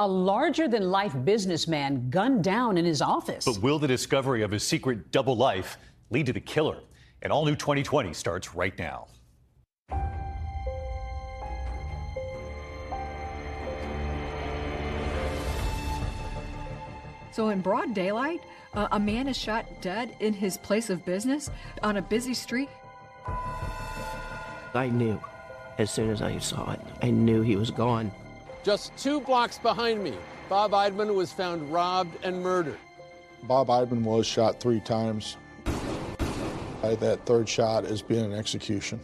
A larger-than-life businessman gunned down in his office. But will the discovery of his secret double life lead to the killer? An all-new 2020 starts right now. So in broad daylight, a man is shot dead in his place of business on a busy street. I knew as soon as I saw it. I knew he was gone. Just 2 blocks behind me, Bob Eidman was found robbed and murdered. Bob Eidman was shot 3 times. That 3rd shot is being an execution.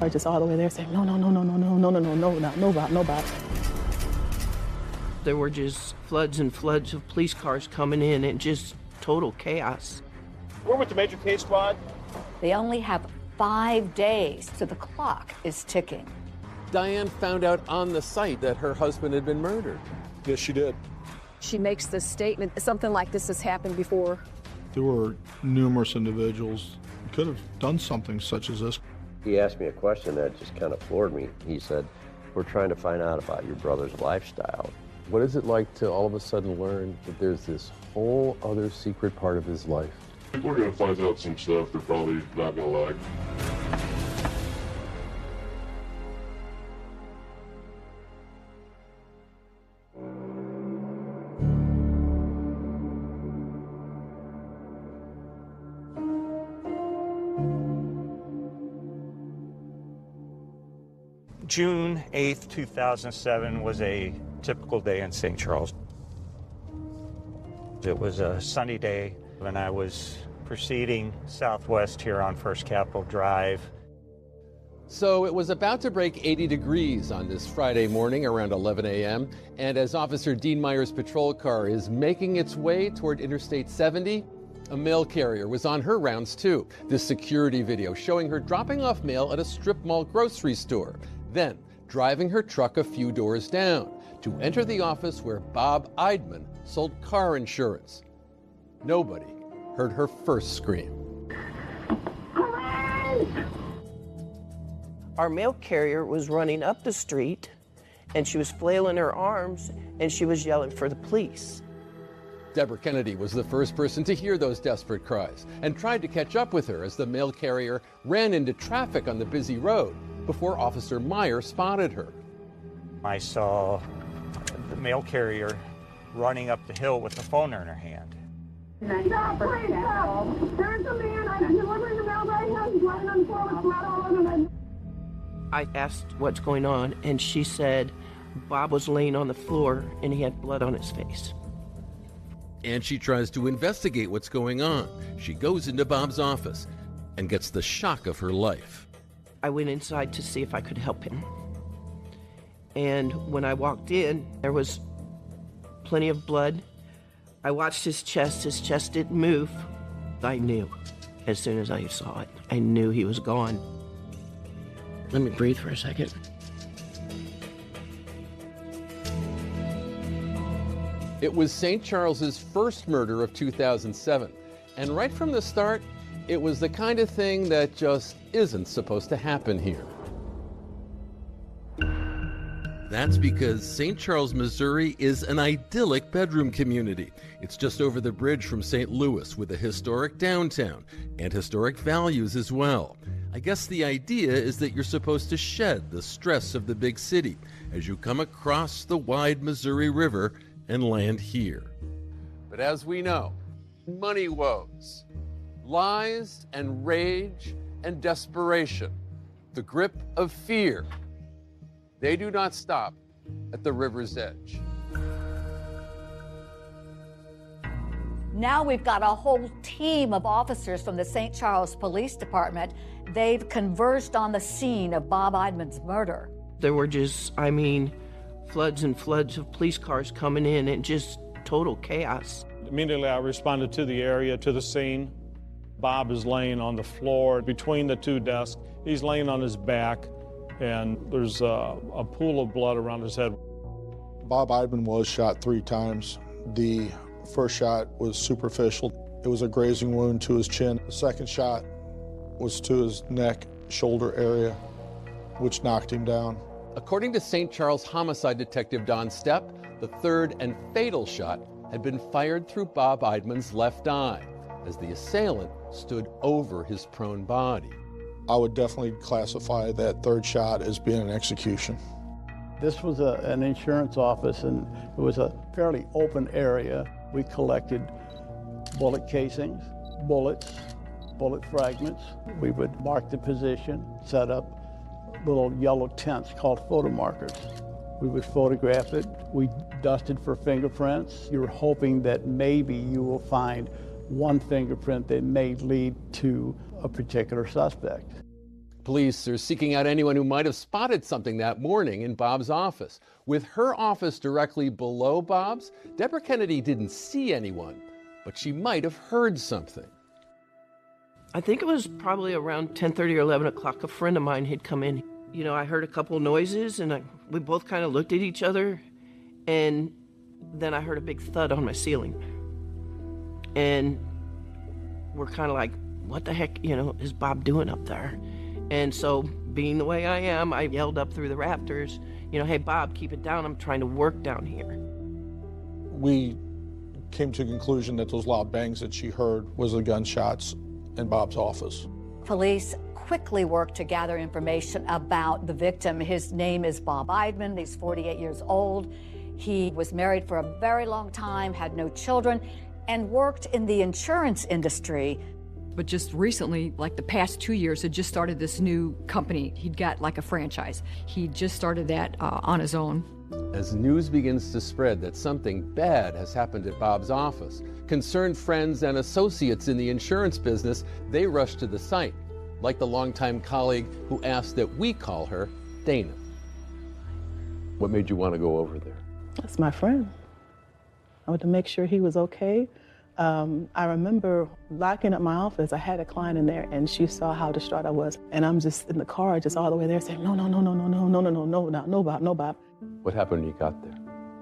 I just all the way there saying, no, no, no, no, no, no, no, no, no, no, no, Bob, no, Bob. There were just floods and floods of police cars coming in and just total chaos. We're with the Major K Squad. They only have 5 days, so the clock is ticking. Diane found out on the site that her husband had been murdered. Yes, she did. She makes this statement, something like this has happened before. There were numerous individuals who could have done something such as this. He asked me a question that just kind of floored me. He said, "We're trying to find out about your brother's lifestyle." What is it like to all of a sudden learn that there's this whole other secret part of his life? We're going to find out some stuff they're probably not going to like. June 8th, 2007 was a typical day in St. Charles. It was a sunny day, and I was proceeding southwest here on First Capitol Drive. So it was about to break 80 degrees on this Friday morning around 11 a.m. And as Officer Dean Meyer's patrol car is making its way toward Interstate 70, a mail carrier was on her rounds too. This security video showing her dropping off mail at a strip mall grocery store, then driving her truck a few doors down to enter the office where Bob Eidman sold car insurance. Nobody heard her first scream. Our mail carrier was running up the street, and she was flailing her arms, and she was yelling for the police. Deborah Kennedy was the first person to hear those desperate cries and tried to catch up with her as the mail carrier ran into traffic on the busy road before Officer Meyer spotted her. I saw the mail carrier running up the hill with the phone in her hand. Stop, please stop. There's a man. I'm delivering the mail right now. He's lying on the floor with blood all over him. I asked what's going on, and she said Bob was laying on the floor and he had blood on his face. And she tries to investigate what's going on. She goes into Bob's office and gets the shock of her life. I went inside to see if I could help him. And when I walked in, there was plenty of blood. I watched his chest didn't move. I knew as soon as I saw it. I knew he was gone. Let me breathe for a second. It was St. Charles's first murder of 2007. And right from the start, it was the kind of thing that just isn't supposed to happen here. That's because St. Charles, Missouri is an idyllic bedroom community. It's just over the bridge from St. Louis with a historic downtown and historic values as well. I guess the idea is that you're supposed to shed the stress of the big city as you come across the wide Missouri River and land here. But as we know, money woes, lies and rage and desperation, the grip of fear, they do not stop at the river's edge. Now we've got a whole team of officers from the St. Charles Police Department. They've converged on the scene of Bob Eidman's murder. There were just, floods and floods of police cars coming in and just total chaos. Immediately I responded to the area, to the scene. Bob is laying on the floor between the 2 desks. He's laying on his back, and there's a pool of blood around his head. Bob Eidman was shot 3 times. The first shot was superficial. It was a grazing wound to his chin. The second shot was to his neck, shoulder area, which knocked him down. According to St. Charles homicide detective Don Stepp, the third and fatal shot had been fired through Bob Eidman's left eye as the assailant stood over his prone body. I would definitely classify that third shot as being an execution. This was an insurance office, and it was a fairly open area. We collected bullet casings, bullets, bullet fragments. We would mark the position, set up little yellow tents called photo markers. We would photograph it. We dusted for fingerprints. You were hoping that maybe you will find one fingerprint that may lead to a particular suspect. Police are seeking out anyone who might have spotted something that morning in Bob's office. With her office directly below Bob's, Deborah Kennedy didn't see anyone, but she might have heard something. I think it was probably around 10:30 or 11 o'clock. A friend of mine had come in. You know, I heard a couple noises, and we both kind of looked at each other, and then I heard a big thud on my ceiling. And we're kind of like, what the heck, is Bob doing up there? And so, being the way I am, I yelled up through the rafters, hey, Bob, keep it down. I'm trying to work down here. We came to the conclusion that those loud bangs that she heard was the gunshots in Bob's office. Police quickly worked to gather information about the victim. His name is Bob Eidman. He's 48 years old. He was married for a very long time, had no children, and worked in the insurance industry. But just recently, like the past 2 years, had just started this new company. He'd got like a franchise. He just started that on his own. As news begins to spread that something bad has happened at Bob's office, concerned friends and associates in the insurance business, they rush to the site, like the longtime colleague who asked that we call her Dana. What made you want to go over there? That's my friend. I wanted to make sure he was okay. I remember locking up my office. I had a client in there, and she saw how distraught I was. And I'm just in the car, just all the way there saying, no, Bob. What happened when you got there?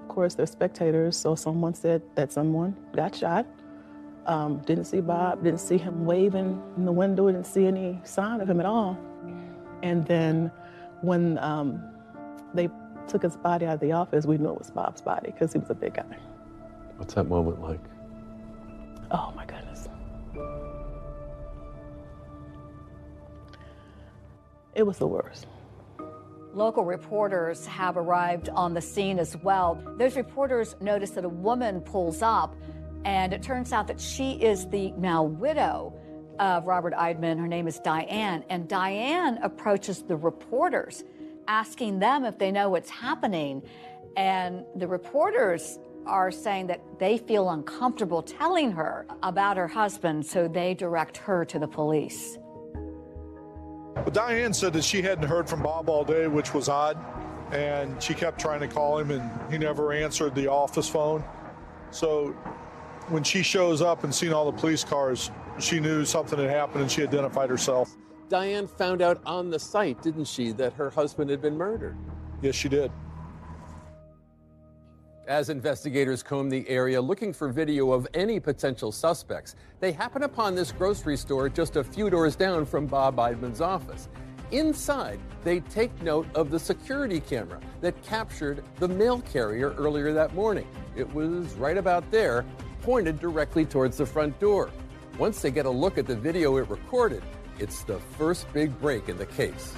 Of course, they're spectators, so someone said that someone got shot. Didn't see Bob, didn't see him waving in the window, didn't see any sign of him at all. And then when they took his body out of the office, we knew it was Bob's body because he was a big guy. What's that moment like? Oh my goodness. It was the worst. Local reporters have arrived on the scene as well. Those reporters notice that a woman pulls up, and it turns out that she is the now widow of Robert Eidman. Her name is Diane, and Diane approaches the reporters, asking them if they know what's happening. And the reporters are saying that they feel uncomfortable telling her about her husband, so they direct her to the police. But Diane said that she hadn't heard from Bob all day, which was odd, and she kept trying to call him, and he never answered the office phone. So when she shows up and seen all the police cars, she knew something had happened, and she identified herself. Diane found out on the site, didn't she, that her husband had been murdered? Yes, she did. As investigators comb the area looking for video of any potential suspects, they happen upon this grocery store just a few doors down from Bob Eidman's office. Inside, they take note of the security camera that captured the mail carrier earlier that morning. It was right about there, pointed directly towards the front door. Once they get a look at the video it recorded, it's the first big break in the case.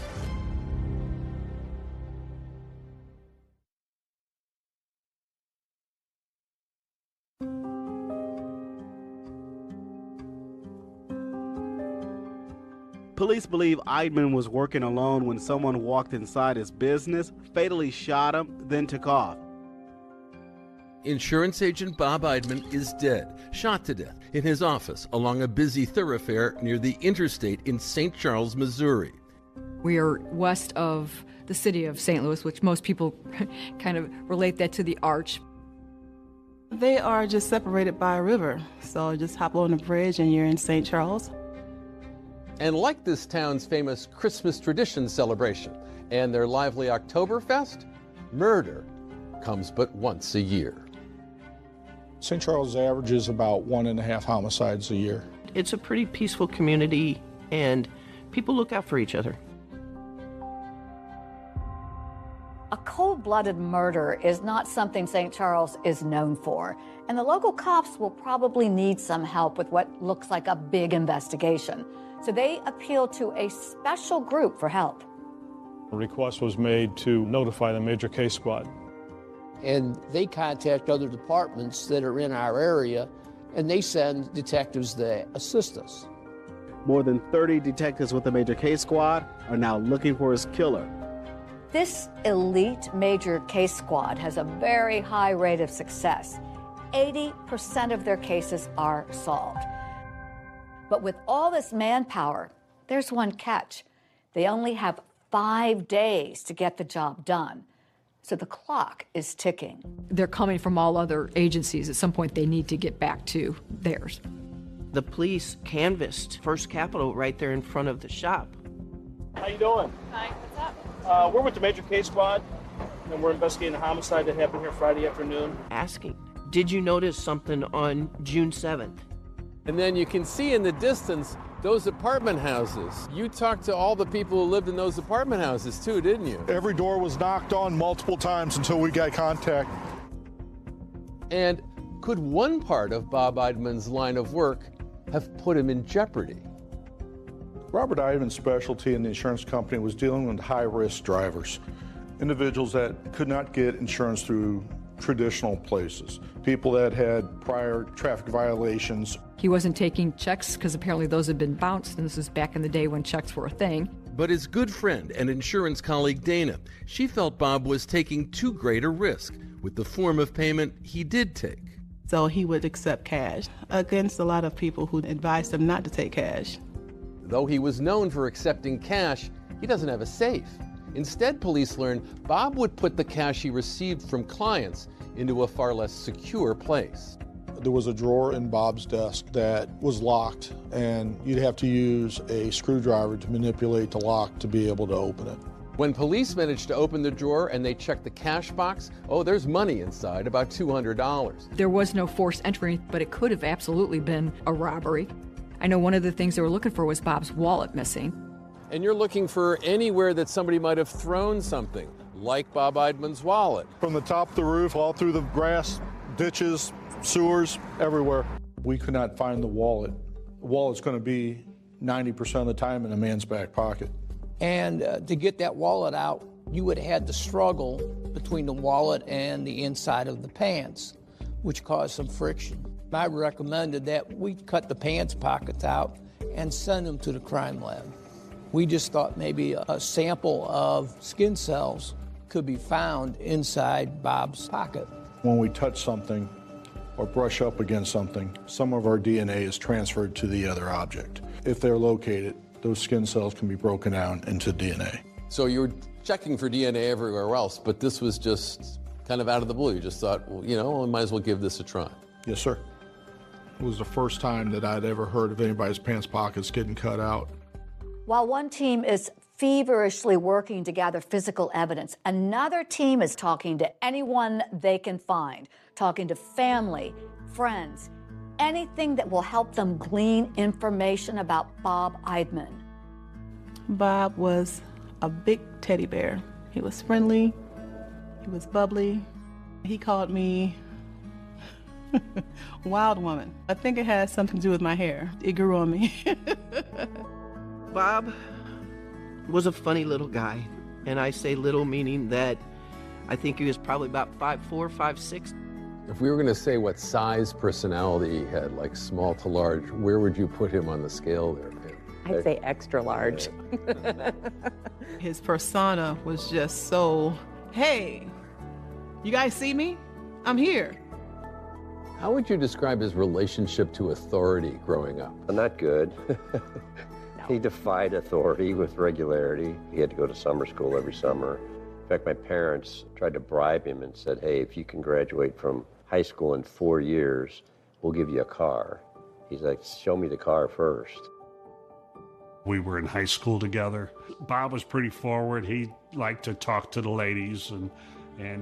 Police believe Eidman was working alone when someone walked inside his business, fatally shot him, then took off. Insurance agent Bob Eidman is dead, shot to death in his office along a busy thoroughfare near the interstate in St. Charles, Missouri. We are west of the city of St. Louis, which most people kind of relate that to the Arch. They are just separated by a river, so just hop on the bridge and you're in St. Charles. And like this town's famous Christmas tradition celebration and their lively Oktoberfest, murder comes but once a year. St. Charles averages about 1.5 homicides a year. It's a pretty peaceful community, and people look out for each other. cold-blooded murder is not something St. Charles is known for, and the local cops will probably need some help with what looks like a big investigation. So they appeal to a special group for help. A request was made to notify the Major Case Squad. And they contact other departments that are in our area, and they send detectives that assist us. More than 30 detectives with the Major Case Squad are now looking for his killer. This elite Major Case Squad has a very high rate of success. 80% of their cases are solved. But with all this manpower, there's one catch. They only have 5 days to get the job done. So the clock is ticking. They're coming from all other agencies. At some point, they need to get back to theirs. The police canvassed First Capital right there in front of the shop. How you doing? Hi, what's up? We're with the Major Case Squad, and we're investigating a homicide that happened here Friday afternoon. Asking, did you notice something on June 7th? And then you can see in the distance those apartment houses. You talked to all the people who lived in those apartment houses too, didn't you? Every door was knocked on multiple times until we got contact. And could one part of Bob Eidman's line of work have put him in jeopardy? Robert Eidman's specialty in the insurance company was dealing with high-risk drivers, individuals that could not get insurance through traditional places, people that had prior traffic violations. He wasn't taking checks because apparently those had been bounced, and this is back in the day when checks were a thing. But his good friend and insurance colleague Dana, she felt Bob was taking too great a risk with the form of payment he did take. So he would accept cash against a lot of people who advised him not to take cash. Though he was known for accepting cash, he doesn't have a safe. Instead, police learned Bob would put the cash he received from clients into a far less secure place. There was a drawer in Bob's desk that was locked, and you'd have to use a screwdriver to manipulate the lock to be able to open it. When police managed to open the drawer and they checked the cash box, oh, there's money inside, about $200. There was no forced entry, but it could have absolutely been a robbery. I know one of the things they were looking for was Bob's wallet missing. And you're looking for anywhere that somebody might have thrown something, like Bob Eidman's wallet. From the top of the roof, all through the grass, ditches, sewers, everywhere. We could not find the wallet. The wallet's going to be 90% of the time in a man's back pocket. And to get that wallet out, you would have had to struggle between the wallet and the inside of the pants, which caused some friction. I recommended that we cut the pants pockets out and send them to the crime lab. We just thought maybe a sample of skin cells could be found inside Bob's pocket. When we touch something or brush up against something, some of our DNA is transferred to the other object. If they're located, those skin cells can be broken down into DNA. So you were checking for DNA everywhere else, but this was just kind of out of the blue. You just thought, well, you know, we might as well give this a try. Yes, sir. It was the first time that I'd ever heard of anybody's pants pockets getting cut out. While one team is feverishly working to gather physical evidence, another team is talking to anyone they can find, talking to family, friends, anything that will help them glean information about Bob Eidman. Bob was a big teddy bear. He was friendly, he was bubbly. He called me Wild Woman. I think it has something to do with my hair. It grew on me. Bob was a funny little guy, and I say little meaning that I think he was probably about 5'4", 5'6". If we were going to say what size personality he had, like small to large, where would you put him on the scale there, Pam? I'd say extra large. His persona was just so, hey, you guys see me? I'm here. How would you describe his relationship to authority growing up? Not good. He defied authority with regularity. He had to go to summer school every summer. In fact, my parents tried to bribe him and said, hey, if you can graduate from high school in 4 years, we'll give you a car. He's like, show me the car first. We were in high school together. Bob was pretty forward. He liked to talk to the ladies and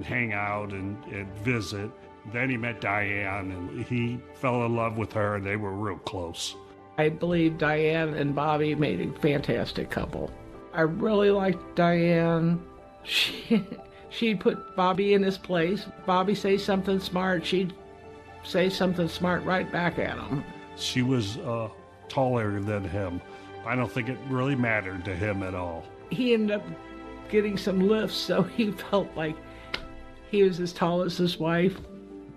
hang out and visit. Then he met Diane, and he fell in love with her, and they were real close. I believe Diane and Bobby made a fantastic couple. I really liked Diane. She'd put Bobby in his place. Bobby say something smart, she'd say something smart right back at him. She was taller than him. I don't think it really mattered to him at all. He ended up getting some lifts, so he felt like he was as tall as his wife.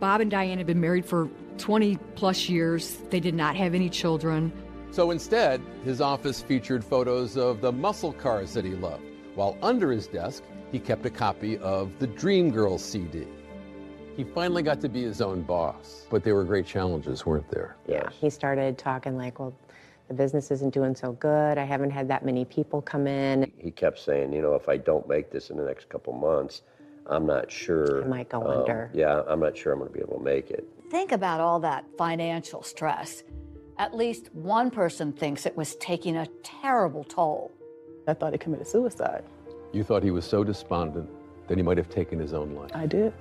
Bob and Diane had been married for 20 plus years. They did not have any children. So instead, his office featured photos of the muscle cars that he loved, while under his desk, he kept a copy of the Dreamgirls CD. He finally got to be his own boss, but there were great challenges, weren't there? Yeah, he started talking like, well, the business isn't doing so good. I haven't had that many people come in. He kept saying, you know, if I don't make this in the next couple months, I'm not sure. I might go under. Yeah, I'm not sure I'm going to be able to make it. Think about all that financial stress. At least one person thinks it was taking a terrible toll. I thought he committed suicide. You thought he was so despondent that he might have taken his own life. I did.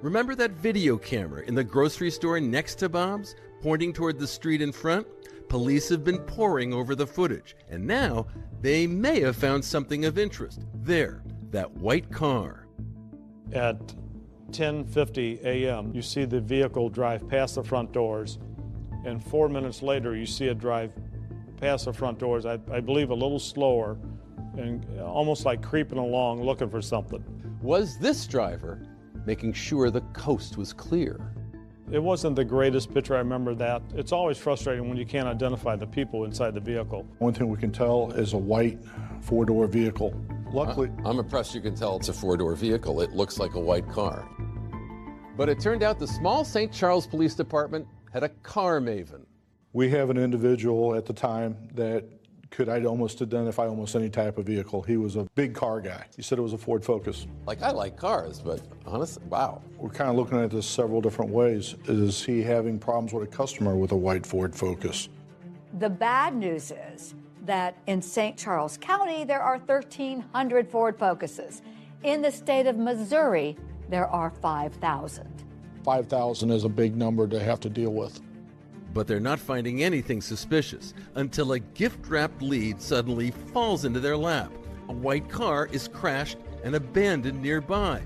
Remember that video camera in the grocery store next to Bob's, pointing toward the street in front? Police have been poring over the footage, and now they may have found something of interest. There, that white car. At 10:50 a.m., you see the vehicle drive past the front doors, and 4 minutes later, you see it drive past the front doors, I believe a little slower, and almost like creeping along looking for something. Was this driver making sure the coast was clear? It wasn't the greatest picture, I remember that. It's always frustrating when you can't identify the people inside the vehicle. One thing we can tell is a white four-door vehicle. Luckily, I'm impressed you can tell it's a four-door vehicle. It looks like a white car. But it turned out the small St. Charles Police Department had a car maven. we have an individual at the time that could almost identify almost any type of vehicle. He was a big car guy. He said it was a Ford Focus. Like, I like cars, but honestly, wow. We're kind of looking at this several different ways. Is he having problems with a customer with a white Ford Focus? The bad news is that in St. Charles County, there are 1,300 Ford Focuses. In the state of Missouri, there are 5,000. 5,000 is a big number to have to deal with. But they're not finding anything suspicious until a gift-wrapped lead suddenly falls into their lap. A white car is crashed and abandoned nearby.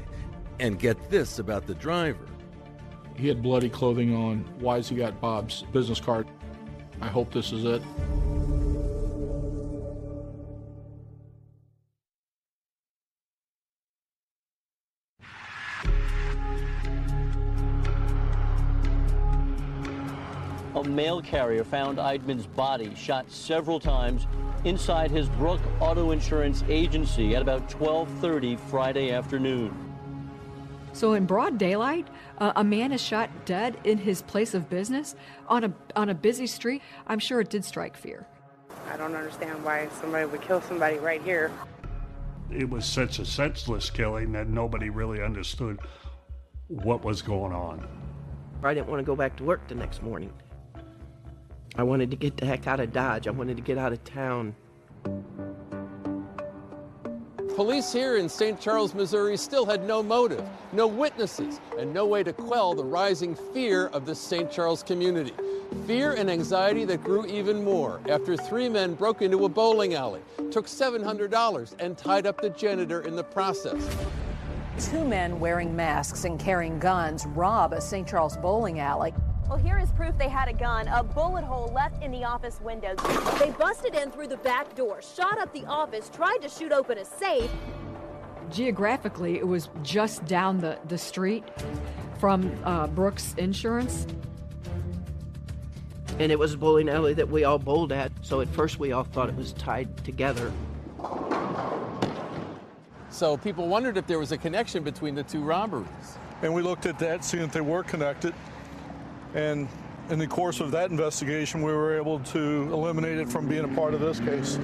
And get this about the driver. He had bloody clothing on. Why has he got Bob's business card? I hope this is it. A mail carrier found Eidman's body shot several times inside his Brook Auto Insurance Agency at about 12:30 Friday afternoon. So in broad daylight, a man is shot dead in his place of business on a busy street. I'm sure it did strike fear. I don't understand why somebody would kill somebody right here. It was such a senseless killing that nobody really understood what was going on. I didn't want to go back to work the next morning. I wanted to get the heck out of Dodge. I wanted to get out of town. Police here in St. Charles, Missouri still had no motive, no witnesses, and no way to quell the rising fear of the St. Charles community. Fear and anxiety that grew even more after 3 men broke into a bowling alley, took $700, and tied up the janitor in the process. 2 men wearing masks and carrying guns rob a St. Charles bowling alley. Well, here is proof they had a gun, a bullet hole left in the office window. They busted in through the back door, shot up the office, tried to shoot open a safe. Geographically, it was just down the street from Brooks Insurance. And it was a bowling alley that we all bowled at, so at first we all thought it was tied together. So people wondered if there was a connection between the 2 robberies. And we looked at that, seeing if they were connected. And in the course of that investigation, we were able to eliminate it from being a part of this case.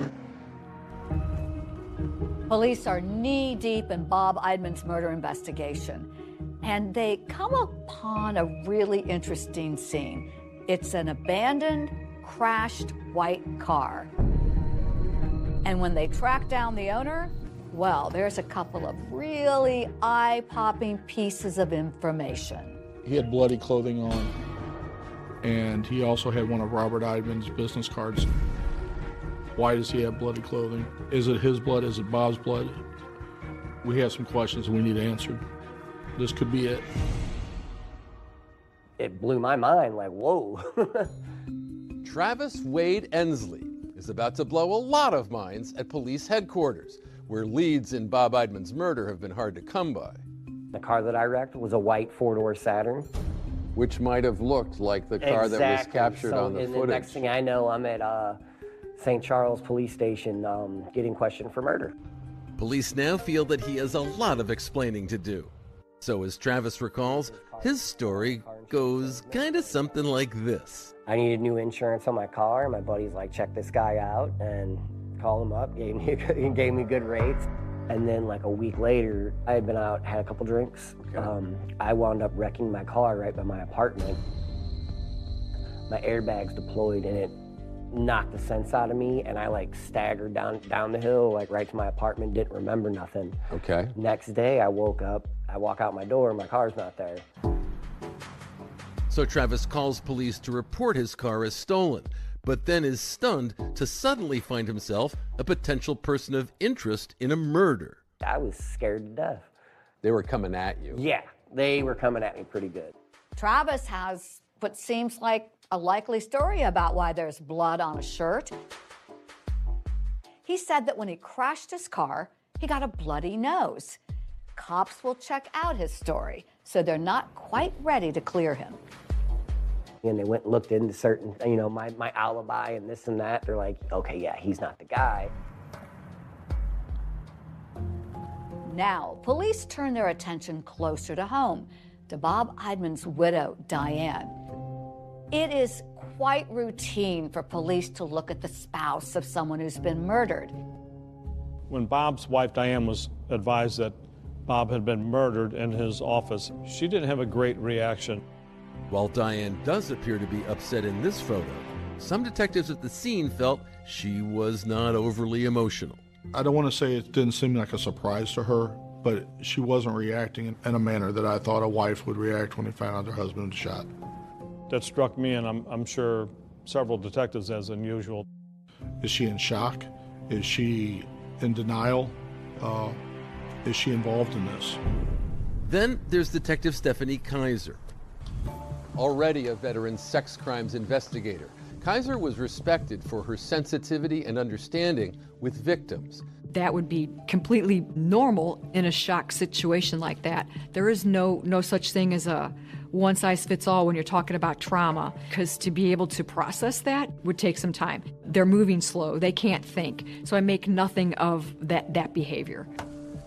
Police are knee-deep in Bob Eidman's murder investigation, and they come upon a really interesting scene. It's an abandoned, crashed white car. And when they track down the owner, well, there's a couple of really eye-popping pieces of information. He had bloody clothing on, and he also had one of Robert Eidman's business cards. Why does he have bloody clothing? Is it his blood? Is it Bob's blood? We have some questions we need answered. This could be it. It blew my mind, like, whoa. Travis Wade Ensley is about to blow a lot of minds at police headquarters, where leads in Bob Eidman's murder have been hard to come by. The car that I wrecked was a white four-door Saturn. Which might have looked like the car that was captured on the footage. The next thing I know, I'm at St. Charles Police Station getting questioned for murder. Police now feel that he has a lot of explaining to do. So as Travis recalls, his story goes kind of something like this. I needed new insurance on my car. My buddy's like, check this guy out, and called him up, gave me good rates. And then like a week later, I had been out, had a couple drinks. Okay. I wound up wrecking my car right by my apartment. My airbags deployed and it knocked the sense out of me, and I like staggered down the hill, like right to my apartment, didn't remember nothing. Okay. Next day I woke up, I walk out my door, my car's not there. So Travis calls police to report his car as stolen, but then is stunned to suddenly find himself a potential person of interest in a murder. I was scared to death. They were coming at you. Yeah, they were coming at me pretty good. Travis has what seems like a likely story about why there's blood on a shirt. He said that when he crashed his car, he got a bloody nose. Cops will check out his story, so they're not quite ready to clear him. And they went and looked into certain, my alibi and this and that. They're like, okay, yeah, he's not the guy. Now, police turn their attention closer to home, to Bob Eidman's widow, Diane. It is quite routine for police to look at the spouse of someone who's been murdered. When Bob's wife, Diane, was advised that Bob had been murdered in his office, she didn't have a great reaction. While Diane does appear to be upset in this photo, some detectives at the scene felt she was not overly emotional. I don't want to say it didn't seem like a surprise to her, but she wasn't reacting in a manner that I thought a wife would react when they found out their husband was shot. That struck me, and I'm sure several detectives, as unusual. Is she in shock? Is she in denial? Is she involved in this? Then there's Detective Stephanie Kaiser. Already a veteran sex crimes investigator, Kaiser was respected for her sensitivity and understanding with victims. That would be completely normal in a shock situation like that. There is no such thing as a one-size-fits-all when you're talking about trauma, because to be able to process that would take some time. They're moving slow, they can't think, so I make nothing of that behavior.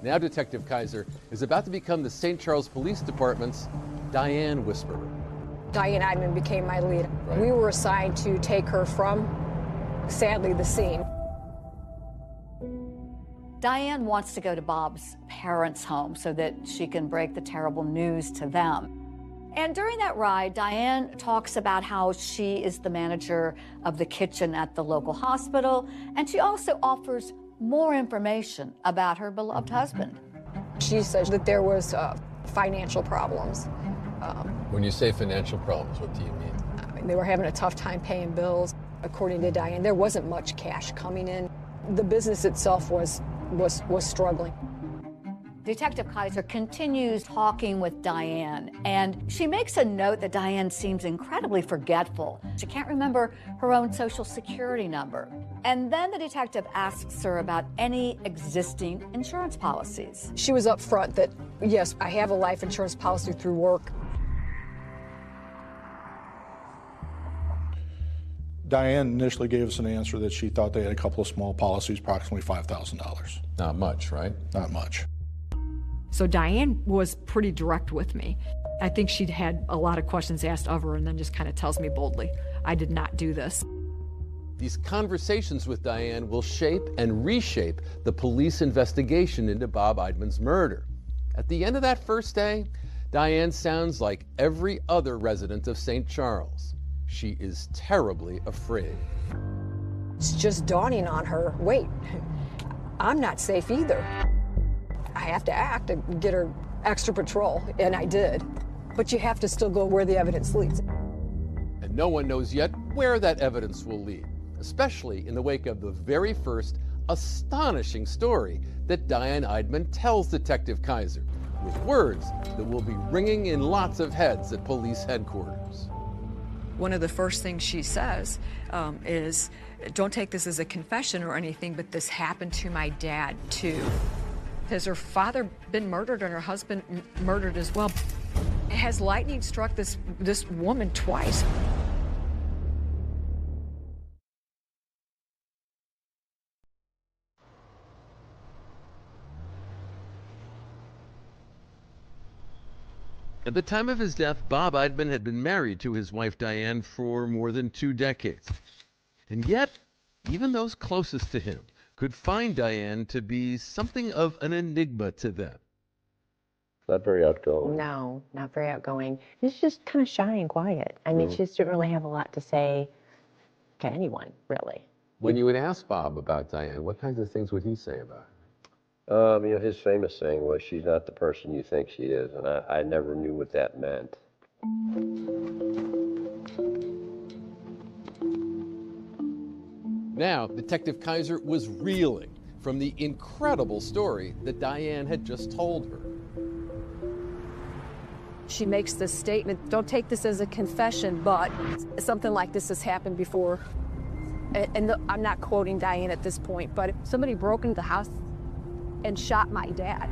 Now Detective Kaiser is about to become the St. Charles Police Department's Diane Whisperer. Diane Eidman became my lead. Right. We were assigned to take her from, sadly, the scene. Diane wants to go to Bob's parents' home so that she can break the terrible news to them. And during that ride, Diane talks about how she is the manager of the kitchen at the local hospital, and she also offers more information about her beloved husband. She says that there was financial problems. When you say financial problems, what do you mean? I mean, they were having a tough time paying bills. According to Diane, there wasn't much cash coming in. The business itself was struggling. Detective Kaiser continues talking with Diane, and she makes a note that Diane seems incredibly forgetful. She can't remember her own Social Security number. And then the detective asks her about any existing insurance policies. She was upfront that, yes, I have a life insurance policy through work. Diane initially gave us an answer that she thought they had a couple of small policies, approximately $5,000. Not much, right? Not much. So Diane was pretty direct with me. I think she'd had a lot of questions asked of her and then just kind of tells me boldly, I did not do this. These conversations with Diane will shape and reshape the police investigation into Bob Eidman's murder. At the end of that first day, Diane sounds like every other resident of St. Charles. She is terribly afraid. It's just dawning on her, wait, I'm not safe either. I have to act and get her extra patrol, and I did. But you have to still go where the evidence leads. And no one knows yet where that evidence will lead, especially in the wake of the very first astonishing story that Diane Eidman tells Detective Kaiser, with words that will be ringing in lots of heads at police headquarters. One of the first things she says is, don't take this as a confession or anything, but this happened to my dad too. Has her father been murdered and her husband murdered as well? Has lightning struck this woman twice? At the time of his death, Bob Eidman had been married to his wife Diane for more than 2 decades. And yet, even those closest to him could find Diane to be something of an enigma to them. Not very outgoing. No, not very outgoing. She's just kind of shy and quiet. I mean, she just didn't really have a lot to say to anyone, really. When you would ask Bob about Diane, what kinds of things would he say about her? His famous saying was, "She's not the person you think she is," and I never knew what that meant. Now, Detective Kaiser was reeling from the incredible story that Diane had just told her. She makes this statement, don't take this as a confession, but something like this has happened before. And I'm not quoting Diane at this point, but somebody broke into the house and shot my dad.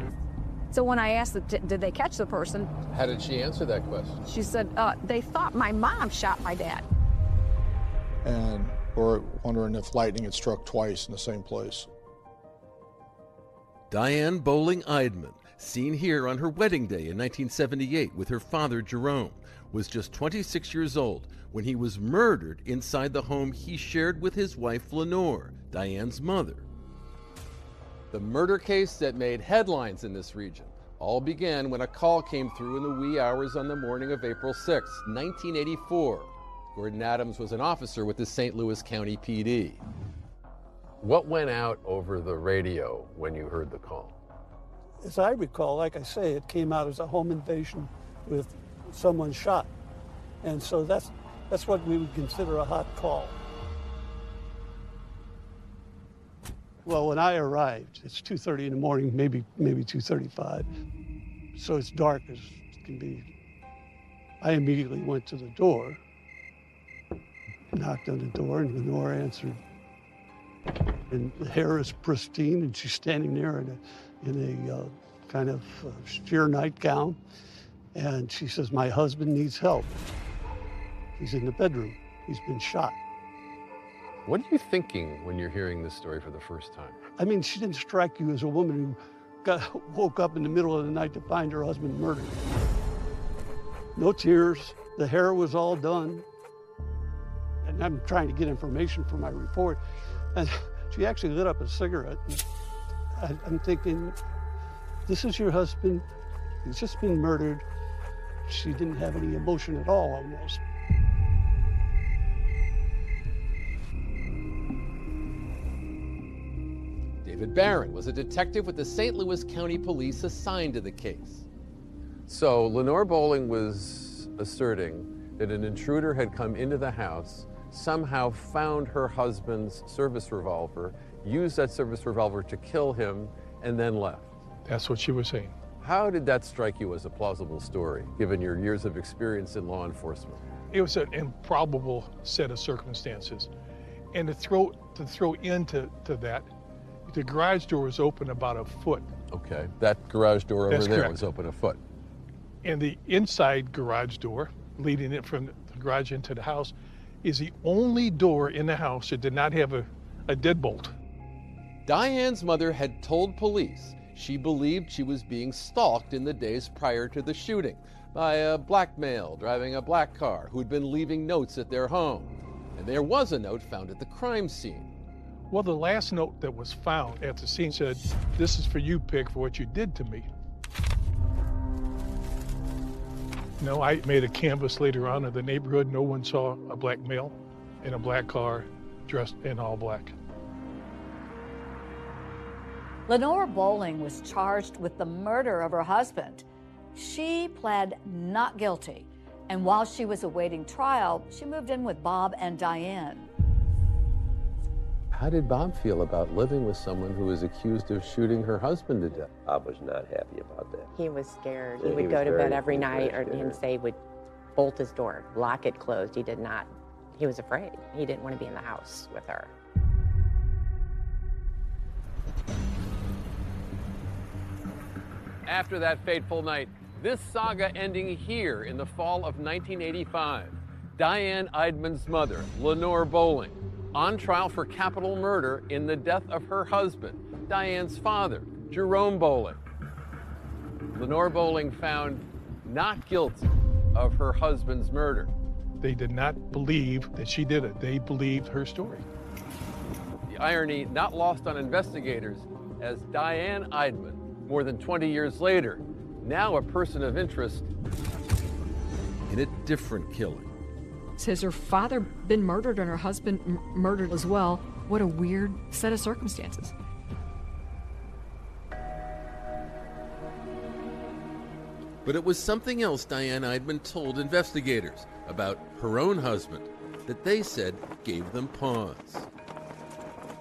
So when I asked, did they catch the person? How did she answer that question? She said, they thought my mom shot my dad. And we're wondering if lightning had struck twice in the same place. Diane Bowling Eidman, seen here on her wedding day in 1978 with her father Jerome, was just 26 years old when he was murdered inside the home he shared with his wife Lenore, Diane's mother. The murder case that made headlines in this region all began when a call came through in the wee hours on the morning of April 6, 1984. Gordon Adams was an officer with the St. Louis County PD. What went out over the radio when you heard the call? As I recall, like I say, it came out as a home invasion with someone shot. And so that's what we would consider a hot call. Well, when I arrived, it's 2:30 in the morning, maybe 2:35. So it's dark as can be. I immediately went to the door, knocked on the door, and Lenore answered. And the hair is pristine, and she's standing there in a kind of sheer nightgown. And she says, "My husband needs help. He's in the bedroom. He's been shot." What are you thinking when you're hearing this story for the first time? I mean, she didn't strike you as a woman who woke up in the middle of the night to find her husband murdered. No tears. The hair was all done. And I'm trying to get information for my report. And she actually lit up a cigarette. I'm thinking, this is your husband. He's just been murdered. She didn't have any emotion at all, almost. David Barron was a detective with the St. Louis County Police assigned to the case. So Lenore Bowling was asserting that an intruder had come into the house, somehow found her husband's service revolver, used that service revolver to kill him, and then left. That's what she was saying. How did that strike you as a plausible story, given your years of experience in law enforcement? It was an improbable set of circumstances. And to throw into that, the garage door was open about a foot. Okay, that garage door over there was open a foot. And the inside garage door, leading it from the garage into the house, is the only door in the house that did not have a deadbolt. Diane's mother had told police she believed she was being stalked in the days prior to the shooting by a black male driving a black car who'd been leaving notes at their home. And there was a note found at the crime scene. Well, the last note that was found at the scene said, "This is for you, Pig, for what you did to me." No, I made a canvass later on of the neighborhood. No one saw a black male in a black car dressed in all black. Lenore Bowling was charged with the murder of her husband. She pled not guilty, and while she was awaiting trial, she moved in with Bob and Diane. How did Bob feel about living with someone who was accused of shooting her husband to death? Bob was not happy about that. He was scared. Yeah, He would he go was to very- bed every he was very night and scared. say would bolt his door, lock it closed. He did not. He was afraid. He didn't want to be in the house with her. After that fateful night, this saga ending here in the fall of 1985. Diane Eidman's mother, Lenore Bowling, on trial for capital murder in the death of her husband, Diane's father, Jerome Bowling. Lenore Bowling found not guilty of her husband's murder. They did not believe that she did it. They believed her story. The irony not lost on investigators as Diane Eidman, more than 20 years later, now a person of interest in a different killing. Has her father been murdered and her husband murdered as well? What a weird set of circumstances. But it was something else Diane Eidman told investigators about her own husband that they said gave them pause.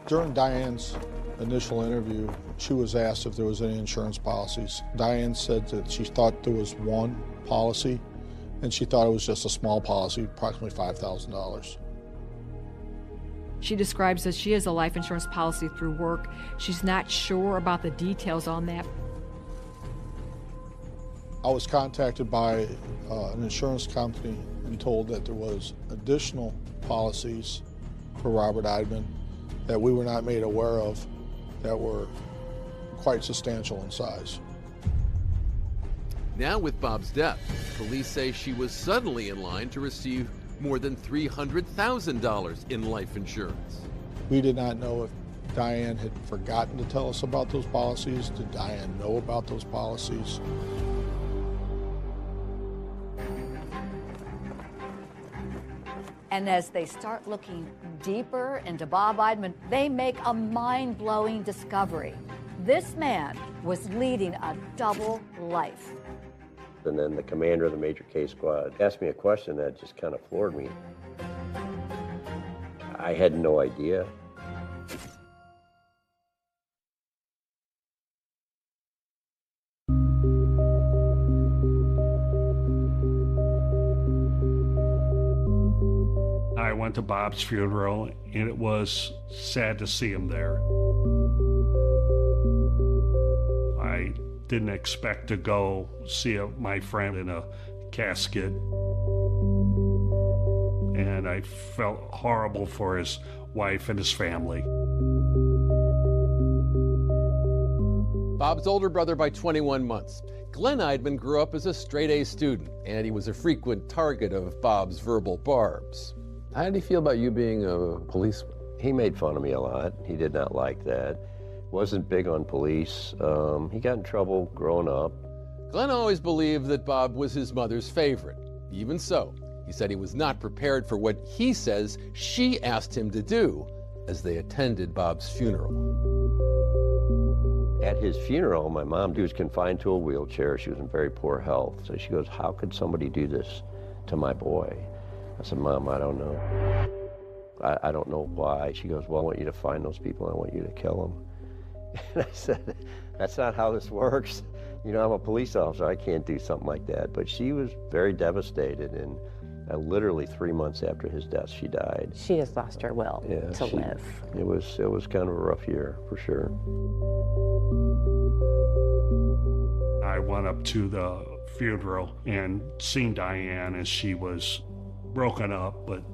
During Diane's initial interview, she was asked if there was any insurance policies. Diane said that she thought there was one policy, and she thought it was just a small policy, approximately $5,000. She describes that she has a life insurance policy through work. She's not sure about the details on that. I was contacted by an insurance company and told that there was additional policies for Robert Eidman that we were not made aware of that were quite substantial in size. Now with Bob's death, police say she was suddenly in line to receive more than $300,000 in life insurance. We did not know if Diane had forgotten to tell us about those policies. Did Diane know about those policies? And as they start looking deeper into Bob Eidman, they make a mind-blowing discovery. This man was leading a double life. And then the commander of the major case squad asked me a question that just kind of floored me. I had no idea. I went to Bob's funeral, and it was sad to see him there. I didn't expect to go see my friend in a casket, and I felt horrible for his wife and his family. Bob's older brother by 21 months. Glenn Eidman grew up as a straight-A student, and he was a frequent target of Bob's verbal barbs. How did he feel about you being a policeman? He made fun of me a lot. He did not like that. Wasn't big on police. He got in trouble growing up. Glenn always believed that Bob was his mother's favorite. Even so, he said he was not prepared for what he says she asked him to do as they attended Bob's funeral. At his funeral, my mom, she was confined to a wheelchair. She was in very poor health. So she goes, "How could somebody do this to my boy?" I said, "Mom, I don't know. I don't know why." She goes, "Well, I want you to find those people. I want you to kill them." And I said, "That's not how this works. You know, I'm a police officer. I can't do something like that." But she was very devastated, and literally 3 months after his death, she died. She just lost her will to live. It was kind of a rough year, for sure. I went up to the funeral and seen Diane as she was broken up, but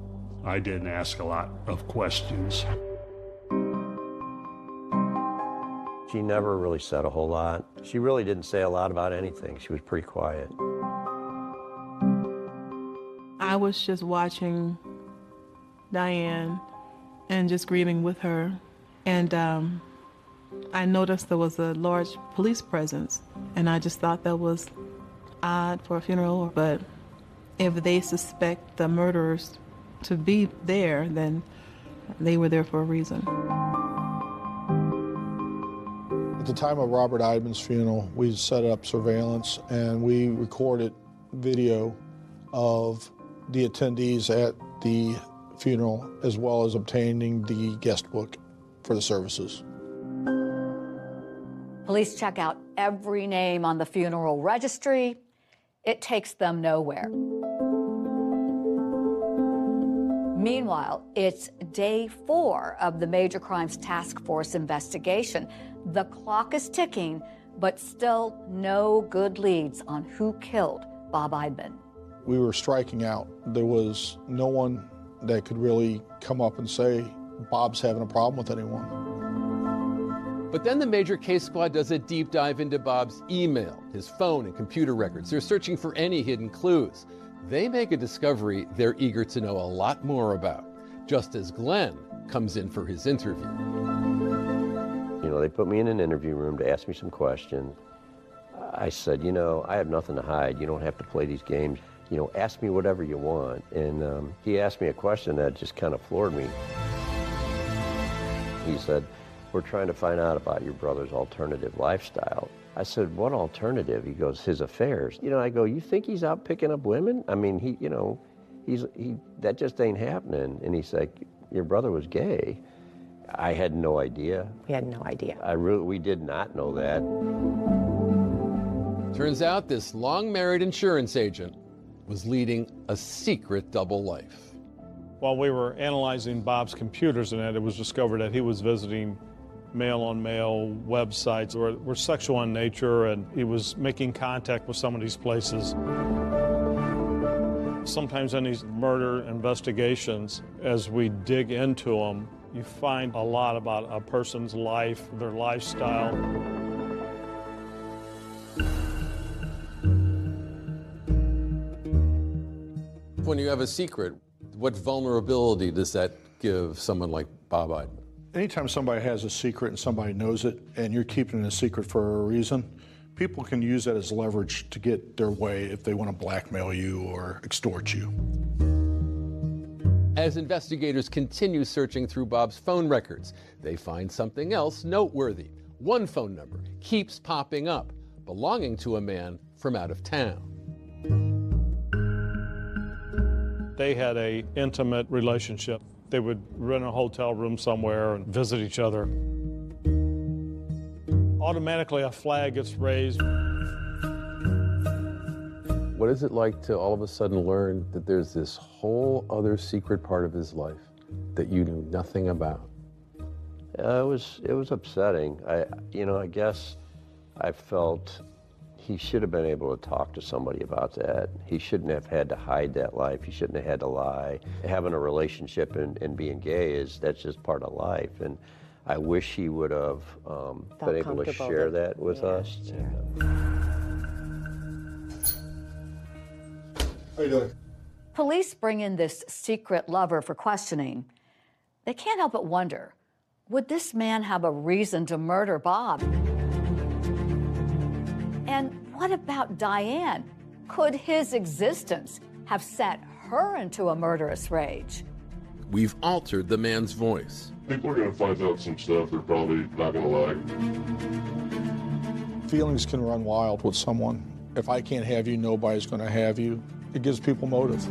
I didn't ask a lot of questions. She never really said a whole lot. She really didn't say a lot about anything. She was pretty quiet. I was just watching Diane and just grieving with her. And I noticed there was a large police presence. And I just thought that was odd for a funeral. But if they suspect the murderers to be there, then they were there for a reason. At the time of Robert Eidman's funeral, we set up surveillance and we recorded video of the attendees at the funeral, as well as obtaining the guest book. for the services. Police check out every name on the funeral registry. It takes them nowhere. Meanwhile, it's day 4 of the Major Crimes Task Force investigation. The clock is ticking, but still no good leads on who killed Bob Eidman. We were striking out. There was no one that could really come up and say, Bob's having a problem with anyone. But then the Major Case Squad does a deep dive into Bob's email, his phone and computer records. They're searching for any hidden clues. They make a discovery they're eager to know a lot more about, just as Glenn comes in for his interview. You know, they put me in an interview room to ask me some questions. I said, you know, I have nothing to hide. You don't have to play these games. You know, ask me whatever you want. And he asked me a question that just kind of floored me. He said, we're trying to find out about your brother's alternative lifestyle. I said, what alternative? He goes, his affairs. You know, I go, you think he's out picking up women? I mean, that just ain't happening. And he's like, your brother was gay. I had no idea. We had no idea. We did not know that. Turns out this long-married insurance agent was leading a secret double life. While we were analyzing Bob's computers and it was discovered that he was visiting male-on-male websites were sexual in nature, and he was making contact with some of these places. Sometimes in these murder investigations, as we dig into them, you find a lot about a person's life, their lifestyle. When you have a secret, what vulnerability does that give someone like Bob Eidman? Anytime somebody has a secret and somebody knows it, and you're keeping it a secret for a reason, people can use that as leverage to get their way if they want to blackmail you or extort you. As investigators continue searching through Bob's phone records, they find something else noteworthy. One phone number keeps popping up, belonging to a man from out of town. They had an intimate relationship. They would rent a hotel room somewhere and visit each other. Automatically, a flag gets raised. What is it like to all of a sudden learn that there's this whole other secret part of his life that you knew nothing about? It was upsetting. I guess I felt he should have been able to talk to somebody about that. He shouldn't have had to hide that life. He shouldn't have had to lie. Having a relationship and being gay that's just part of life. And I wish he would have been able to share that with us. Yeah. How you doing? Police bring in this secret lover for questioning. They can't help but wonder, would this man have a reason to murder Bob? And what about Diane? Could his existence have set her into a murderous rage? We've altered the man's voice. People are going to find out some stuff they're probably not going to like. Feelings can run wild with someone. If I can't have you, nobody's going to have you. It gives people motive.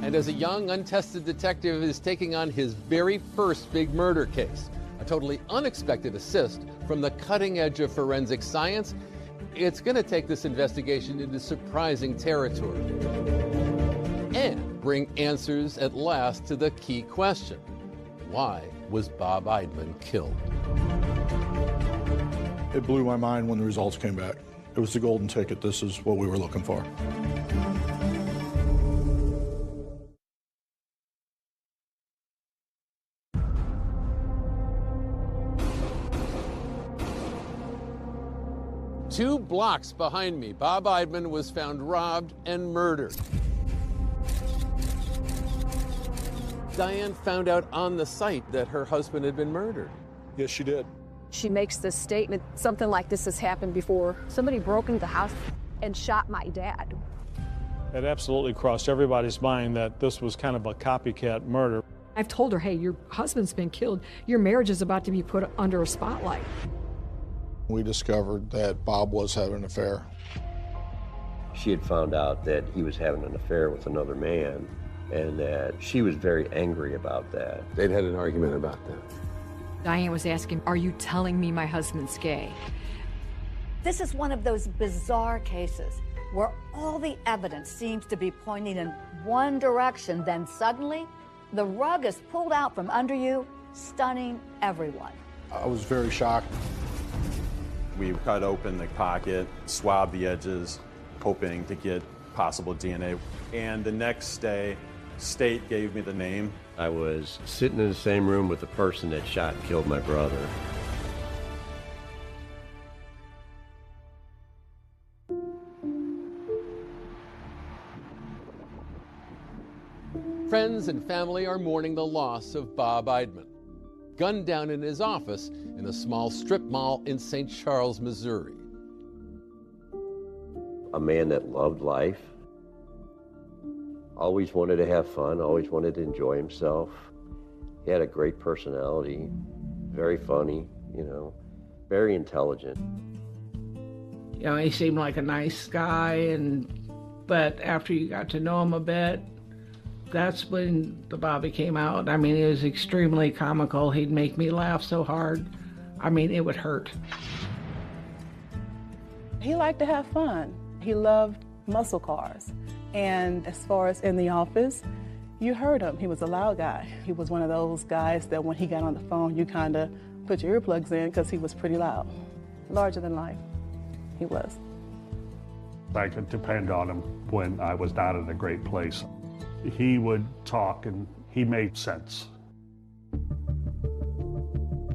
And as a young, untested detective is taking on his very first big murder case, a totally unexpected assist from the cutting edge of forensic science, it's going to take this investigation into surprising territory and bring answers at last to the key question: why was Bob Eidman killed? It blew my mind when the results came back. It was the golden ticket. This is what we were looking for. Two blocks behind me, Bob Eidman was found robbed and murdered. Diane found out on the site that her husband had been murdered. Yes, she did. She makes this statement, something like this has happened before. Somebody broke into the house and shot my dad. It absolutely crossed everybody's mind that this was kind of a copycat murder. I've told her, hey, your husband's been killed. Your marriage is about to be put under a spotlight. We discovered that Bob was having an affair. She had found out that he was having an affair with another man, and that she was very angry about that. They'd had an argument about that. Diane was asking, are you telling me my husband's gay? This is one of those bizarre cases where all the evidence seems to be pointing in one direction, then suddenly the rug is pulled out from under you, stunning everyone. I was very shocked. We cut open the pocket, swabbed the edges, hoping to get possible DNA. And the next day, State gave me the name. I was sitting in the same room with the person that shot and killed my brother. Friends and family are mourning the loss of Bob Eidman, gunned down in his office in a small strip mall in St. Charles, Missouri. A man that loved life, always wanted to have fun, always wanted to enjoy himself. He had a great personality, very funny, very intelligent. He seemed like a nice guy, but after you got to know him a bit, that's when the Bobby came out. I mean, it was extremely comical. He'd make me laugh so hard. I mean, it would hurt. He liked to have fun. He loved muscle cars. And as far as in the office, you heard him. He was a loud guy. He was one of those guys that when he got on the phone, you kind of put your earplugs in because he was pretty loud. Larger than life, he was. I could depend on him when I was not in a great place. He would talk and he made sense.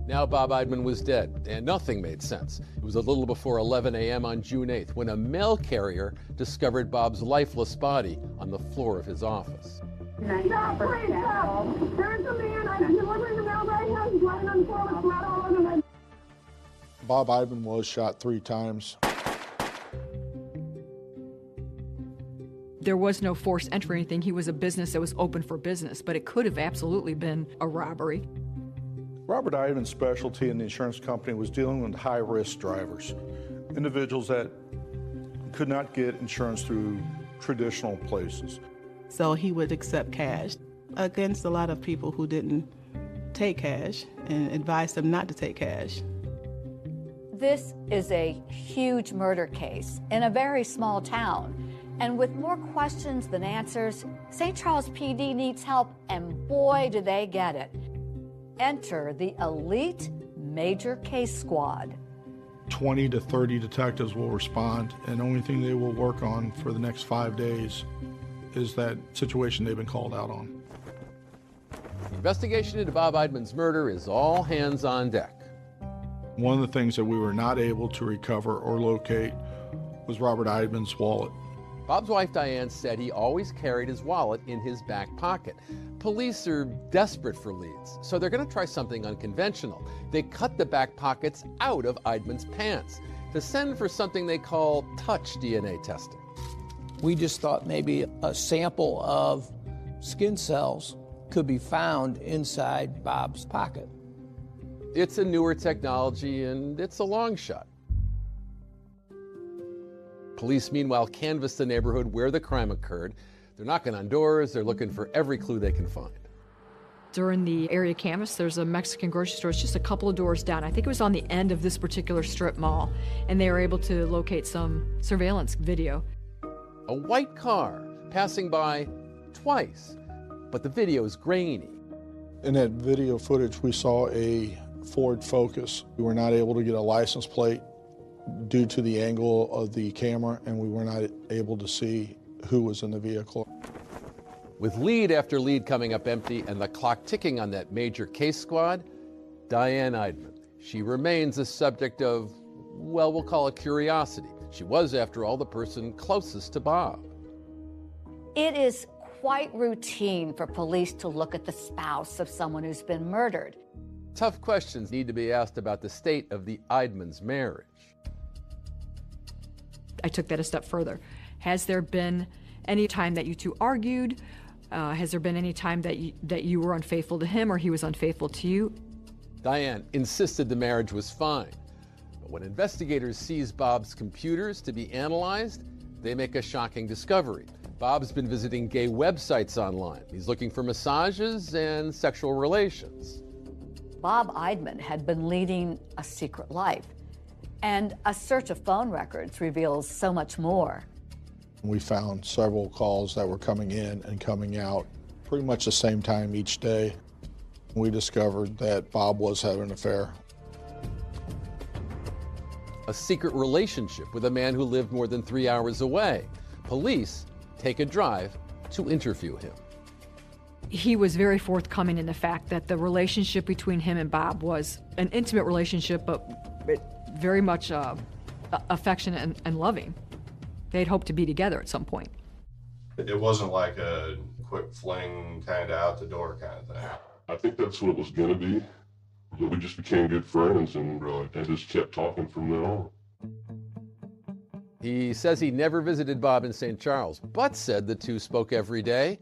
Now Bob Eidman was dead, and nothing made sense. It was a little before 11 a.m. on June 8th when a mail carrier discovered Bob's lifeless body on the floor of his office. Stop, please stop. There's a man, I'm delivering the mail right now, he's lying on the floor with blood all over him. Bob Eidman was shot 3 times. There was no forced entry or anything. He was a business that was open for business, but it could have absolutely been a robbery. Robert Eidman's specialty in the insurance company was dealing with high-risk drivers, individuals that could not get insurance through traditional places. So he would accept cash against a lot of people who didn't take cash and advised them not to take cash. This is a huge murder case in a very small town. And with more questions than answers, St. Charles PD needs help, and boy, do they get it. Enter the elite Major Case Squad. 20 to 30 detectives will respond, and the only thing they will work on for the next 5 days is that situation they've been called out on. The investigation into Bob Eidman's murder is all hands on deck. One of the things that we were not able to recover or locate was Robert Eidman's wallet. Bob's wife Diane said he always carried his wallet in his back pocket. Police are desperate for leads, so they're going to try something unconventional. They cut the back pockets out of Eidman's pants to send for something they call touch DNA testing. We just thought maybe a sample of skin cells could be found inside Bob's pocket. It's a newer technology, and it's a long shot. Police, meanwhile, canvassed the neighborhood where the crime occurred. They're knocking on doors. They're looking for every clue they can find. During the area canvas, there's a Mexican grocery store. It's just a couple of doors down. I think it was on the end of this particular strip mall, and they were able to locate some surveillance video. A white car passing by twice, but the video is grainy. In that video footage, we saw a Ford Focus. We were not able to get a license plate due to the angle of the camera, and we were not able to see who was in the vehicle. With lead after lead coming up empty and the clock ticking on that Major Case Squad, Diane Eidman. She remains a subject of, well, we'll call it curiosity. She was, after all, the person closest to Bob. It is quite routine for police to look at the spouse of someone who's been murdered. Tough questions need to be asked about the state of the Eidman's marriage. I took that a step further. Has there been any time that you two argued? Has there been any time that you were unfaithful to him or he was unfaithful to you? Diane insisted the marriage was fine. But when investigators seize Bob's computers to be analyzed, they make a shocking discovery. Bob's been visiting gay websites online. He's looking for massages and sexual relations. Bob Eidman had been leading a secret life. And a search of phone records reveals so much more. We found several calls that were coming in and coming out pretty much the same time each day. We discovered that Bob was having an affair. A secret relationship with a man who lived more than 3 hours away. Police take a drive to interview him. He was very forthcoming in the fact that the relationship between him and Bob was an intimate relationship, but very much affectionate and loving. They'd hoped to be together at some point. It wasn't like a quick fling, kind of out the door kind of thing. I think that's what it was going to be. We just became good friends and just kept talking from then on. He says he never visited Bob in St. Charles, but said the two spoke every day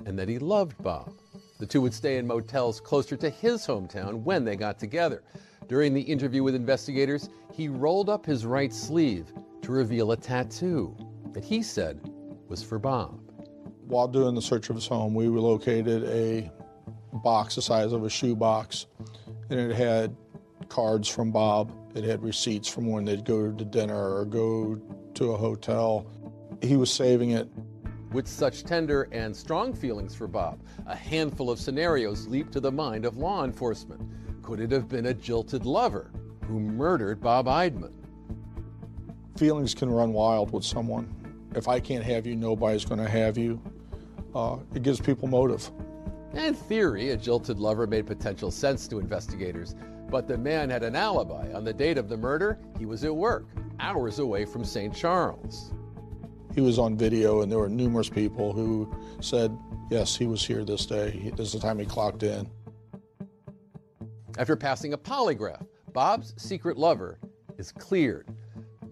and that he loved Bob. The two would stay in motels closer to his hometown when they got together. During the interview with investigators, he rolled up his right sleeve to reveal a tattoo that he said was for Bob. While doing the search of his home, we located a box the size of a shoebox, and it had cards from Bob. It had receipts from when they'd go to dinner or go to a hotel. He was saving it. With such tender and strong feelings for Bob, a handful of scenarios leap to the mind of law enforcement. Could it have been a jilted lover who murdered Bob Eidman? Feelings can run wild with someone. If I can't have you, nobody's going to have you. It gives people motive. In theory, a jilted lover made potential sense to investigators, but the man had an alibi. On the date of the murder, he was at work, hours away from St. Charles. He was on video, and there were numerous people who said, yes, he was here this day. This is the time he clocked in. After passing a polygraph, Bob's secret lover is cleared.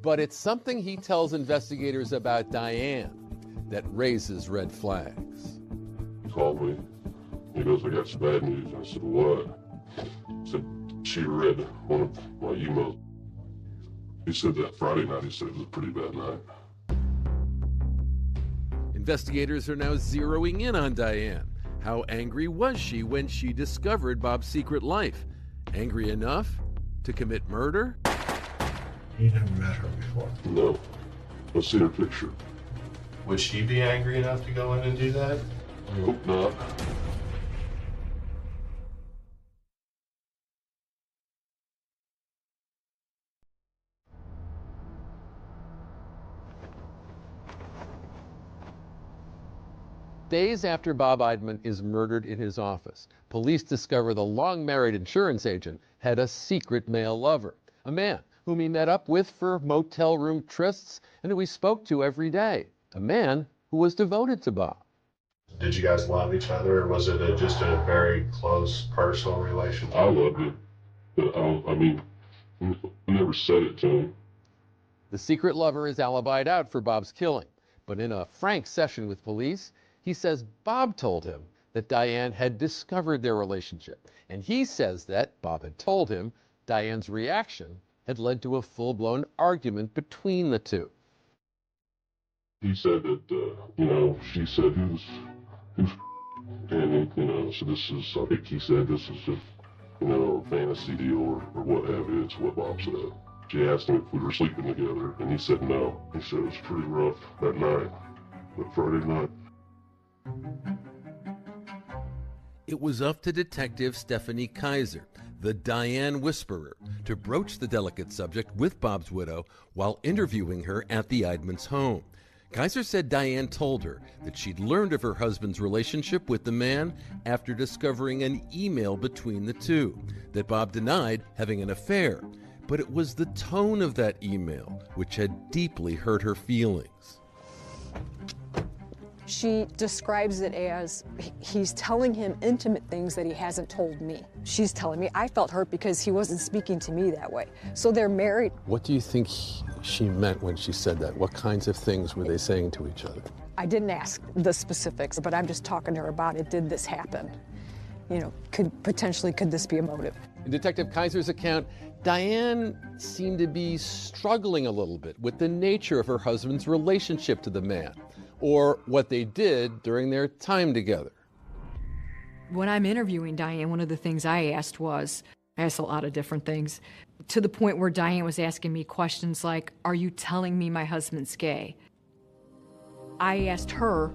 But it's something he tells investigators about Diane that raises red flags. He called me. He goes, I got some bad news. I said, what? He said, she read one of my emails. He said that Friday night, he said it was a pretty bad night. Investigators are now zeroing in on Diane. How angry was she when she discovered Bob's secret life? Angry enough to commit murder? You never met her before? No. I've seen her picture. Would she be angry enough to go in and do that? I hope not. Days after Bob Eidman is murdered in his office, police discover the long-married insurance agent had a secret male lover, a man whom he met up with for motel room trysts and who he spoke to every day, a man who was devoted to Bob. Did you guys love each other, or was it just a very close, personal relationship? I loved it. But I never said it to him. The secret lover is alibied out for Bob's killing, but in a frank session with police, he says Bob told him that Diane had discovered their relationship, and he says that Bob had told him Diane's reaction had led to a full-blown argument between the two. He said that, she said who's and, so this is, I think he said this is just, a fantasy deal or what have you. It's what Bob said. She asked him if we were sleeping together, and he said no. He said it was pretty rough that night, that Friday night. It was up to Detective Stephanie Kaiser, the Diane Whisperer, to broach the delicate subject with Bob's widow while interviewing her at the Eidman's home. Kaiser said Diane told her that she'd learned of her husband's relationship with the man after discovering an email between the two, that Bob denied having an affair, but it was the tone of that email which had deeply hurt her feelings. She describes it as he's telling him intimate things that he hasn't told me. She's telling me I felt hurt because he wasn't speaking to me that way. So they're married. What do you think she meant when she said that? What kinds of things were they saying to each other? I didn't ask the specifics, but I'm just talking to her about it. Did this happen? Could this be a motive? In Detective Kaiser's account, Diane seemed to be struggling a little bit with the nature of her husband's relationship to the man, or what they did during their time together. When I'm interviewing Diane, one of the things I asked was, I asked a lot of different things, to the point where Diane was asking me questions like, are you telling me my husband's gay? I asked her,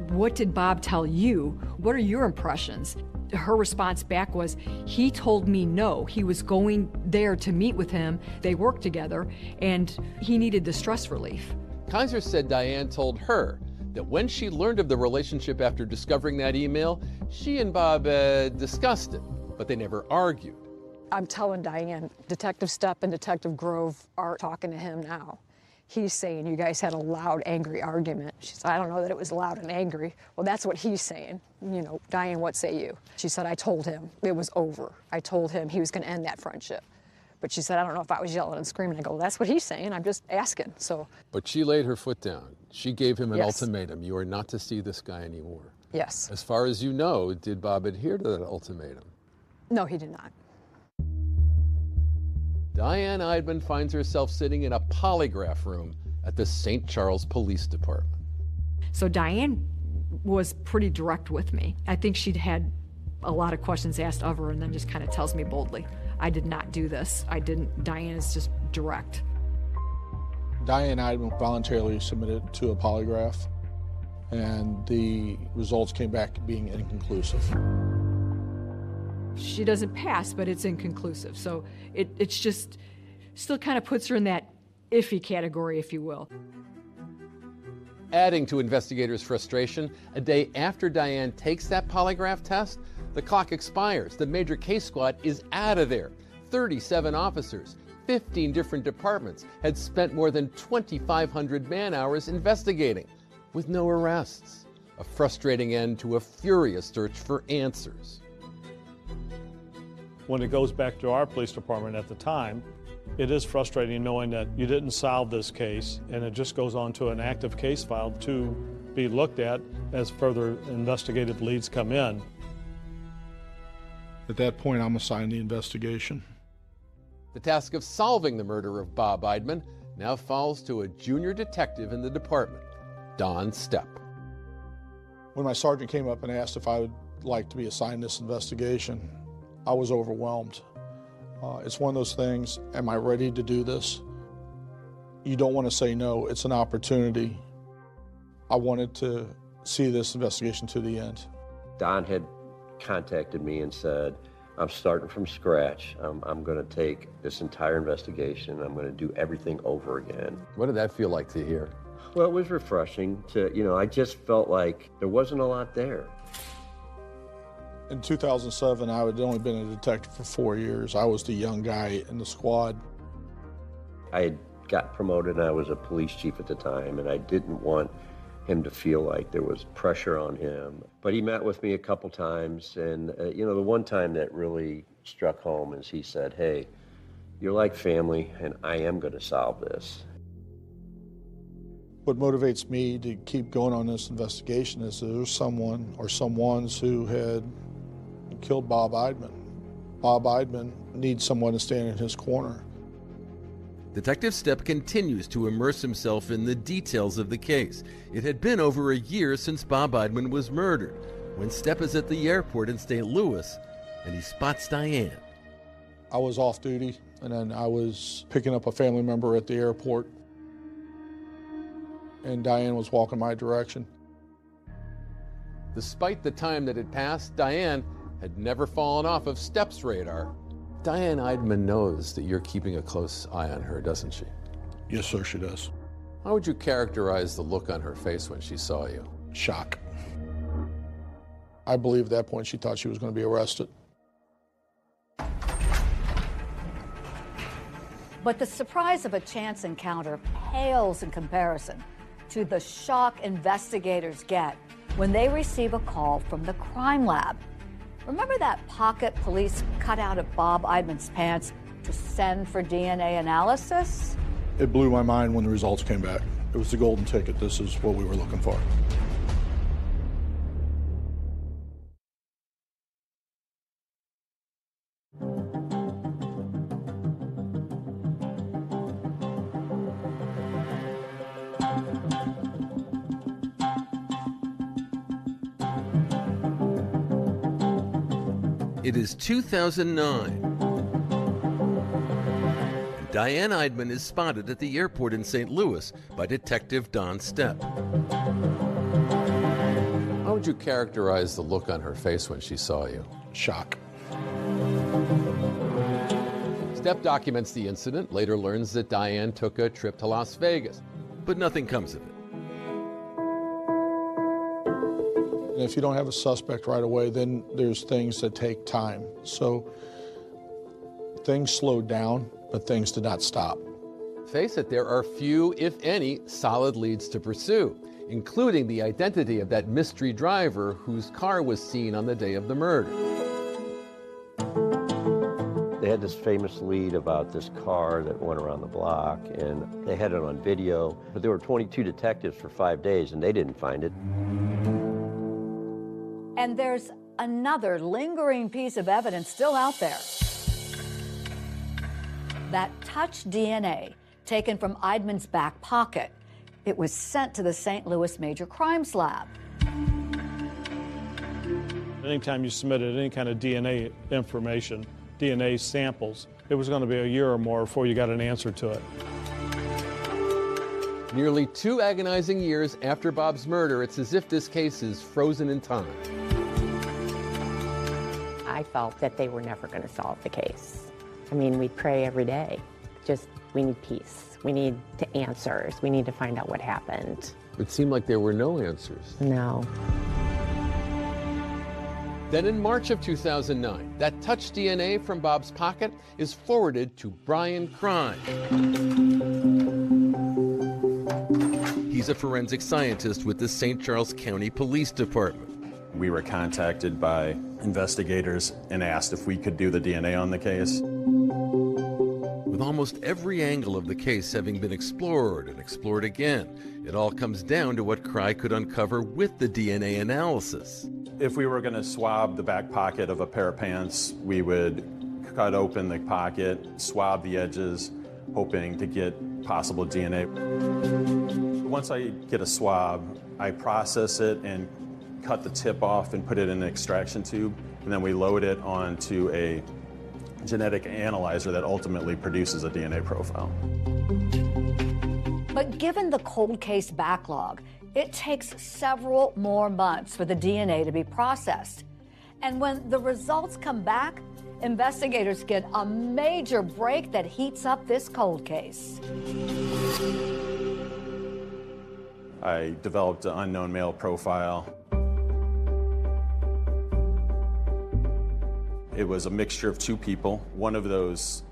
what did Bob tell you? What are your impressions? Her response back was, he told me no. He was going there to meet with him. They worked together, and he needed the stress relief. Kaiser said Diane told her that when she learned of the relationship after discovering that email, she and Bob discussed it, but they never argued. I'm telling Diane, Detective Stepp and Detective Grove are talking to him now. He's saying you guys had a loud, angry argument. She said, I don't know that it was loud and angry. Well, that's what he's saying. You know, Diane, what say you? She said, I told him it was over. I told him he was going to end that friendship. But she said, I don't know if I was yelling and screaming. I go, well, that's what he's saying. I'm just asking. So. But she laid her foot down. She gave him an Yes. ultimatum. You are not to see this guy anymore. Yes. As far as you know, did Bob adhere to that ultimatum? No, he did not. Diane Eidman finds herself sitting in a polygraph room at the St. Charles Police Department. So Diane was pretty direct with me. I think she'd had a lot of questions asked of her and then just kind of tells me boldly, I did not do this. I didn't. Diane is just direct. Diane Eidman voluntarily submitted to a polygraph, and the results came back being inconclusive. She doesn't pass, but it's inconclusive. So it's just still kind of puts her in that iffy category, if you will. Adding to investigators' frustration, a day after Diane takes that polygraph test, the clock expires. The major case squad is out of there. 37 officers, 15 different departments had spent more than 2,500 man-hours investigating, with no arrests. A frustrating end to a furious search for answers. When it goes back to our police department at the time, it is frustrating knowing that you didn't solve this case and it just goes on to an active case file to be looked at as further investigative leads come in. At that point, I'm assigned the investigation. The task of solving the murder of Bob Eidman now falls to a junior detective in the department, Don Stepp. When my sergeant came up and asked if I would like to be assigned this investigation, I was overwhelmed. It's one of those things, am I ready to do this? You don't want to say no, it's an opportunity. I wanted to see this investigation to the end. Don had contacted me and said, I'm starting from scratch. I'm going to take this entire investigation. I'm going to do everything over again. What did that feel like to hear? Well, it was refreshing to, I just felt like there wasn't a lot there. In 2007, I had only been a detective for 4 years. I was the young guy in the squad. I had got promoted and I was a police chief at the time, and I didn't want him to feel like there was pressure on him. But he met with me a couple times, and the one time that really struck home is he said, hey, you're like family, and I am going to solve this. What motivates me to keep going on this investigation is there's someone or someones who had killed Bob Eidman. Bob Eidman needs someone to stand in his corner. Detective Stepp continues to immerse himself in the details of the case. It had been over a year since Bob Eidman was murdered, when Stepp is at the airport in St. Louis and he spots Diane. I was off duty, and then I was picking up a family member at the airport, and Diane was walking my direction. Despite the time that had passed, Diane had never fallen off of Stepp's radar. Diane Eidman knows that you're keeping a close eye on her, doesn't she? Yes, sir, she does. How would you characterize the look on her face when she saw you? Shock. I believe at that point she thought she was going to be arrested. But the surprise of a chance encounter pales in comparison to the shock investigators get when they receive a call from the crime lab. Remember that pocket police cut out of Bob Eidman's pants to send for DNA analysis? It blew my mind when the results came back. It was the golden ticket. This is what we were looking for. It is 2009. Diane Eidman is spotted at the airport in St. Louis by Detective Don Stepp. How would you characterize the look on her face when she saw you? Shock. Stepp documents the incident, later learns that Diane took a trip to Las Vegas. But nothing comes of it. And if you don't have a suspect right away, then there's things that take time. So things slowed down, but things did not stop. Face it, there are few, if any, solid leads to pursue, including the identity of that mystery driver whose car was seen on the day of the murder. They had this famous lead about this car that went around the block, and they had it on video, but there were 22 detectives for 5 days, and they didn't find it. And there's another lingering piece of evidence still out there. That touch DNA taken from Eidman's back pocket. It was sent to the St. Louis Major Crimes Lab. Anytime you submitted any kind of DNA information, DNA samples, it was going to be a year or more before you got an answer to it. Nearly 2 agonizing years after Bob's murder, it's as if this case is frozen in time. I felt that they were never going to solve the case. I mean, we pray every day. Just, we need peace. We need answers. We need to find out what happened. It seemed like there were no answers. No. Then in March of 2009, that touch DNA from Bob's pocket is forwarded to Brian Crine. He's a forensic scientist with the St. Charles County Police Department. We were contacted by investigators and asked if we could do the DNA on the case. With almost every angle of the case having been explored and explored again, it all comes down to what Crye could uncover with the DNA analysis. If we were going to swab the back pocket of a pair of pants, we would cut open the pocket, swab the edges, hoping to get possible DNA. Once I get a swab, I process it and cut the tip off and put it in an extraction tube, and then we load it onto a genetic analyzer that ultimately produces a DNA profile. But given the cold case backlog, it takes several more months for the DNA to be processed. And when the results come back, investigators get a major break that heats up this cold case. I developed an unknown male profile. It was a mixture of 2 people. One of those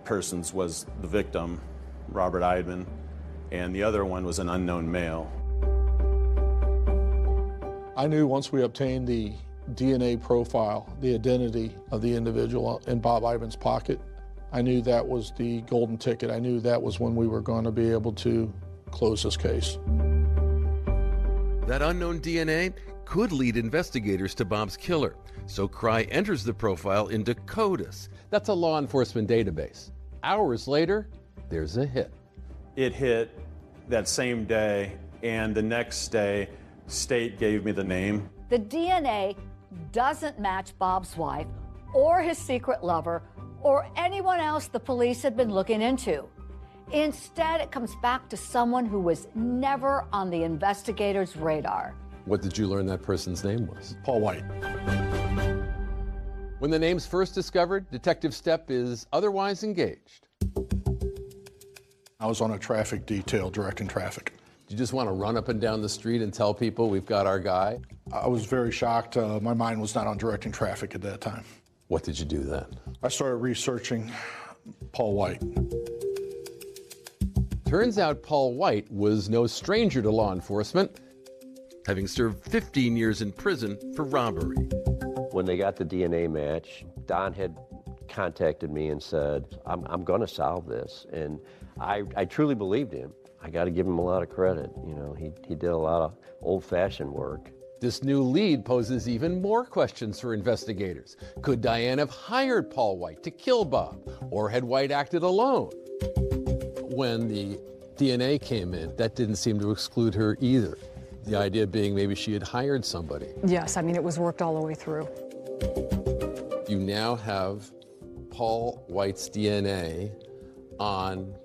persons was the victim, Robert Eidman, and the other one was an unknown male. I knew once we obtained the DNA profile, the identity of the individual in Bob Eidman's pocket, I knew that was the golden ticket. I knew that was when we were going to be able to close this case. That unknown DNA could lead investigators to Bob's killer, so Crye enters the profile into CODIS. That's a law enforcement database. Hours later, there's a hit. It hit that same day, and the next day, state gave me the name. The DNA doesn't match Bob's wife or his secret lover or anyone else the police had been looking into. Instead, it comes back to someone who was never on the investigators' radar. What did you learn that person's name was? Paul White. When the name's first discovered, Detective Stepp is otherwise engaged. I was on a traffic detail directing traffic. Did you just want to run up and down the street and tell people we've got our guy? I was very shocked. My mind was not on directing traffic at that time. What did you do then? I started researching Paul White. Turns out Paul White was no stranger to law enforcement, having served 15 years in prison for robbery. When they got the DNA match, Don had contacted me and said, I'm going to solve this. And I truly believed him. I got to give him a lot of credit. You know, he did a lot of old-fashioned work. This new lead poses even more questions for investigators. Could Diane have hired Paul White to kill Bob, or had White acted alone? When the DNA came in, that didn't seem to exclude her either. The idea being maybe she had hired somebody. Yes, I mean, it was worked all the way through. You now have Paul White's DNA on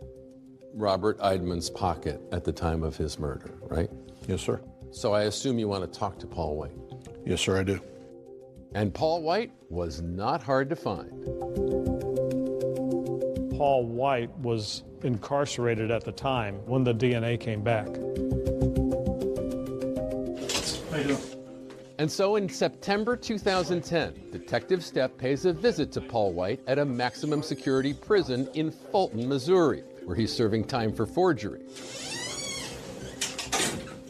Robert Eidman's pocket at the time of his murder, right? Yes, sir. So I assume you want to talk to Paul White. Yes, sir, I do. And Paul White was not hard to find. Paul White was incarcerated at the time when the DNA came back. How you doing? And so in September 2010, Detective Stepp pays a visit to Paul White at a maximum security prison in Fulton, Missouri, where he's serving time for forgery.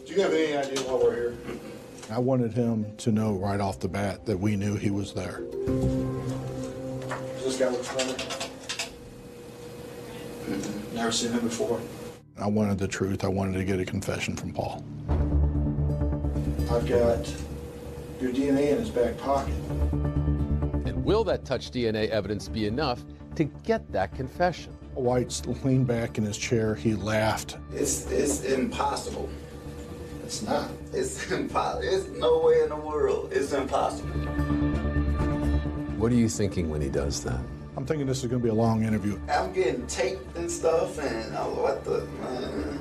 Do you have any idea why we're here? I wanted him to know right off the bat that we knew he was there. Does this guy look familiar? Never seen him before. I wanted the truth. I wanted to get a confession from Paul. I've got your DNA in his back pocket. And will that touch DNA evidence be enough to get that confession? White leaned back in his chair. He laughed. It's impossible. It's not. It's impossible. It's no way in the world. It's impossible. What are you thinking when he does that? I'm thinking this is going to be a long interview. I'm getting taped and stuff, and I'm what the man.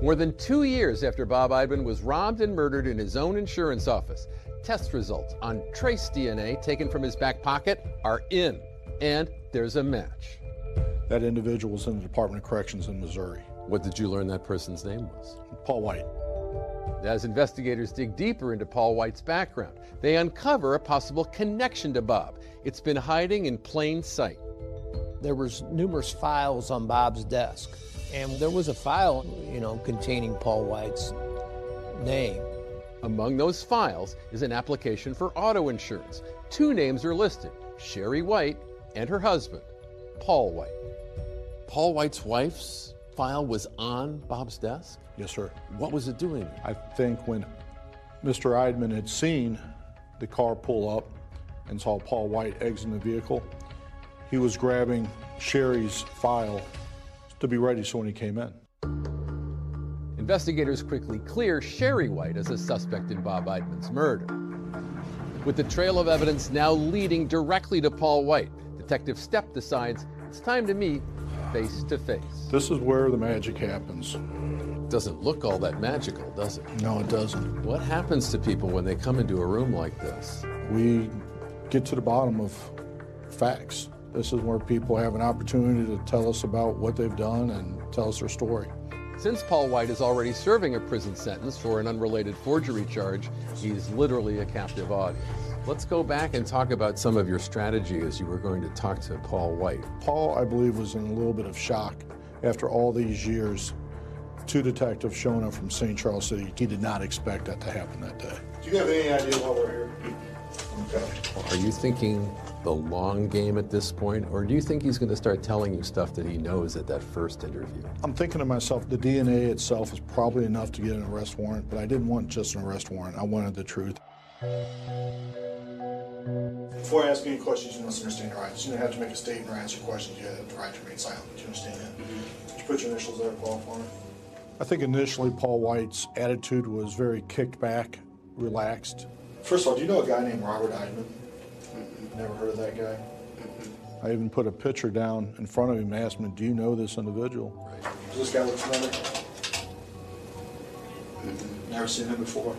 More than 2 years after Bob Eidman was robbed and murdered in his own insurance office, test results on trace DNA taken from his back pocket are in, and there's a match. That individual was in the Department of Corrections in Missouri. What did you learn that person's name was? Paul White. As investigators dig deeper into Paul White's background, they uncover a possible connection to Bob. It's been hiding in plain sight. There was numerous files on Bob's desk, and there was a file, containing Paul White's name. Among those files is an application for auto insurance. 2 names are listed, Sherry White and her husband, Paul White. Paul White's wife's file was on Bob's desk? Yes, sir. What was it doing? I think when Mr. Eidman had seen the car pull up and saw Paul White exit the vehicle, he was grabbing Sherry's file to be ready so when he came in. Investigators quickly clear Sherry White as a suspect in Bob Eidman's murder. With the trail of evidence now leading directly to Paul White, Detective Stepp decides it's time to meet face to face. This is where the magic happens. Doesn't look all that magical, does it? No, it doesn't. What happens to people when they come into a room like this? We get to the bottom of facts. This is where people have an opportunity to tell us about what they've done and tell us their story. Since Paul White is already serving a prison sentence for an unrelated forgery charge, he's literally a captive audience. Let's go back and talk about some of your strategy as you were going to talk to Paul White. Paul, I believe, was in a little bit of shock after all these years. 2 detectives showing up from St. Charles City. He did not expect that to happen that day. Do you have any idea why we're here? Okay. Are you thinking the long game at this point, or do you think he's going to start telling you stuff that he knows at that first interview? I'm thinking to myself, the DNA itself is probably enough to get an arrest warrant, but I didn't want just an arrest warrant. I wanted the truth. Before I ask any questions, you must understand your rights. You don't have to make a statement or answer questions. You have the right to remain silent. Do you understand that? Could you put your initials there, Paul, for me? I think initially Paul White's attitude was very kicked back, relaxed. First of all, do you know a guy named Robert Eidman? Never heard of that guy? I even put a picture down in front of him and asked him, do you know this individual? Right. Does this guy look familiar? Never seen him before.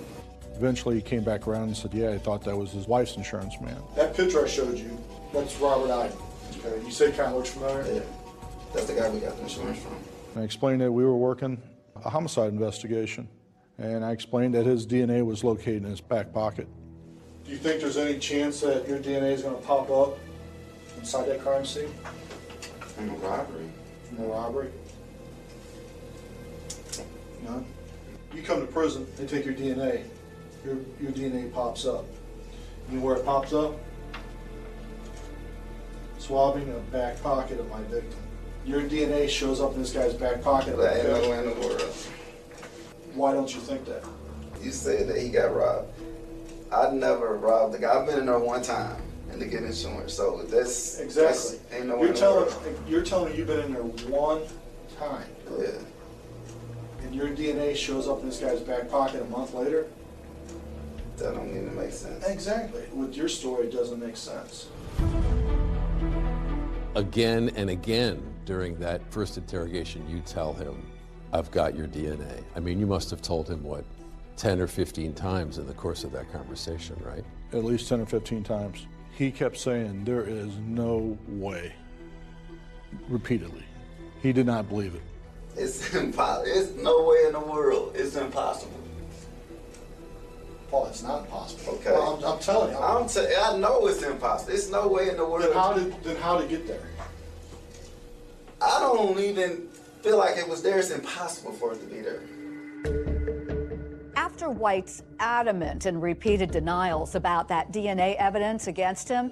Eventually he came back around and said, yeah, I thought that was his wife's insurance man. That picture I showed you, that's Robert Eidman. Okay. You said kind of looks familiar? Yeah. That's the guy we got the insurance from. And I explained that we were working a homicide investigation, and I explained that his DNA was located in his back pocket. Do you think there's any chance that your DNA is going to pop up inside that crime scene? From a robbery. From a robbery? None? You come to prison, they take your DNA. Your DNA pops up. You know where it pops up? Swabbing a back pocket of my victim. Your DNA shows up in this guy's back pocket. That ain't nowhere in the world. Why don't you think that? You said that he got robbed. I never robbed the guy. I've been in there one time and to get insurance. So that's exactly. Ain't nowhere You're telling me you've been in there one time. Yeah. And your DNA shows up in this guy's back pocket a month later? That don't even make sense. Exactly. With your story, it doesn't make sense. Again and again during that first interrogation, you tell him, I've got your DNA. I mean, you must have told him, what, 10 or 15 times in the course of that conversation, right? At least 10 or 15 times. He kept saying, there is no way. Repeatedly. He did not believe it. It's impossible. It's no way in the world. It's impossible. Paul, it's not possible. Okay. Well, I'm telling you. I know it's impossible. It's no way in the world. Then how to get there? I don't even feel like it was there. It's impossible for it to be there. After White's adamant and repeated denials about that DNA evidence against him,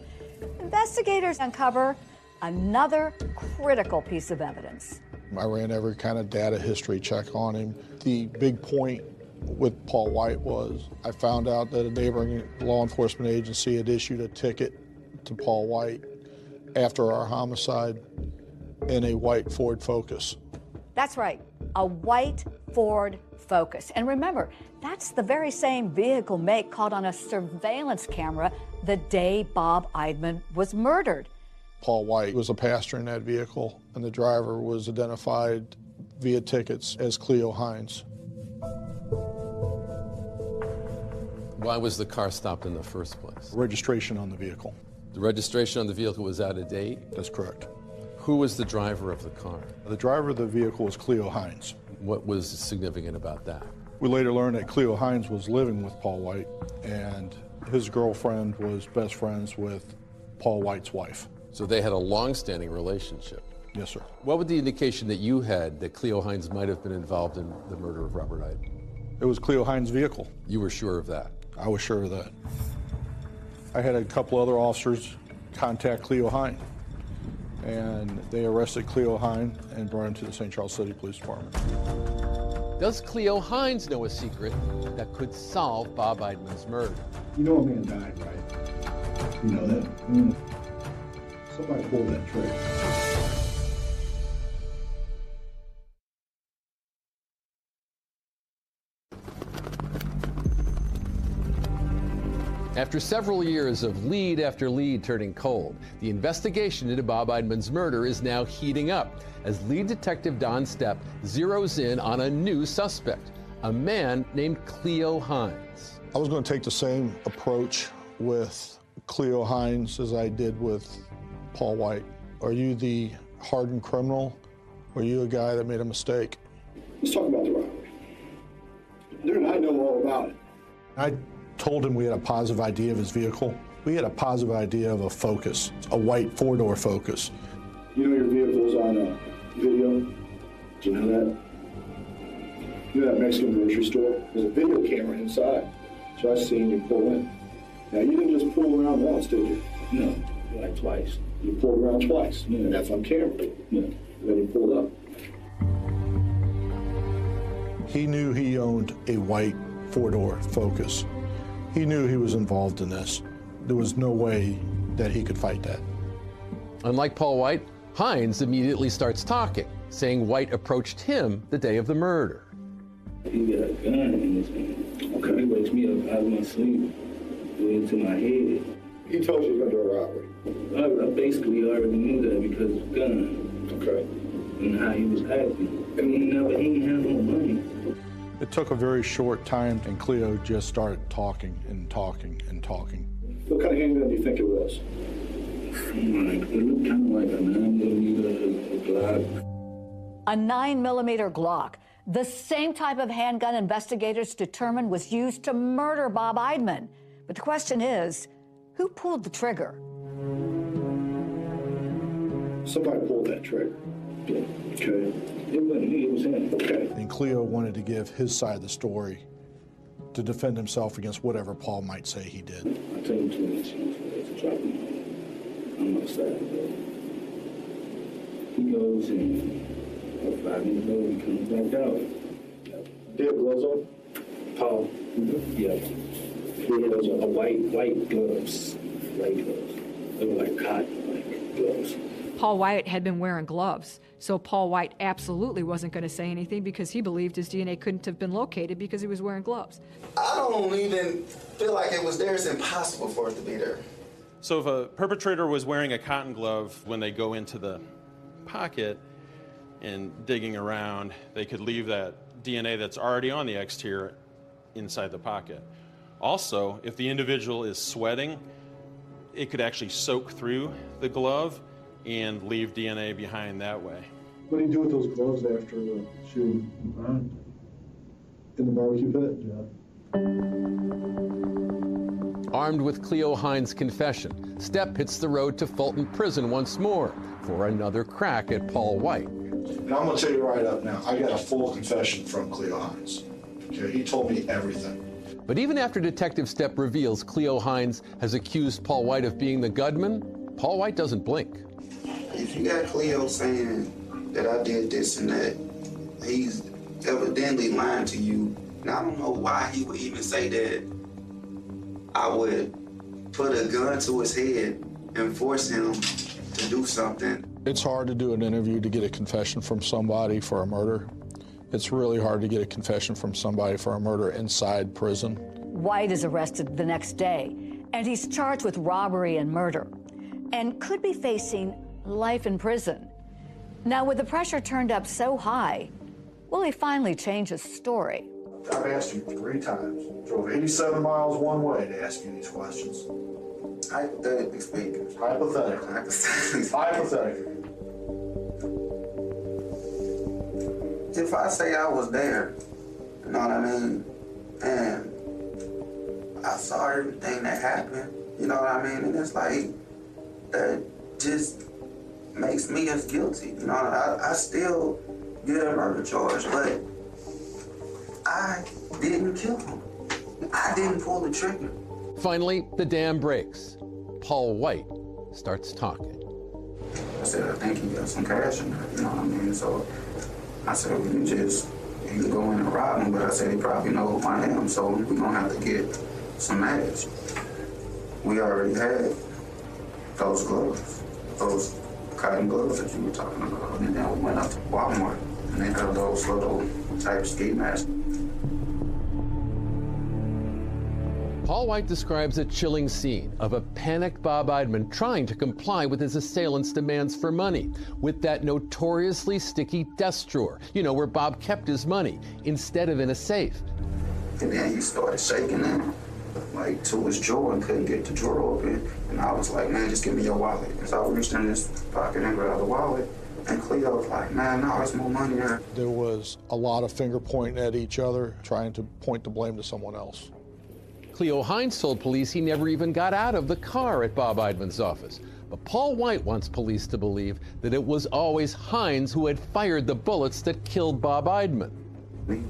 investigators uncover another critical piece of evidence. I ran every kind of data history check on him. The big point with Paul White was I found out that a neighboring law enforcement agency had issued a ticket to Paul White after our homicide in a white Ford Focus. That's right, a white Ford Focus. And remember, that's the very same vehicle make caught on a surveillance camera the day Bob Eidman was murdered. Paul White was a passenger in that vehicle, and the driver was identified via tickets as Cleo Hines. Why was the car stopped in the first place? Registration on the vehicle. The registration on the vehicle was out of date? That's correct. Who was the driver of the car? The driver of the vehicle was Cleo Hines. What was significant about that? We later learned that Cleo Hines was living with Paul White, and his girlfriend was best friends with Paul White's wife. So they had a long-standing relationship? Yes, sir. What was the indication that you had that Cleo Hines might have been involved in the murder of Robert Eidman? It was Cleo Hines' vehicle. You were sure of that? I was sure of that. I had a couple other officers contact Cleo Hines, and they arrested Cleo Hines and brought him to the St. Charles City Police Department. Does Cleo Hines know a secret that could solve Bob Eidman's murder? You know a man died, right? You know that? Somebody pulled that trigger. After several years of lead after lead turning cold, the investigation into Bob Eidman's murder is now heating up as lead detective Don Stepp zeroes in on a new suspect, a man named Cleo Hines. I was going to take the same approach with Cleo Hines as I did with Paul White. Are you the hardened criminal, or are you a guy that made a mistake? Let's talk about the robbery. I know all about it. I told him we had a positive idea of his vehicle. We had a positive idea of a Focus, a white four-door Focus. You know your vehicle's on video? Do you know that? You know that Mexican grocery store? There's a video camera inside. So I seen you pull in. Now, you didn't just pull around once, did you? No, like twice. You pulled around twice, and that's on camera. Yeah. Then you pulled up. He knew he owned a white four-door Focus. He knew he was involved in this. There was no way that he could fight that. Unlike Paul White, Hines immediately starts talking, saying White approached him the day of the murder. He got a gun in his hand. Okay. He wakes me up out of my sleep, into my head. He told you he was going to do a robbery? I basically already knew that because of the gun. Okay. And how he was acting. I mean, he didn't have no money. It took a very short time, and Cleo just started talking and talking and talking. What kind of handgun do you think it was? It looked kind of like a 9mm Glock. A 9mm Glock, the same type of handgun investigators determined was used to murder Bob Eidman. But the question is, who pulled the trigger? Somebody pulled that trigger. Yeah. Okay. It wasn't me, it was him. Okay. And Cleo wanted to give his side of the story to defend himself against whatever Paul might say he did. I told him too much to drop him. I'm outside. He goes and 5 minutes later he comes back out. Did gloves on? Paul. Yeah. He has a white gloves. White gloves. They were like cotton, like gloves. Paul White had been wearing gloves, so Paul White absolutely wasn't going to say anything because he believed his DNA couldn't have been located because he was wearing gloves. I don't even feel like it was there. It's impossible for it to be there. So if a perpetrator was wearing a cotton glove when they go into the pocket and digging around, they could leave that DNA that's already on the exterior inside the pocket. Also, if the individual is sweating, it could actually soak through the glove and leave DNA behind that way. What do you do with those gloves after shooting? In the barbecue pit? Yeah. Armed with Cleo Hines' confession, Stepp hits the road to Fulton Prison once more for another crack at Paul White. And I'm going to tell you right up now, I got a full confession from Cleo Hines. Okay, he told me everything. But even after Detective Stepp reveals Cleo Hines has accused Paul White of being the gunman, Paul White doesn't blink. If you got Cleo saying that I did this and that, he's evidently lying to you. And I don't know why he would even say that I would put a gun to his head and force him to do something. It's hard to do an interview to get a confession from somebody for a murder. It's really hard to get a confession from somebody for a murder inside prison. White is arrested the next day, and he's charged with robbery and murder, and could be facing life in prison. Now, with the pressure turned up so high, will he finally change his story? I've asked you 3 times. Drove 87 miles one way to ask you these questions. Hypothetically speaking. Hypothetically. Hypothetically. If I say I was there, you know what I mean, and I saw everything that happened, you know what I mean, and it's like, that just makes me as guilty. You know, I still get a murder charge, but I didn't kill him. I didn't pull the trigger. Finally, the dam breaks. Paul White starts talking. I said, I think he got some cash in there, you know what I mean? So I said, well, you can go in and rob him, but I said, he probably know who I am, so we're gonna have to get some match. We already had those gloves, those cotton gloves that you were talking about. And then we went up to Walmart, and they had those little type ski masks. Paul White describes a chilling scene of a panicked Bob Eidman trying to comply with his assailant's demands for money with that notoriously sticky desk drawer, you know, where Bob kept his money, instead of in a safe. And then he started shaking it, like, to his drawer and couldn't get the drawer open. And I was like, man, just give me your wallet. And so I reached in his pocket and grabbed the wallet. And Cleo was like, man, no, there's more money there. There was a lot of finger pointing at each other, trying to point the blame to someone else. Cleo Hines told police he never even got out of the car at Bob Eidman's office. But Paul White wants police to believe that it was always Hines who had fired the bullets that killed Bob Eidman. We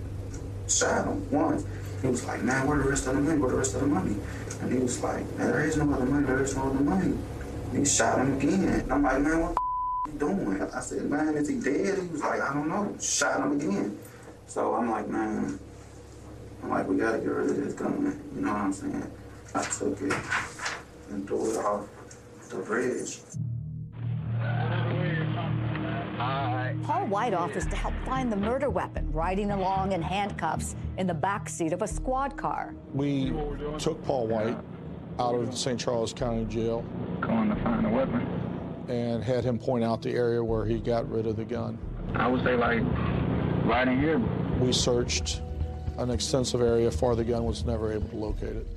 shot him once. He was like, man, where the rest of the money? Where the rest of the money? And he was like, man, there is no other money. There is no other money. And he shot him again. And I'm like, man, what the you doing? I said, man, is he dead? He was like, I don't know. Shot him again. So I'm like, man, we gotta get rid of this gun. You know what I'm saying? I took it and threw it off the bridge. Paul White offers to help find the murder weapon, riding along in handcuffs in the back seat of a squad car. We took Paul White out of the St. Charles County Jail. Going to find the weapon. And had him point out the area where he got rid of the gun. I would say, like, right in here. We searched an extensive area for the gun, was never able to locate it.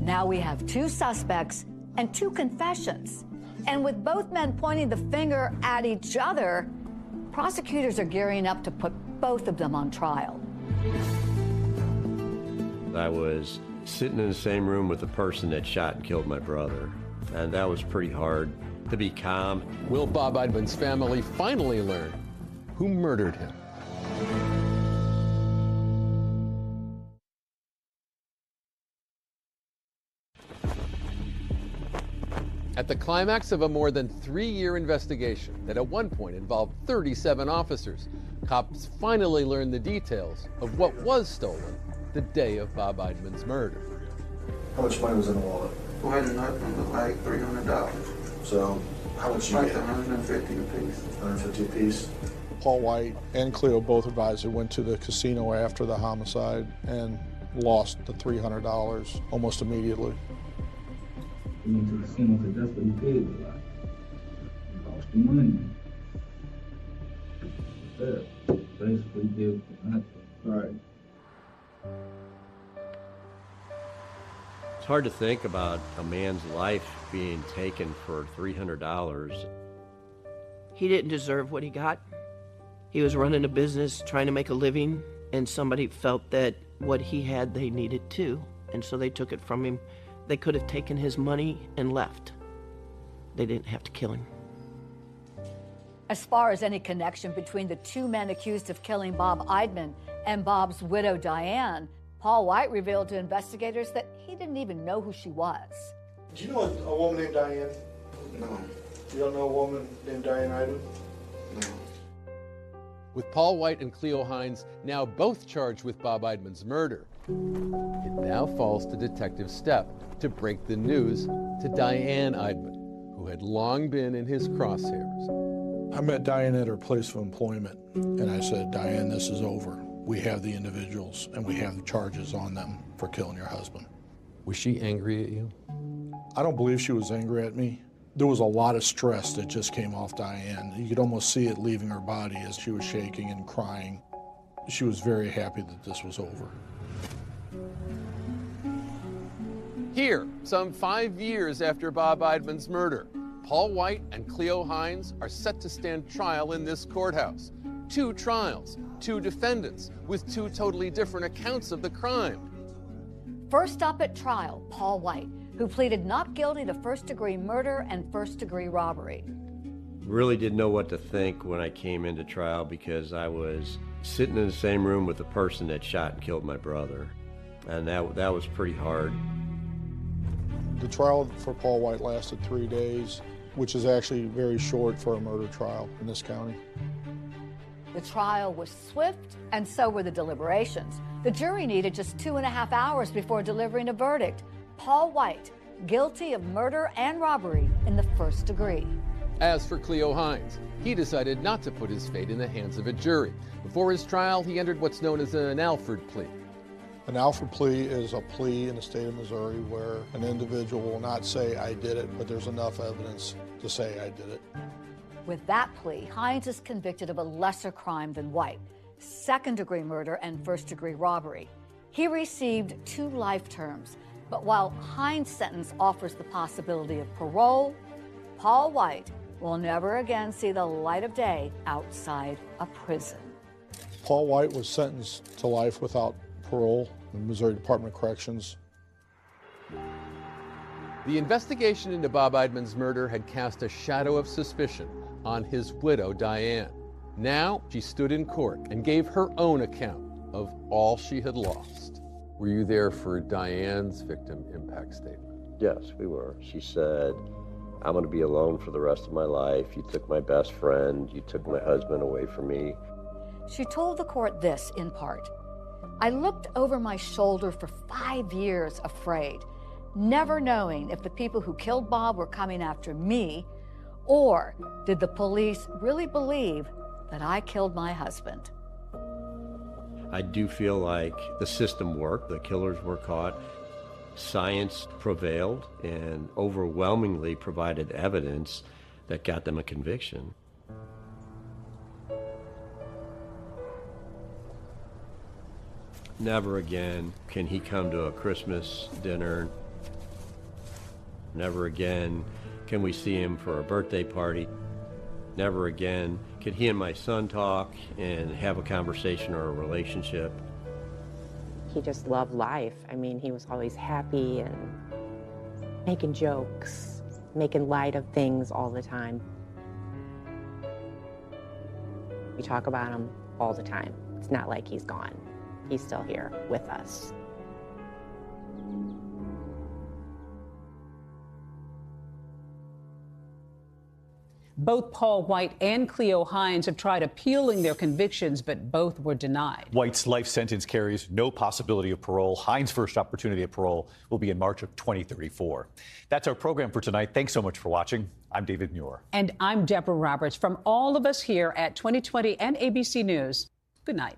Now we have 2 suspects and 2 confessions. And with both men pointing the finger at each other, prosecutors are gearing up to put both of them on trial. I was sitting in the same room with the person that shot and killed my brother, and that was pretty hard to be calm. Will Bob Eidman's family finally learn who murdered him? At the climax of a more than 3-year investigation that at one point involved 37 officers, cops finally learned the details of what was stolen the day of Bob Eidman's murder. How much money was in the wallet? wasn't nothing but like $300. So, how much you Like get? 150 apiece. 150 apiece. Paul White and Cleo both advised they went to the casino after the homicide and lost the $300 almost immediately. He went to the casino because that's what he did with life. He lost the money. Yeah, basically did for nothing. Right. It's hard to think about a man's life being taken for $300. He didn't deserve what he got. He was running a business, trying to make a living, and somebody felt that what he had, they needed too. And so they took it from him. They could have taken his money and left. They didn't have to kill him. As far as any connection between the two men accused of killing Bob Eidman and Bob's widow, Diane, Paul White revealed to investigators that he didn't even know who she was. Do you know a woman named Diane? No. You don't know a woman named Diane Eidman? No. With Paul White and Cleo Hines now both charged with Bob Eidman's murder, it now falls to Detective Stepp to break the news to Diane Eidman, who had long been in his crosshairs. I met Diane at her place of employment, and I said, Diane, this is over. We have the individuals, and we have the charges on them for killing your husband. Was she angry at you? I don't believe she was angry at me. There was a lot of stress that just came off Diane. You could almost see it leaving her body as she was shaking and crying. She was very happy that this was over. Here, some 5 years after Bob Eidman's murder, Paul White and Cleo Hines are set to stand trial in this courthouse. 2 trials, 2 defendants, with 2 totally different accounts of the crime. First up at trial, Paul White, who pleaded not guilty to first-degree murder and first-degree robbery. Really didn't know what to think when I came into trial because I was sitting in the same room with the person that shot and killed my brother. And that was pretty hard. The trial for Paul White lasted 3 days, which is actually very short for a murder trial in this county. The trial was swift, and so were the deliberations. The jury needed just 2.5 hours before delivering a verdict. Paul White, guilty of murder and robbery in the first degree. As for Cleo Hines, he decided not to put his fate in the hands of a jury. Before his trial, he entered what's known as an Alford plea. An Alford plea is a plea in the state of Missouri where an individual will not say, I did it, but there's enough evidence to say I did it. With that plea, Hines is convicted of a lesser crime than White, second-degree murder and first-degree robbery. He received 2 life terms, but while Hines' sentence offers the possibility of parole, Paul White will never again see the light of day outside a prison. Paul White was sentenced to life without parole in the Missouri Department of Corrections. The investigation into Bob Eidman's murder had cast a shadow of suspicion on his widow, Diane. Now she stood in court and gave her own account of all she had lost. Were you there for Diane's victim impact statement? Yes, we were. She said, I'm going to be alone for the rest of my life. You took my best friend. You took my husband away from me. She told the court this in part. I looked over my shoulder for 5 years afraid, never knowing if the people who killed Bob were coming after me, or did the police really believe that I killed my husband? I do feel like the system worked. The killers were caught. Science prevailed and overwhelmingly provided evidence that got them a conviction. Never again can he come to a Christmas dinner. Never again can we see him for a birthday party. Never again can he and my son talk and have a conversation or a relationship. He just loved life. I mean, he was always happy and making jokes, making light of things all the time. We talk about him all the time. It's not like he's gone. He's still here with us. Both Paul White and Cleo Hines have tried appealing their convictions, but both were denied. White's life sentence carries no possibility of parole. Hines' first opportunity at parole will be in March of 2034. That's our program for tonight. Thanks so much for watching. I'm David Muir. And I'm Deborah Roberts. From all of us here at 2020 and ABC News, good night.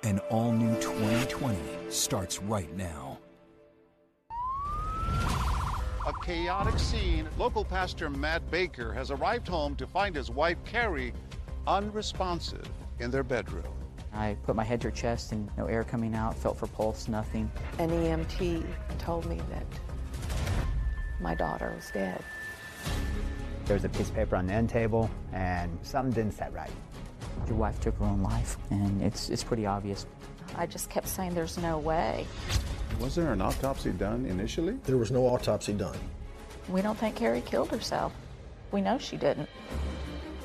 An all-new 2020 starts right now. A chaotic scene. Local pastor Matt Baker has arrived home to find his wife, Carrie, unresponsive in their bedroom. I put my head to her chest and no air coming out, felt for pulse, nothing. An EMT told me that my daughter was dead. There was a piece of paper on the end table and something didn't set right. Your wife took her own life, and it's pretty obvious. I just kept saying there's no way. Was there an autopsy done initially? There was no autopsy done. We don't think Carrie killed herself. We know she didn't.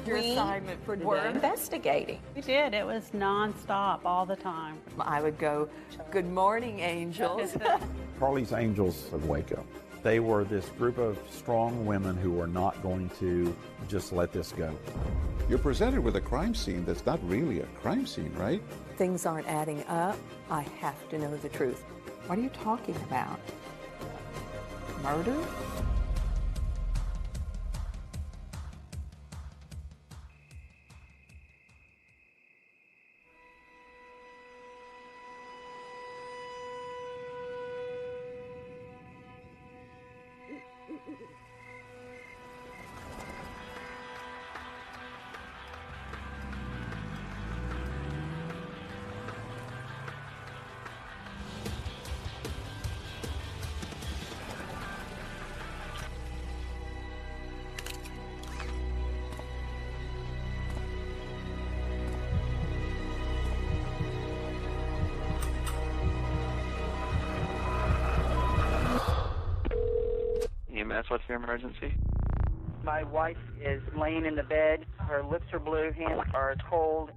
Your assignment for today? We're investigating. We did. It was nonstop all the time. I would go, "Good morning, angels." Carly's Angels of Waco. They were this group of strong women who were not going to just let this go. You're presented with a crime scene that's not really a crime scene, right? Things aren't adding up. I have to know the truth. What are you talking about? Murder? EMS, what's your emergency? My wife is laying in the bed. Her lips are blue, hands are cold.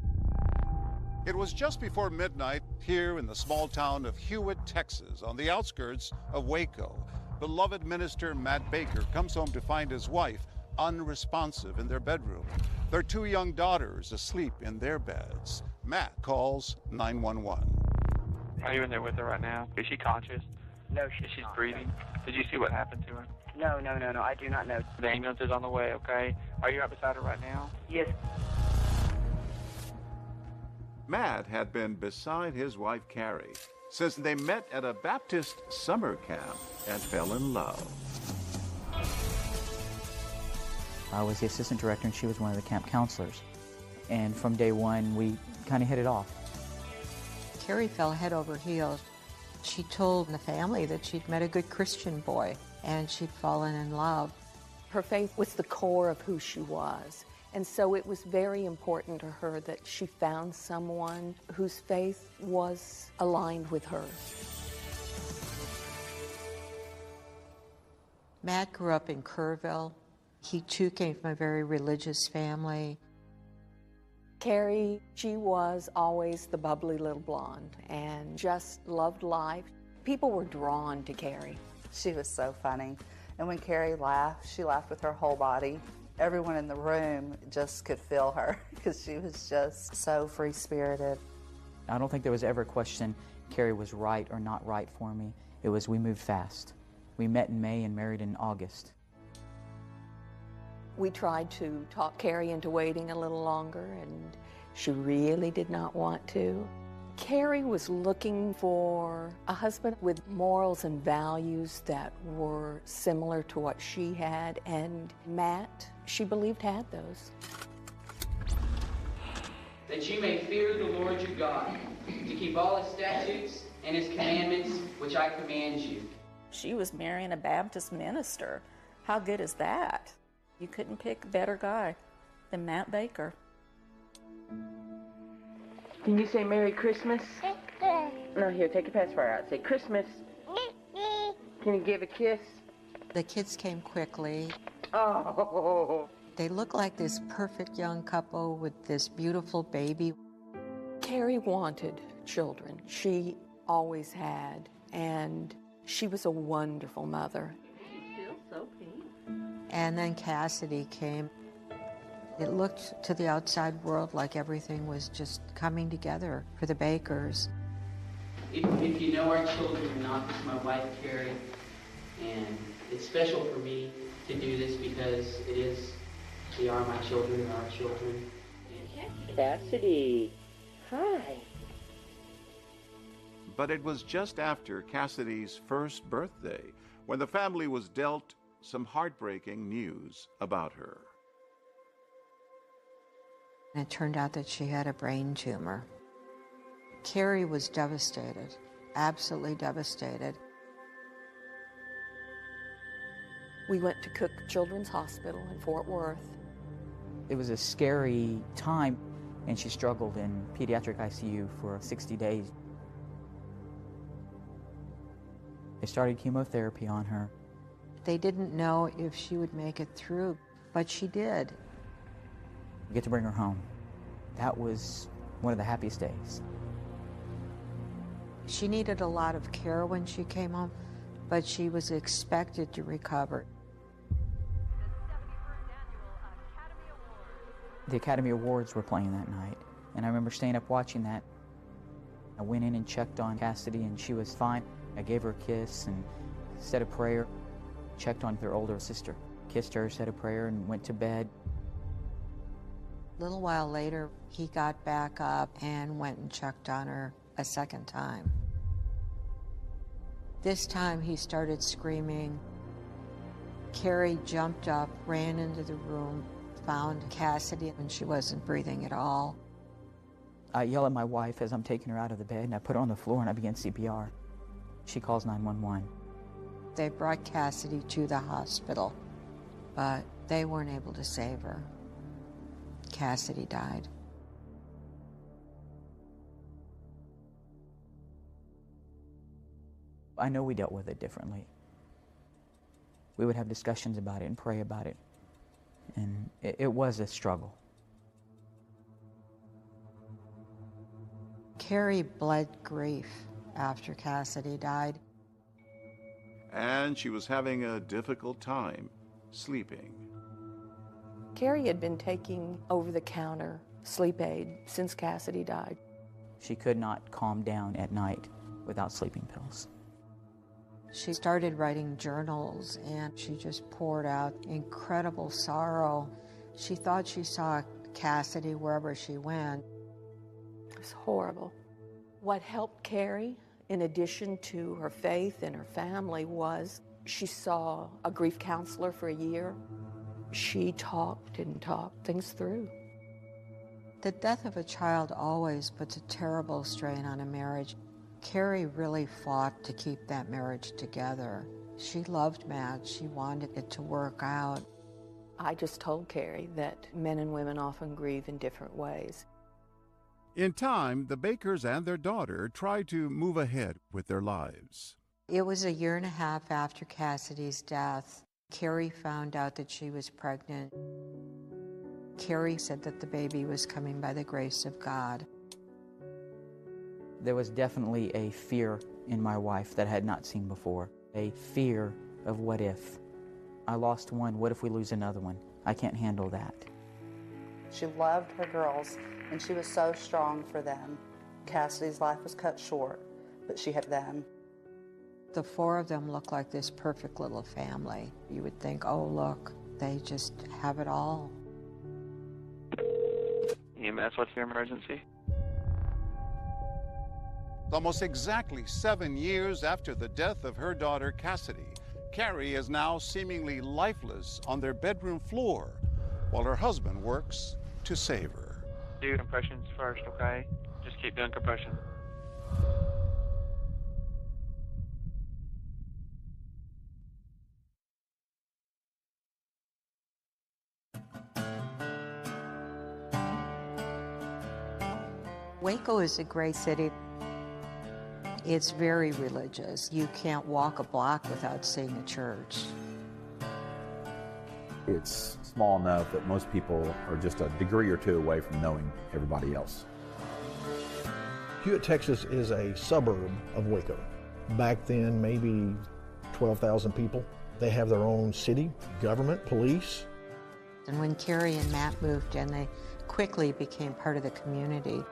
It was just before midnight here in the small town of Hewitt, Texas, on the outskirts of Waco. Beloved minister Matt Baker comes home to find his wife unresponsive in their bedroom. Their two young daughters asleep in their beds. Matt calls 911. Are you in there with her right now? Is she conscious? No, she's breathing. Did you see what happened to her? No, I do not know. The ambulance is on the way, okay? Are you right beside her right now? Yes. Matt had been beside his wife, Carrie, since they met at a Baptist summer camp and fell in love. I was the assistant director and she was one of the camp counselors. And from day one, we kind of hit it off. Carrie fell head over heels. She told the family that she'd met a good Christian boy and she'd fallen in love. Her faith was the core of who she was. And so it was very important to her that she found someone whose faith was aligned with hers. Matt grew up in Kerrville. He too came from a very religious family. Carrie, she was always the bubbly little blonde and just loved life. People were drawn to Carrie. She was so funny. And when Carrie laughed, she laughed with her whole body. Everyone in the room just could feel her because she was just so free-spirited. I don't think there was ever a question Carrie was right or not right for me. It was we moved fast. We met in May and married in August. We tried to talk Carrie into waiting a little longer, and she really did not want to. Carrie was looking for a husband with morals and values that were similar to what she had, and Matt, she believed, had those. That you may fear the Lord your God, to keep all his statutes and his commandments, which I command you. She was marrying a Baptist minister. How good is that? You couldn't pick a better guy than Matt Baker. Can you say Merry Christmas? No, here, take your pacifier out. Say Christmas. Can you give a kiss? The kids came quickly. Oh. They look like this perfect young couple with this beautiful baby. Carrie wanted children. She always had, and she was a wonderful mother. She feels so pink. And then Cassidy came. It looked to the outside world like everything was just coming together for the Bakers. If you know our children, not just my wife, Carrie, and it's special for me to do this because they are my children, our children. Cassidy, hi. But it was just after Cassidy's first birthday when the family was dealt some heartbreaking news about her. And it turned out that she had a brain tumor. Carrie was devastated, absolutely devastated. We went to Cook Children's Hospital in Fort Worth. It was a scary time, and she struggled in pediatric ICU for 60 days. They started chemotherapy on her. They didn't know if she would make it through, but she did. We get to bring her home. That was one of the happiest days. She needed a lot of care when she came home, but she was expected to recover. The Academy Awards were playing that night, and I remember staying up watching that. I went in and checked on Cassidy, and she was fine. I gave her a kiss and said a prayer, checked on their older sister, kissed her, said a prayer, and went to bed. A little while later, he got back up and went and checked on her a second time. This time he started screaming. Carrie jumped up, ran into the room, found Cassidy, and she wasn't breathing at all. I yell at my wife as I'm taking her out of the bed, and I put her on the floor and I begin CPR. She calls 911. They brought Cassidy to the hospital, but they weren't able to save her. Cassidy died. I know we dealt with it differently. We would have discussions about it and pray about it. And it was a struggle. Carrie bled grief after Cassidy died. And she was having a difficult time sleeping. Carrie had been taking over-the-counter sleep aid since Cassidy died. She could not calm down at night without sleeping pills. She started writing journals, and she just poured out incredible sorrow. She thought she saw Cassidy wherever she went. It was horrible. What helped Carrie, in addition to her faith and her family, was she saw a grief counselor for a year. She talked and talked things through. The death of a child always puts a terrible strain on a marriage. Carrie really fought to keep that marriage together. She loved Matt. She wanted it to work out. I just told Carrie that men and women often grieve in different ways. In time, the Bakers and their daughter tried to move ahead with their lives. It was a year and a half after Cassidy's death. Carrie found out that she was pregnant. Carrie said that the baby was coming by the grace of God. There was definitely a fear in my wife that I had not seen before. A fear of what if. I lost one, what if we lose another one? I can't handle that. She loved her girls, and she was so strong for them. Cassidy's life was cut short, but she had them. The four of them looked like this perfect little family. You would think, oh, look, they just have it all. EMS, what's your emergency? Almost exactly 7 years after the death of her daughter Cassidy, Carrie is now seemingly lifeless on their bedroom floor while her husband works to save her. Do compressions first, okay? Just keep doing compression. Waco is a great city. It's very religious. You can't walk a block without seeing a church. It's small enough that most people are just a degree or two away from knowing everybody else. Hewitt, Texas is a suburb of Waco. Back then, maybe 12,000 people. They have their own city, government, police. And when Carrie and Matt moved in, they quickly became part of the community.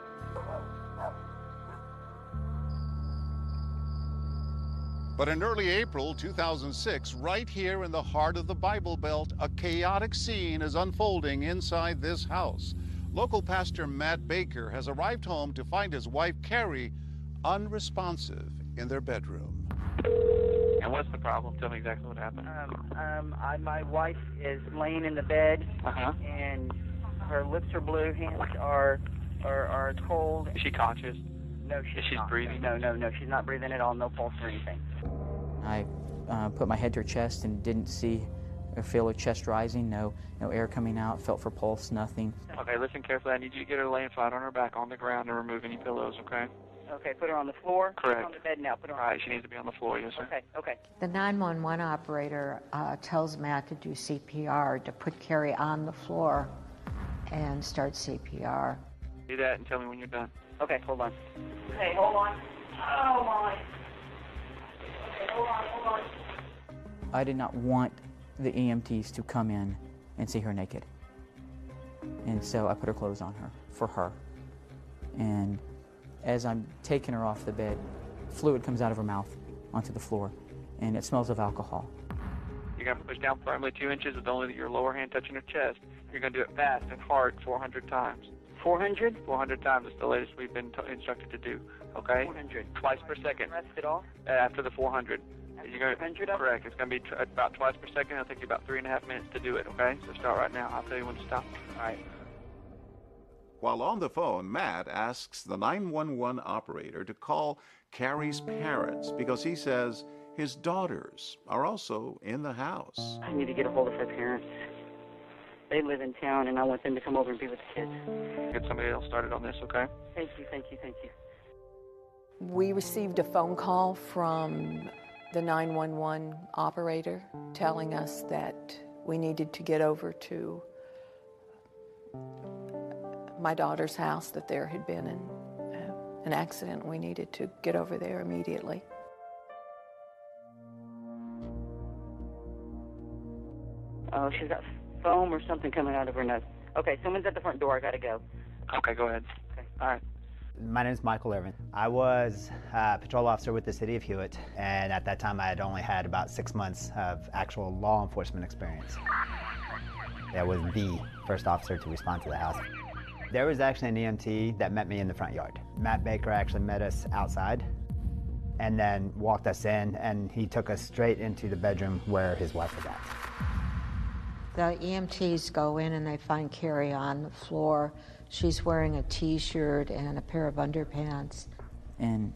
But in early April 2006, right here in the heart of the Bible Belt, a chaotic scene is unfolding inside this house. Local pastor Matt Baker has arrived home to find his wife, Carrie, unresponsive in their bedroom. And what's the problem? Tell me exactly what happened. My wife is laying in the bed, and her lips are blue, hands are cold. Is she conscious? No, she's not. Breathing? No, she's not breathing at all, no pulse or anything. I put my head to her chest and didn't see or feel her chest rising, no air coming out, felt for pulse, nothing. Okay, listen carefully. I need you to get her laying flat on her back on the ground and remove any pillows, okay? Okay, put her on the floor. Correct. Put her on the bed now. Put her on. All right, she needs to be on the floor, yes, sir. Okay. The 911 operator tells Matt to do CPR, to put Carrie on the floor and start CPR. Do that and tell me when you're done. Okay, hold on. Hey, hold on. Oh, my. Okay, hold on. I did not want the EMTs to come in and see her naked. And so I put her clothes on her, for her. And as I'm taking her off the bed, fluid comes out of her mouth onto the floor, and it smells of alcohol. You're going to push down firmly 2 inches with only your lower hand touching her chest. You're going to do it fast and hard 400 times. 400? 400 times is the latest we've been instructed to do, okay? 400. Twice per second. Rest it off? After the 400. You're going 400 up? Correct. It's going to be about twice per second. It'll take you about 3.5 minutes to do it, okay? So start right now. I'll tell you when to stop. All right. While on the phone, Matt asks the 911 operator to call Carrie's parents because he says his daughters are also in the house. I need to get a hold of her parents. They live in town, and I want them to come over and be with the kids. Get somebody else started on this, okay? Thank you. We received a phone call from the 911 operator telling us that we needed to get over to my daughter's house, that there had been an accident. We needed to get over there immediately. Oh, she's got foam or something coming out of her nose. Okay, someone's at the front door. I gotta go. Okay, go ahead. Okay. All right. My name is Michael Irvin. I was a patrol officer with the city of Hewitt, and at that time I had only had about 6 months of actual law enforcement experience. I was the first officer to respond to the house. There was actually an EMT that met me in the front yard. Matt Baker actually met us outside and then walked us in, and he took us straight into the bedroom where his wife was at. The EMTs go in and they find Carrie on the floor. She's wearing a t-shirt and a pair of underpants. And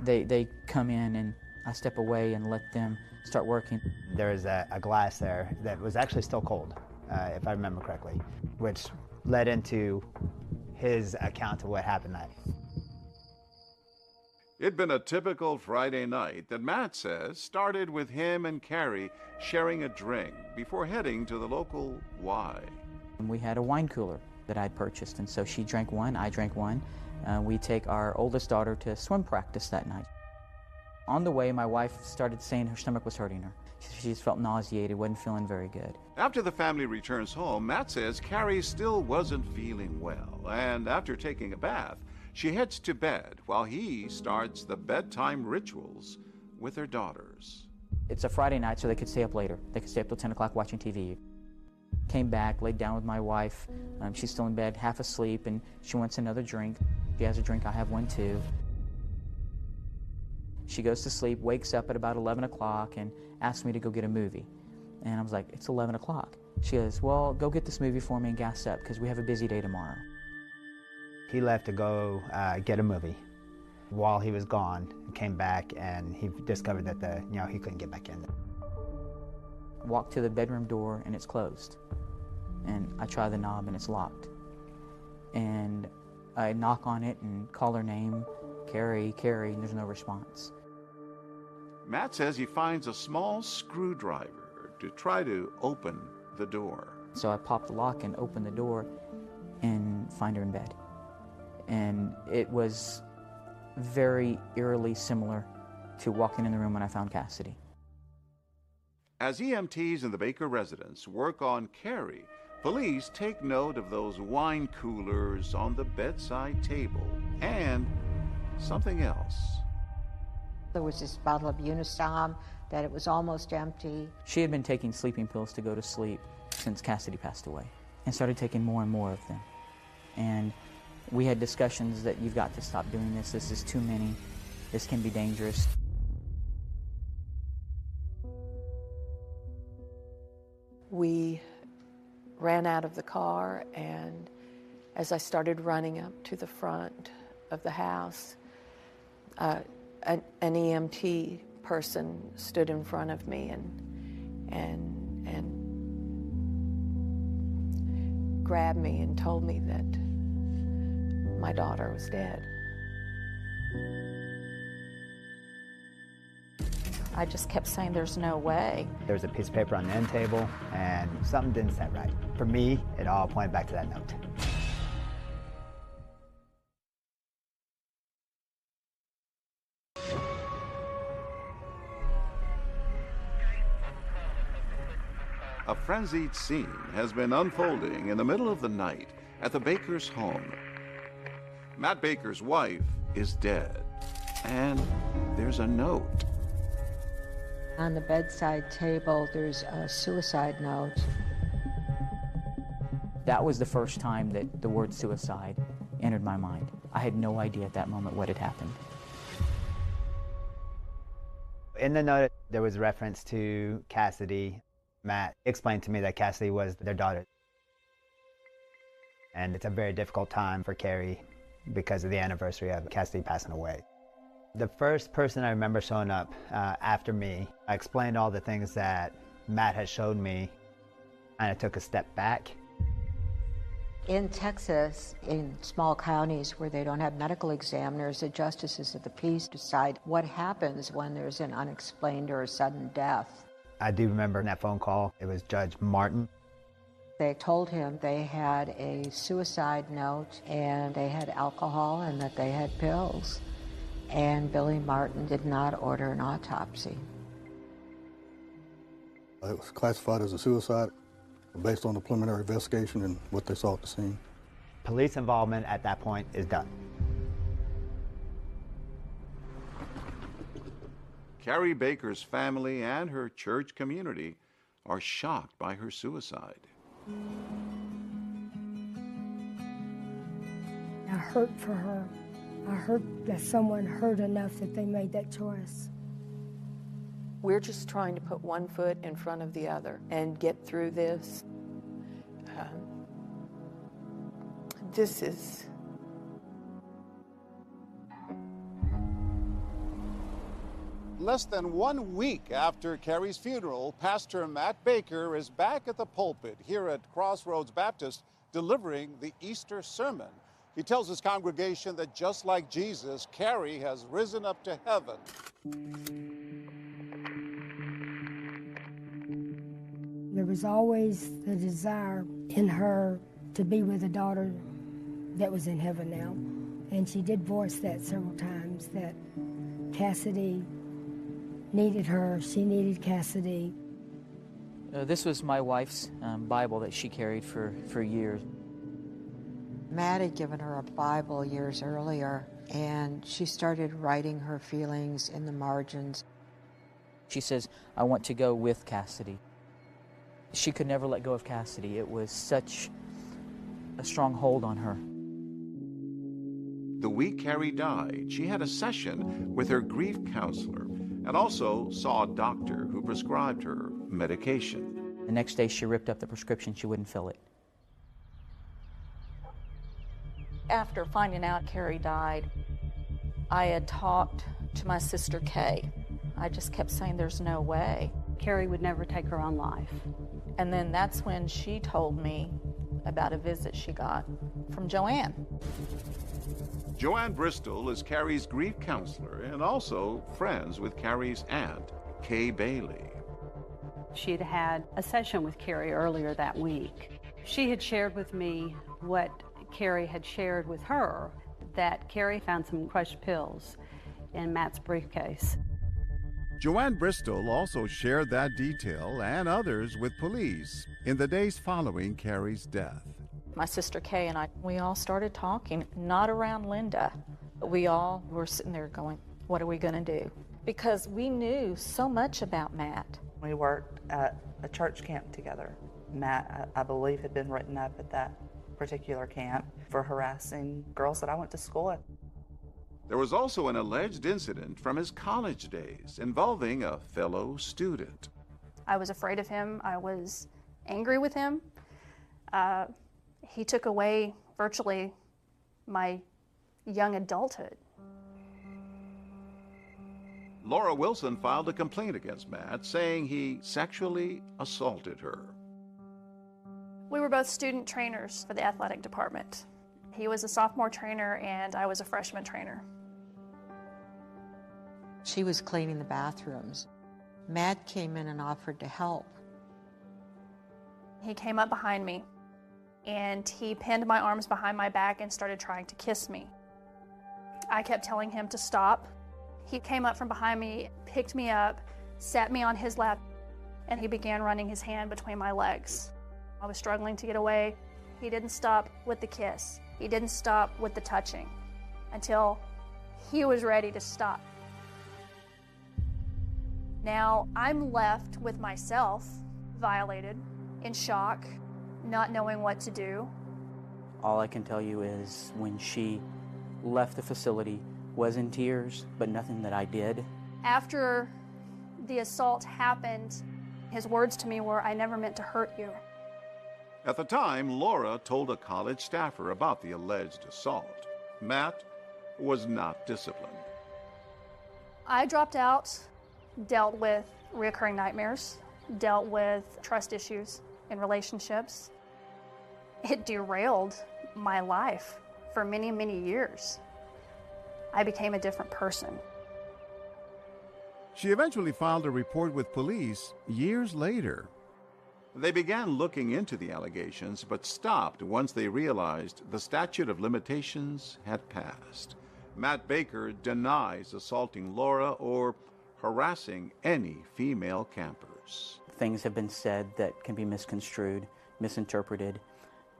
they come in, and I step away and let them start working. There was a glass there that was actually still cold, if I remember correctly, which led into his account of what happened that night. It'd been a typical Friday night that Matt says started with him and Carrie sharing a drink before heading to the local Y. And we had a wine cooler that I'd purchased, and so she drank one, I drank one. We take our oldest daughter to swim practice that night. On the way, my wife started saying her stomach was hurting her. She just felt nauseated, wasn't feeling very good. After the family returns home, Matt says Carrie still wasn't feeling well, and after taking a bath, she heads to bed while he starts the bedtime rituals with her daughters. It's a Friday night, so they could stay up later. They could stay up till 10 o'clock watching TV. Came back, laid down with my wife. She's still in bed, half asleep, and she wants another drink. She has a drink, I have one too. She goes to sleep, wakes up at about 11 o'clock, and asks me to go get a movie. And I was like, it's 11 o'clock. She goes, well, go get this movie for me and gas up, because we have a busy day tomorrow. He left to go get a movie. While he was gone, he came back and he discovered that he couldn't get back in. Walk to the bedroom door and it's closed. And I try the knob and it's locked. And I knock on it and call her name, Carrie, Carrie, and there's no response. Matt says he finds a small screwdriver to try to open the door. So I pop the lock and open the door and find her in bed. And it was very eerily similar to walking in the room when I found Cassidy. As EMTs in the Baker residence work on Carrie, police take note of those wine coolers on the bedside table and something else. There was this bottle of Unisom that it was almost empty. She had been taking sleeping pills to go to sleep since Cassidy passed away and started taking more and more of them. And we had discussions that you've got to stop doing this. This is too many. This can be dangerous. We ran out of the car, and as I started running up to the front of the house, an EMT person stood in front of me and grabbed me and told me that my daughter was dead. I just kept saying, there's no way. There was a piece of paper on the end table, and something didn't set right. For me, it all pointed back to that note. A frenzied scene has been unfolding in the middle of the night at the Baker's home. Matt Baker's wife is dead, and there's a note. On the bedside table, there's a suicide note. That was the first time that the word suicide entered my mind. I had no idea at that moment what had happened. In the note, there was reference to Cassidy. Matt explained to me that Cassidy was their daughter. And it's a very difficult time for Carrie because of the anniversary of Cassidy passing away. The first person I remember showing up after me, I explained all the things that Matt had showed me, and I took a step back. In Texas, in small counties where they don't have medical examiners, the justices of the peace decide what happens when there's an unexplained or a sudden death. I do remember in that phone call, it was Judge Martin. They told him they had a suicide note and they had alcohol and that they had pills. And Billy Martin did not order an autopsy. It was classified as a suicide based on the preliminary investigation and what they saw at the scene. Police involvement at that point is done. Carrie Baker's family and her church community are shocked by her suicide. I hurt for her. I hurt that someone hurt enough that they made that choice. We're just trying to put one foot in front of the other and get through this. This is... Less than 1 week after Carrie's funeral, Pastor Matt Baker is back at the pulpit here at Crossroads Baptist delivering the Easter sermon. He tells his congregation that just like Jesus, Carrie has risen up to heaven. There was always the desire in her to be with a daughter that was in heaven now. And she did voice that several times, that Cassidy needed her, she needed Cassidy. This was my wife's Bible that she carried for years. Matt had given her a Bible years earlier, and she started writing her feelings in the margins. She says, I want to go with Cassidy. She could never let go of Cassidy. It was such a strong hold on her. The week Carrie died, she had a session with her grief counselor and also saw a doctor who prescribed her medication. The next day she ripped up the prescription. She wouldn't fill it. After finding out Carrie died, I had talked to my sister Kay. I just kept saying there's no way. Carrie would never take her own life. And then that's when she told me about a visit she got from Joanne. Joanne Bristol is Carrie's grief counselor and also friends with Carrie's aunt, Kay Bailey. She had had a session with Carrie earlier that week. She had shared with me what Carrie had shared with her, that Carrie found some crushed pills in Matt's briefcase. Joanne Bristol also shared that detail and others with police in the days following Carrie's death. My sister Kay and I, we all started talking, not around Linda. We all were sitting there going, what are we going to do? Because we knew so much about Matt. We worked at a church camp together. Matt, I believe, had been written up at that particular camp for harassing girls that I went to school with. There was also an alleged incident from his college days involving a fellow student. I was afraid of him. I was angry with him. He took away virtually my young adulthood. Laura Wilson filed a complaint against Matt, saying he sexually assaulted her. We were both student trainers for the athletic department. He was a sophomore trainer and I was a freshman trainer. She was cleaning the bathrooms. Matt came in and offered to help. He came up behind me and he pinned my arms behind my back and started trying to kiss me. I kept telling him to stop. He came up from behind me, picked me up, sat me on his lap, and he began running his hand between my legs. I was struggling to get away. He didn't stop with the kiss. He didn't stop with the touching until he was ready to stop. Now I'm left with myself, violated, in shock, not knowing what to do. All I can tell you is when she left the facility, was in tears, but nothing that I did. After the assault happened, his words to me were, "I never meant to hurt you." At the time, Laura told a college staffer about the alleged assault. Matt was not disciplined. I dropped out, dealt with recurring nightmares, dealt with trust issues in relationships. It derailed my life for many, many years. I became a different person. She eventually filed a report with police years later. They began looking into the allegations, but stopped once they realized the statute of limitations had passed. Matt Baker denies assaulting Laura or harassing any female campers. Things have been said that can be misconstrued, misinterpreted,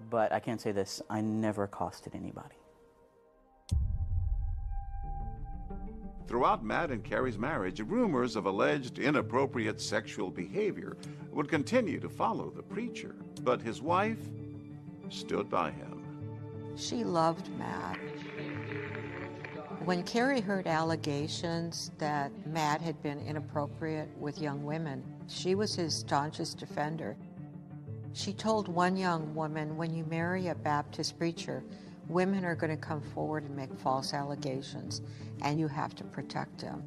but I can say this, I never accosted anybody. Throughout Matt and Carrie's marriage, rumors of alleged inappropriate sexual behavior would continue to follow the preacher, but his wife stood by him. She loved Matt. When Carrie heard allegations that Matt had been inappropriate with young women, she was his staunchest defender. She told one young woman, when you marry a Baptist preacher, women are going to come forward and make false allegations, and you have to protect them.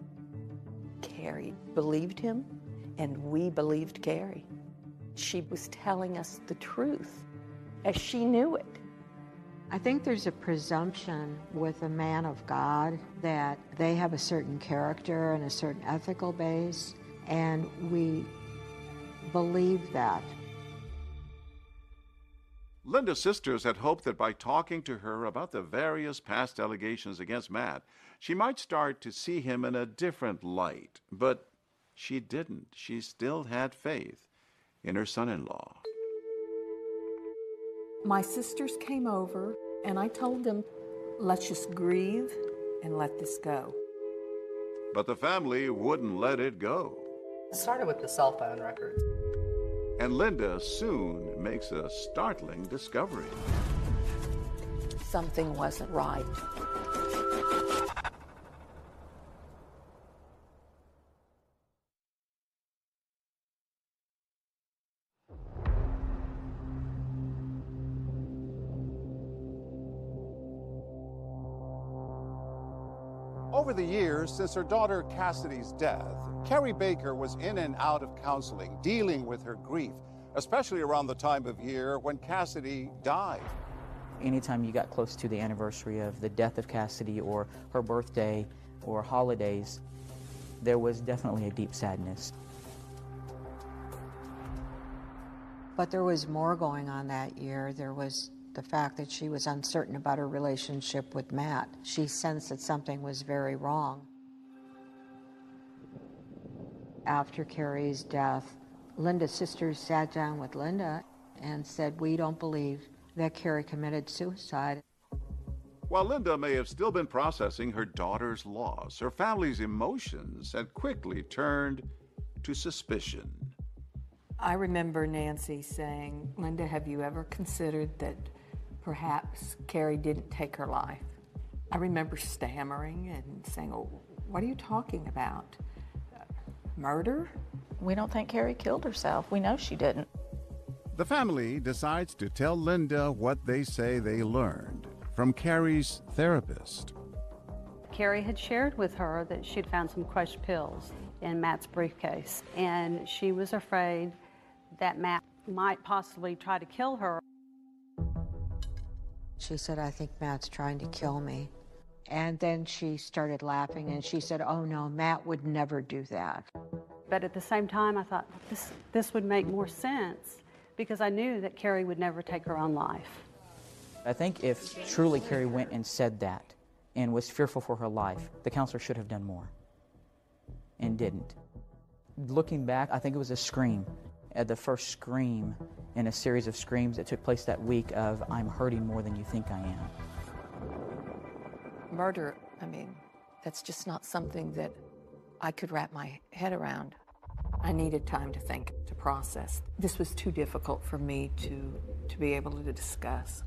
Carrie believed him, and we believed Carrie. She was telling us the truth, as she knew it. I think there's a presumption with a man of God that they have a certain character and a certain ethical base, and we believe that. Linda's sisters had hoped that by talking to her about the various past allegations against Matt, she might start to see him in a different light. But she didn't. She still had faith in her son-in-law. My sisters came over, and I told them, let's just grieve and let this go. But the family wouldn't let it go. It started with the cell phone records. And Linda soon makes a startling discovery. Something wasn't right. Over the years, since her daughter Cassidy's death, Carrie Baker was in and out of counseling, dealing with her grief, especially around the time of year when Cassidy died. Anytime you got close to the anniversary of the death of Cassidy or her birthday or holidays, there was definitely a deep sadness. But there was more going on that year. There was the fact that she was uncertain about her relationship with Matt. She sensed that something was very wrong. After Carrie's death, Linda's sisters sat down with Linda and said, "We don't believe that Carrie committed suicide." While Linda may have still been processing her daughter's loss, her family's emotions had quickly turned to suspicion. I remember Nancy saying, "Linda, have you ever considered that perhaps Carrie didn't take her life?" I remember stammering and saying, "Oh, what are you talking about? Murder?" We don't think Carrie killed herself. We know she didn't. The family decides to tell Linda what they say they learned from Carrie's therapist. Carrie had shared with her that she'd found some crushed pills in Matt's briefcase, and she was afraid that Matt might possibly try to kill her. She said, "I think Matt's trying to kill me." And then she started laughing and she said, "Oh no, Matt would never do that." But at the same time, I thought this would make more sense because I knew that Carrie would never take her own life. I think if truly Carrie went and said that and was fearful for her life, the counselor should have done more and didn't. Looking back, I think it was a scream, the first scream in a series of screams that took place that week of, "I'm hurting more than you think I am." Murder, I mean, that's just not something that I could wrap my head around. I needed time to think, to process. This was too difficult for me to be able to discuss.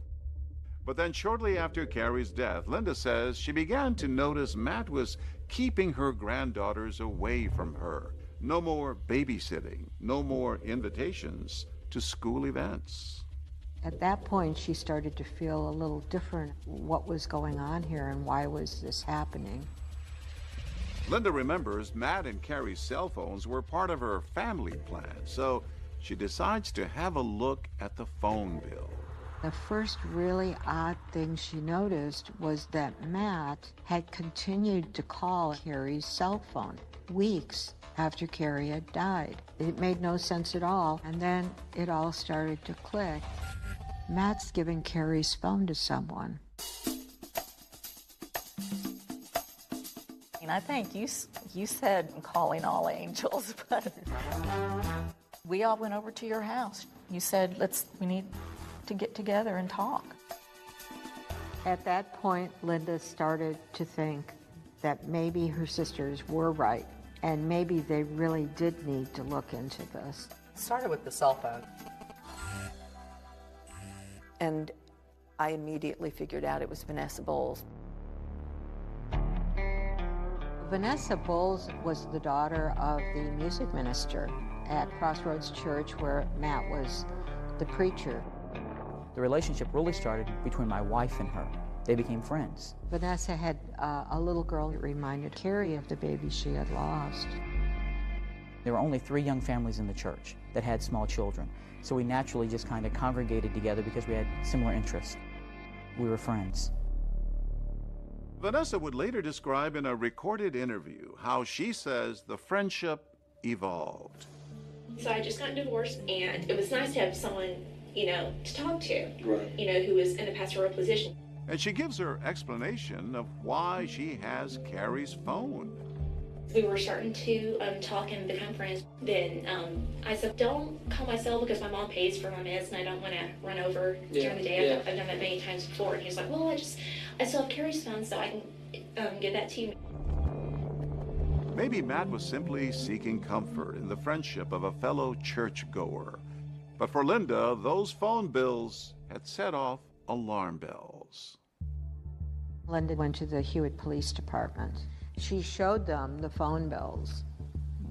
But then shortly after Carrie's death, Linda says she began to notice Matt was keeping her granddaughters away from her. No more babysitting, no more invitations to school events. At that point, she started to feel a little different. What was going on here and why was this happening? Linda remembers Matt and Carrie's cell phones were part of her family plan, so she decides to have a look at the phone bill. The first really odd thing she noticed was that Matt had continued to call Carrie's cell phone weeks after Carrie had died. It made no sense at all, and then it all started to click. Matt's giving Carrie's phone to someone. And I think you said calling all angels, but we all went over to your house. You said, we need to get together and talk. At that point, Linda started to think that maybe her sisters were right, and maybe they really did need to look into this. It started with the cell phone. And I immediately figured out it was Vanessa Bowles. Vanessa Bowles was the daughter of the music minister at Crossroads Church, where Matt was the preacher. The relationship really started between my wife and her. They became friends. Vanessa had a little girl that reminded Carrie of the baby she had lost. There were only 3 young families in the church that had small children, so we naturally just kind of congregated together because we had similar interests. We were friends. Vanessa would later describe in a recorded interview how she says the friendship evolved. So I just got divorced, and it was nice to have someone, to talk to, Right. Who was in a pastoral position. And she gives her explanation of why she has Carrie's phone. We were starting to talk and become friends. Then I said, "Don't call my cell because my mom pays for my meds and I don't want to run over during the day. I've done that many times before." And he was like, "Well, I still have Carrie's phone, so I can give that to you." Maybe Matt was simply seeking comfort in the friendship of a fellow churchgoer. But for Linda, those phone bills had set off alarm bells. Linda went to the Hewitt Police Department. She showed them the phone bills,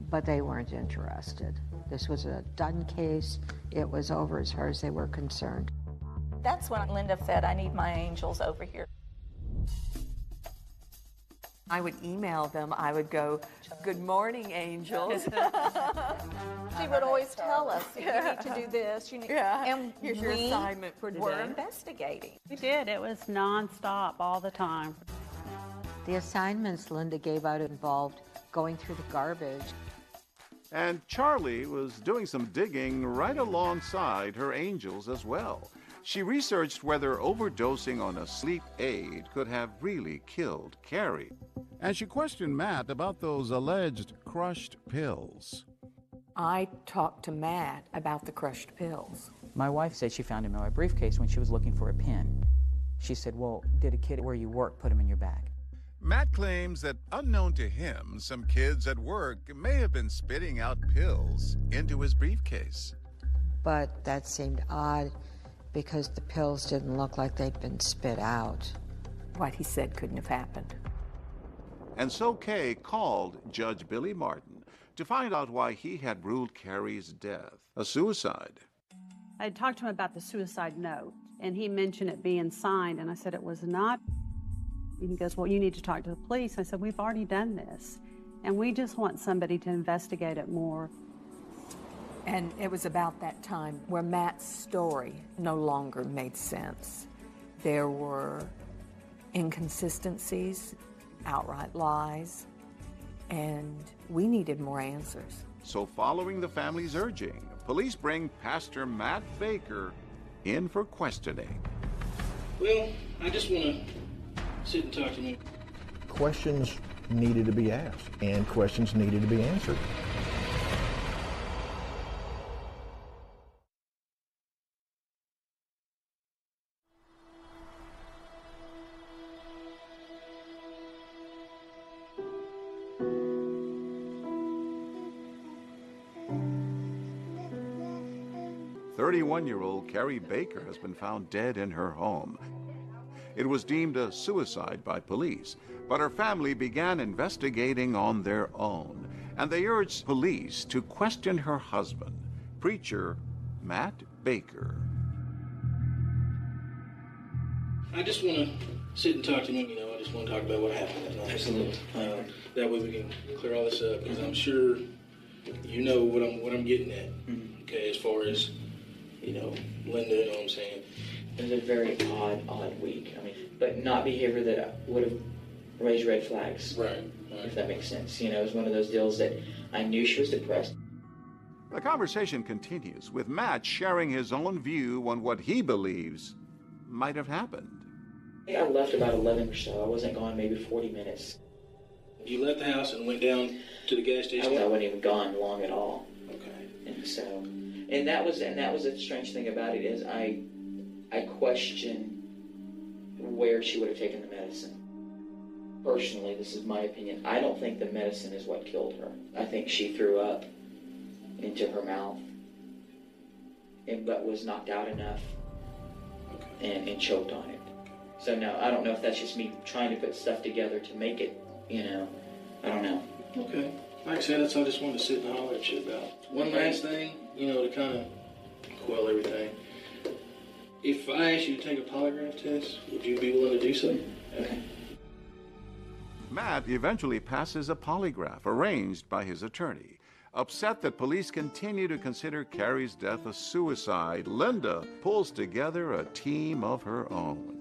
but they weren't interested. This was a done case. It was over as far as they were concerned. That's when Linda said, "I need my angels over here." I would email them. I would go, "Good morning, angels." She would always tell us, "You need to do this. You need." Yeah. And here's your assignment for today. We're investigating. We did. It was nonstop all the time. The assignments Linda gave out involved going through the garbage. And Charlie was doing some digging right alongside her angels as well. She researched whether overdosing on a sleep aid could have really killed Carrie. And she questioned Matt about those alleged crushed pills. I talked to Matt about the crushed pills. My wife said she found him in my briefcase when she was looking for a pen. She said, "Well, did a kid where you work put him in your bag?" Matt claims that, unknown to him, some kids at work may have been spitting out pills into his briefcase. But that seemed odd because the pills didn't look like they'd been spit out. What he said couldn't have happened. And so Kay called Judge Billy Martin to find out why he had ruled Carrie's death a suicide. I talked to him about the suicide note, and he mentioned it being signed, and I said it was not. And he goes, "Well, you need to talk to the police." I said, "We've already done this, and we just want somebody to investigate it more." And it was about that time where Matt's story no longer made sense. There were inconsistencies, outright lies, and we needed more answers. So following the family's urging, police bring Pastor Matt Baker in for questioning. Well, I just want to sit and talk to him. Questions needed to be asked, and questions needed to be answered. "31-year-old Carrie Baker has been found dead in her home. It was deemed a suicide by police, but her family began investigating on their own, and they urged police to question her husband, preacher Matt Baker. I just want to sit and talk to him, I just want to talk about what happened that night. Absolutely. That way we can clear all this up, because I'm sure you know what I'm getting at, okay, as far as, Linda, you know what I'm saying? It was a very odd week. But not behavior that would have raised red flags. Right. If that makes sense. It was one of those deals that I knew she was depressed. The conversation continues, with Matt sharing his own view on what he believes might have happened. I left about 11 or so. I wasn't gone maybe 40 minutes. You left the house and went down to the gas station? I wasn't even gone long at all. Okay. And that was a strange thing about it is I question where she would have taken the medicine. Personally, this is my opinion. I don't think the medicine is what killed her. I think she threw up into her mouth, but was knocked out enough and choked on it. So no, I don't know if that's just me trying to put stuff together to make it, I don't know. Okay. Like I said, that's what I just wanted to sit and holler at you about. One last thing, to kind of quell everything. If I asked you to take a polygraph test, would you be willing to do so? Okay. Matt eventually passes a polygraph arranged by his attorney. Upset that police continue to consider Carrie's death a suicide, Linda pulls together a team of her own.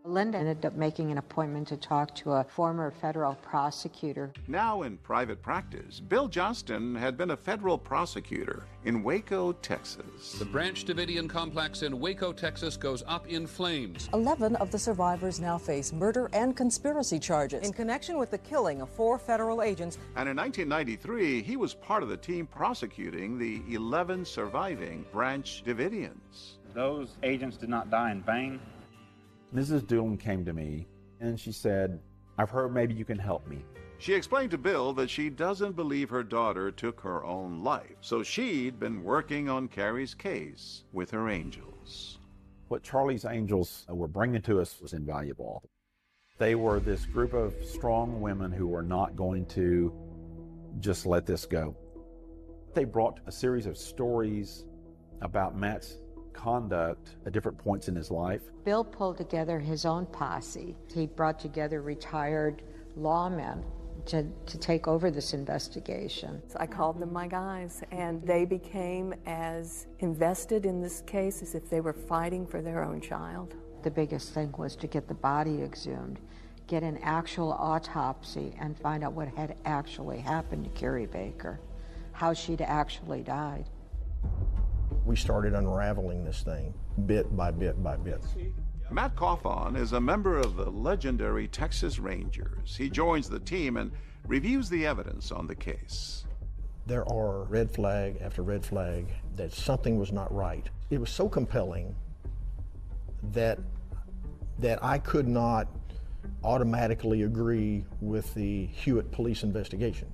Linda ended up making an appointment to talk to a former federal prosecutor. Now in private practice, Bill Johnston had been a federal prosecutor in Waco, Texas. The Branch Davidian complex in Waco, Texas goes up in flames. 11 of the survivors now face murder and conspiracy charges in connection with the killing of 4 federal agents. And in 1993, he was part of the team prosecuting the 11 surviving Branch Davidians. Those agents did not die in vain. Mrs. Doolin came to me and she said, "I've heard maybe you can help me." She explained to Bill that she doesn't believe her daughter took her own life, so she'd been working on Carrie's case with her angels. What Charlie's angels were bringing to us was invaluable. They were this group of strong women who were not going to just let this go. They brought a series of stories about Matt's conduct at different points in his life. Bill pulled together his own posse. He brought together retired lawmen to take over this investigation. I called them my guys, and they became as invested in this case as if they were fighting for their own child. The biggest thing was to get the body exhumed, get an actual autopsy, and find out what had actually happened to Carrie Baker, how she'd actually died. We started unraveling this thing bit by bit by bit. Matt Coffon is a member of the legendary Texas Rangers. He joins the team and reviews the evidence on the case. There are red flag after red flag that something was not right. It was so compelling that I could not automatically agree with the Hewitt police investigation.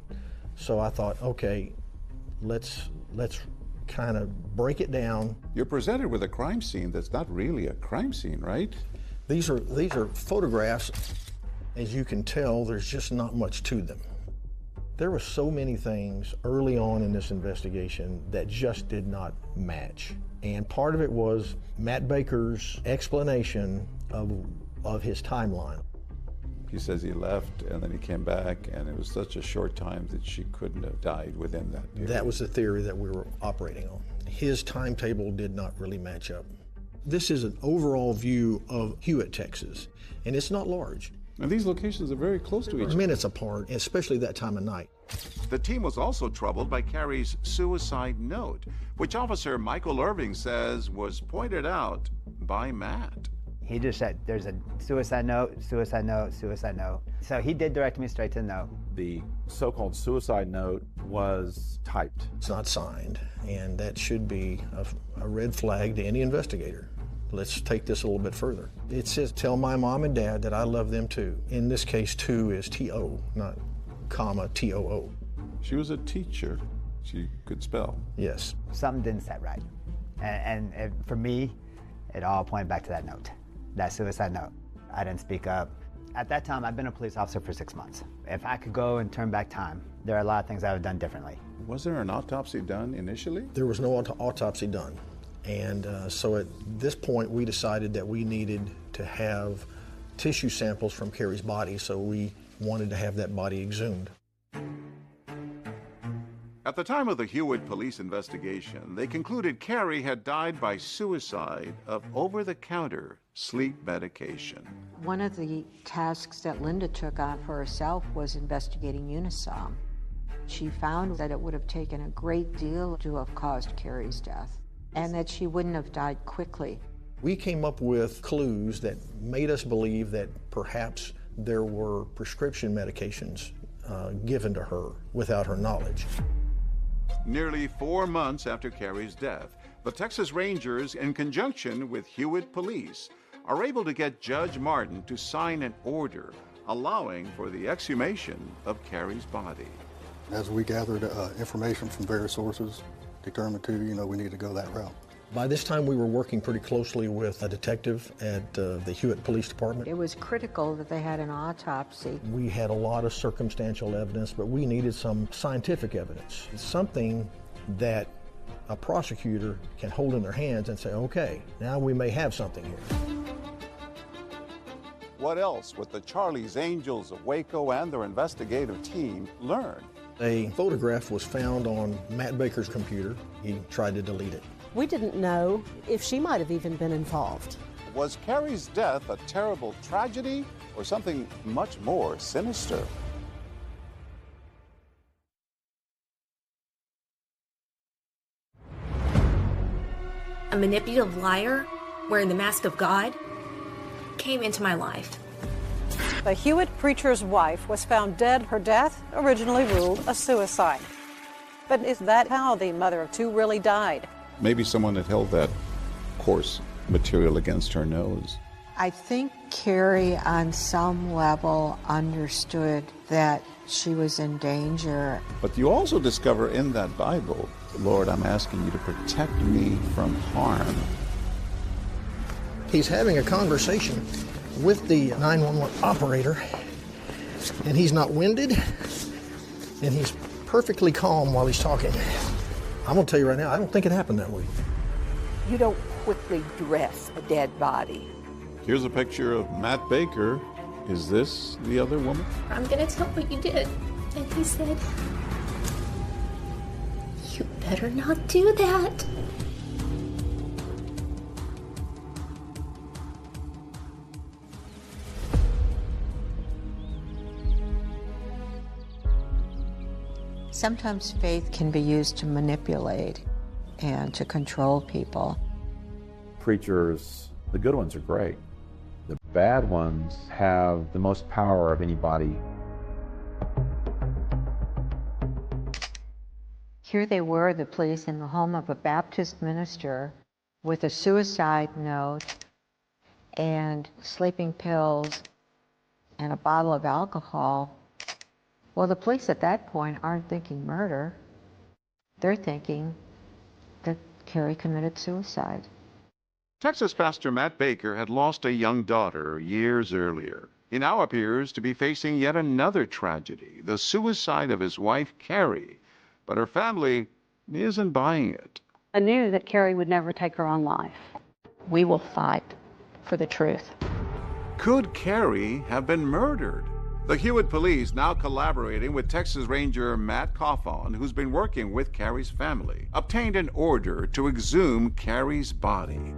So I thought, okay, let's kind of break it down. You're presented with a crime scene that's not really a crime scene, right? These are photographs. As you can tell, there's just not much to them. There were so many things early on in this investigation that just did not match. And part of it was Matt Baker's explanation of his timeline. He says he left and then he came back, and it was such a short time that she couldn't have died within that period. That was the theory that we were operating on. His timetable did not really match up. This is an overall view of Hewitt, Texas, and it's not large. And these locations are very close to each other. Minutes apart, especially that time of night. The team was also troubled by Carrie's suicide note, which Officer Michael Irving says was pointed out by Matt. He just said, there's a suicide note, suicide note, suicide note. So he did direct me straight to the note. The so-called suicide note was typed. It's not signed, and that should be a red flag to any investigator. Let's take this a little bit further. It says, tell my mom and dad that I love them too. In this case, two is T-O, not comma, T-O-O. She was a teacher. She could spell. Yes. Something didn't set right. And for me, it all pointed back to that note. That suicide note. I didn't speak up. At that time, I'd been a police officer for 6 months. If I could go and turn back time, there are a lot of things I would have done differently. Was there an autopsy done initially? There was no autopsy done. And so at this point, we decided that we needed to have tissue samples from Carrie's body, so we wanted to have that body exhumed. At the time of the Hewitt police investigation, they concluded Carrie had died by suicide of over-the-counter sleep medication. One of the tasks that Linda took on for herself was investigating Unisom. She found that it would have taken a great deal to have caused Carrie's death, and that she wouldn't have died quickly. We came up with clues that made us believe that perhaps there were prescription medications given to her without her knowledge. Nearly 4 months after Carrie's death, the Texas Rangers, in conjunction with Hewitt Police, are able to get Judge Martin to sign an order allowing for the exhumation of Carrie's body. As we gathered information from various sources, determined we need to go that route. By this time, we were working pretty closely with a detective at the Hewitt Police Department. It was critical that they had an autopsy. We had a lot of circumstantial evidence, but we needed some scientific evidence, something that a prosecutor can hold in their hands and say, okay, now we may have something here. What else would the Charlie's Angels of Waco and their investigative team learn? A photograph was found on Matt Baker's computer. He tried to delete it. We didn't know if she might have even been involved. Was Carrie's death a terrible tragedy or something much more sinister? A manipulative liar wearing the mask of God came into my life. The Hewitt preacher's wife was found dead. Her death originally ruled a suicide. But is that how the mother of two really died? Maybe someone had held that coarse material against her nose. I think Carrie, on some level, understood that she was in danger. But you also discover in that Bible, Lord, I'm asking you to protect me from harm. He's having a conversation with the 911 operator, and he's not winded, and he's perfectly calm while he's talking. I'm gonna tell you right now, I don't think it happened that way. You don't quickly dress a dead body. Here's a picture of Matt Baker Is this the other woman? I'm gonna tell what you did. And he said, you better not do that. Sometimes faith can be used to manipulate and to control people. Preachers, the good ones are great. The bad ones have the most power of anybody. Here they were, the police, in the home of a Baptist minister with a suicide note and sleeping pills and a bottle of alcohol. Well, the police at that point aren't thinking murder. They're thinking that Carrie committed suicide. Texas pastor Matt Baker had lost a young daughter years earlier. He now appears to be facing yet another tragedy, the suicide of his wife, Carrie. But her family isn't buying it. I knew that Carrie would never take her own life. We will fight for the truth. Could Carrie have been murdered? The Hewitt police, now collaborating with Texas Ranger Matt Cawthon, who's been working with Carrie's family, obtained an order to exhume Carrie's body.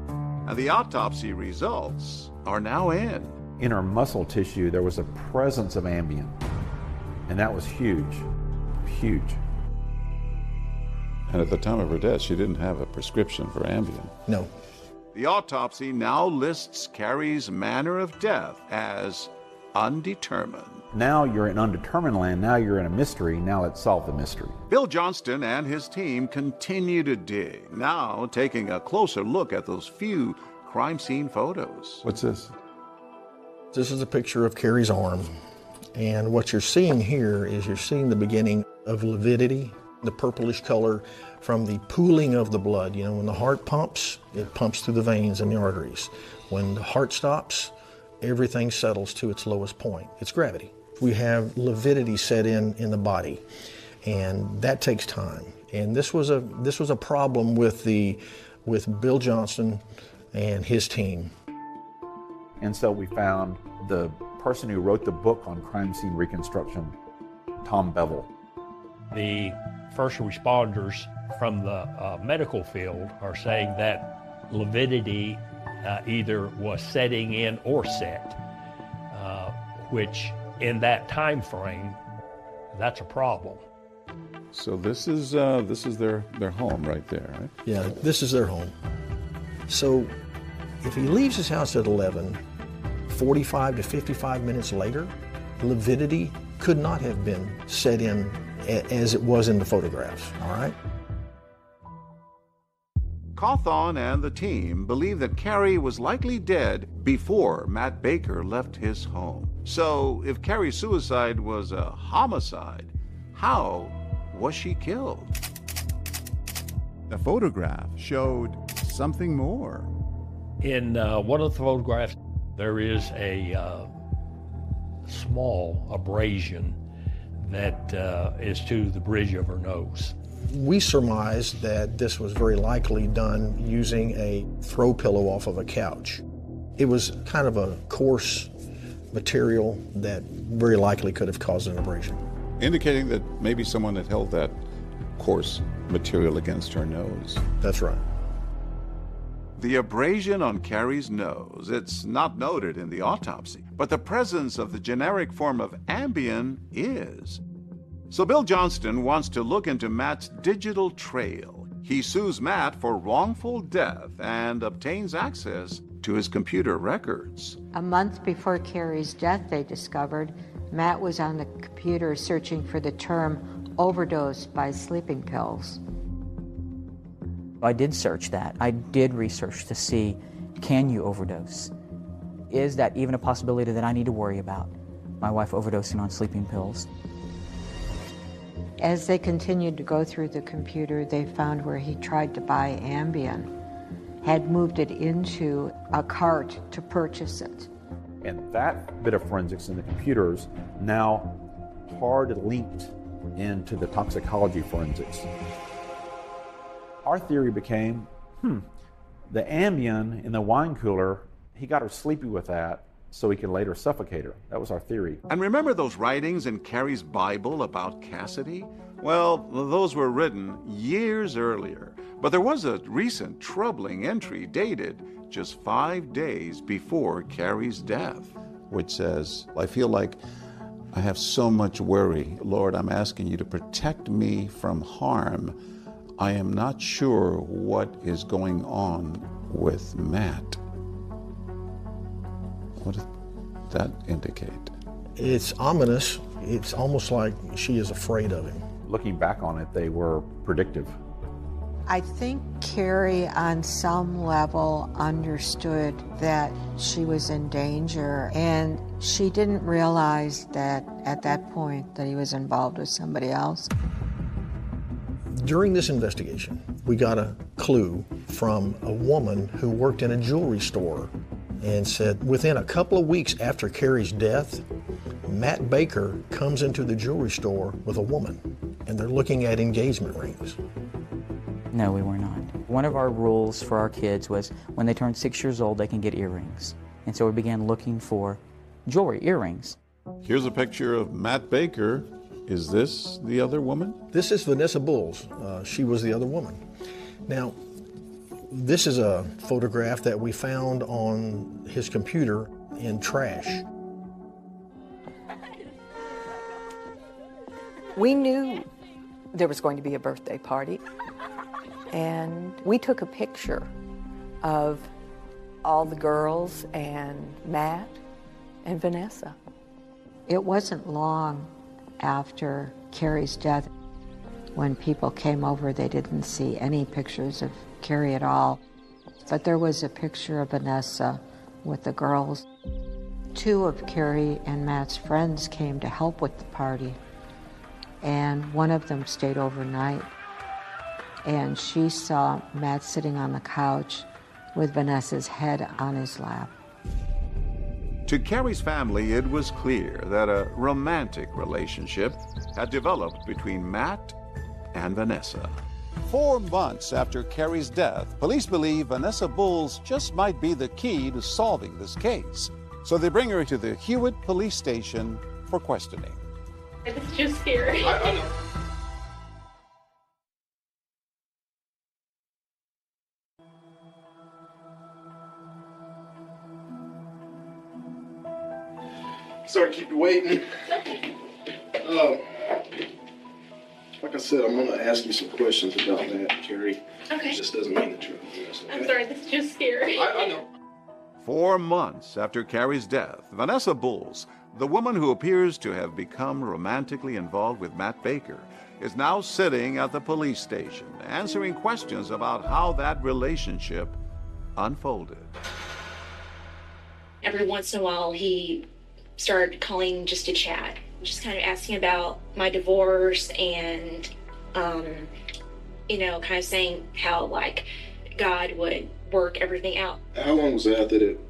And the autopsy results are now in. In her muscle tissue, there was a presence of Ambien. And that was huge, huge. And at the time of her death, she didn't have a prescription for Ambien. No. The autopsy now lists Carrie's manner of death as undetermined. Now you're in undetermined land. Now you're in a mystery. Now let's solve the mystery. Bill Johnston and his team continue to dig, now taking a closer look at those few crime scene photos. What's this? This is a picture of Carrie's arm. And what you're seeing here is you're seeing the beginning of lividity, the purplish color from the pooling of the blood. You know, when the heart pumps, it pumps through the veins and the arteries. When the heart stops, everything settles to its lowest point. It's gravity. We have lividity set in the body, and that takes time. And this was a problem with Bill Johnston and his team. And so we found the person who wrote the book on crime scene reconstruction, Tom Bevel. The first responders from the medical field are saying that lividity either was setting in or set, which in that time frame, that's a problem. So this is their home right there, right? Yeah, this is their home. So if he leaves his house at 11, 45 to 55 minutes later, lividity could not have been set in as it was in the photographs, all right? Cawthon and the team believe that Carrie was likely dead before Matt Baker left his home. So if Carrie's suicide was a homicide, how was she killed? The photograph showed something more. In one of the photographs, there is a small abrasion that is to the bridge of her nose. We surmised that this was very likely done using a throw pillow off of a couch. It was kind of a coarse material that very likely could have caused an abrasion. Indicating that maybe someone had held that coarse material against her nose. That's right. The abrasion on Carrie's nose, it's not noted in the autopsy, but the presence of the generic form of Ambien is. So Bill Johnston wants to look into Matt's digital trail. He sues Matt for wrongful death and obtains access to his computer records. A month before Carrie's death, they discovered Matt was on the computer searching for the term overdose by sleeping pills. I did search that. I did research to see, can you overdose? Is that even a possibility that I need to worry about? My wife overdosing on sleeping pills. As they continued to go through the computer, they found where he tried to buy Ambien, had moved it into a cart to purchase it. And that bit of forensics in the computers now hard linked into the toxicology forensics. Our theory became, the Ambien in the wine cooler, he got her sleepy with that, so he can later suffocate her. That was our theory. And remember those writings in Carrie's Bible about Cassidy? Well, those were written years earlier, but there was a recent troubling entry dated just 5 days before Carrie's death, which says, I feel like I have so much worry. Lord, I'm asking you to protect me from harm. I am not sure what is going on with Matt. What does that indicate? It's ominous. It's almost like she is afraid of him. Looking back on it, they were predictive. I think Carrie, on some level, understood that she was in danger, and she didn't realize that at that point that he was involved with somebody else. During this investigation, we got a clue from a woman who worked in a jewelry store and said within a couple of weeks after Carrie's death, Matt Baker comes into the jewelry store with a woman, and they're looking at engagement rings. No, we were not. One of our rules for our kids was when they turn 6 years old, they can get earrings. And so we began looking for jewelry, earrings. Here's a picture of Matt Baker. Is this the other woman? This is Vanessa Bulls. She was the other woman. Now, this is a photograph that we found on his computer in trash. We knew there was going to be a birthday party, and we took a picture of all the girls and Matt and Vanessa. It wasn't long after Carrie's death when people came over. They didn't see any pictures of Carrie at all, but there was a picture of Vanessa with the girls. 2 of Carrie and Matt's friends came to help with the party, and one of them stayed overnight, and she saw Matt sitting on the couch with Vanessa's head on his lap. To Carrie's family, it was clear that a romantic relationship had developed between Matt and Vanessa. 4 months after Carrie's death, police believe Vanessa Bulls just might be the key to solving this case. So they bring her to the Hewitt Police Station for questioning. It's just scary. I know. Sorry to keep you waiting. Like I said, I'm going to ask you some questions about that, Carrie. Okay. This doesn't mean the truth. Okay? I'm sorry, this is just scary. I know. 4 months after Carrie's death, Vanessa Bulls, the woman who appears to have become romantically involved with Matt Baker, is now sitting at the police station answering questions about how that relationship unfolded. Every once in a while, he started calling just to chat, just kind of asking about my divorce and, kind of saying how, like, God would work everything out. How long was that it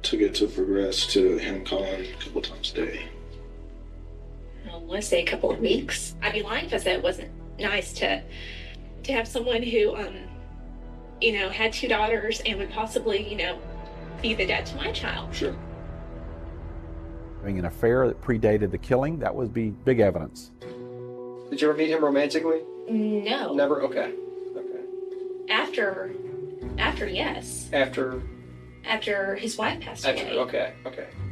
took it to progress to him calling a couple times a day? I want to say a couple of weeks. I'd be lying if I said it wasn't nice to have someone who, had 2 daughters and would possibly, be the dad to my child. Sure. Having an affair that predated the killing, that would be big evidence. Did you ever meet him romantically? No. Never? Okay. After yes. After his wife passed away. Okay.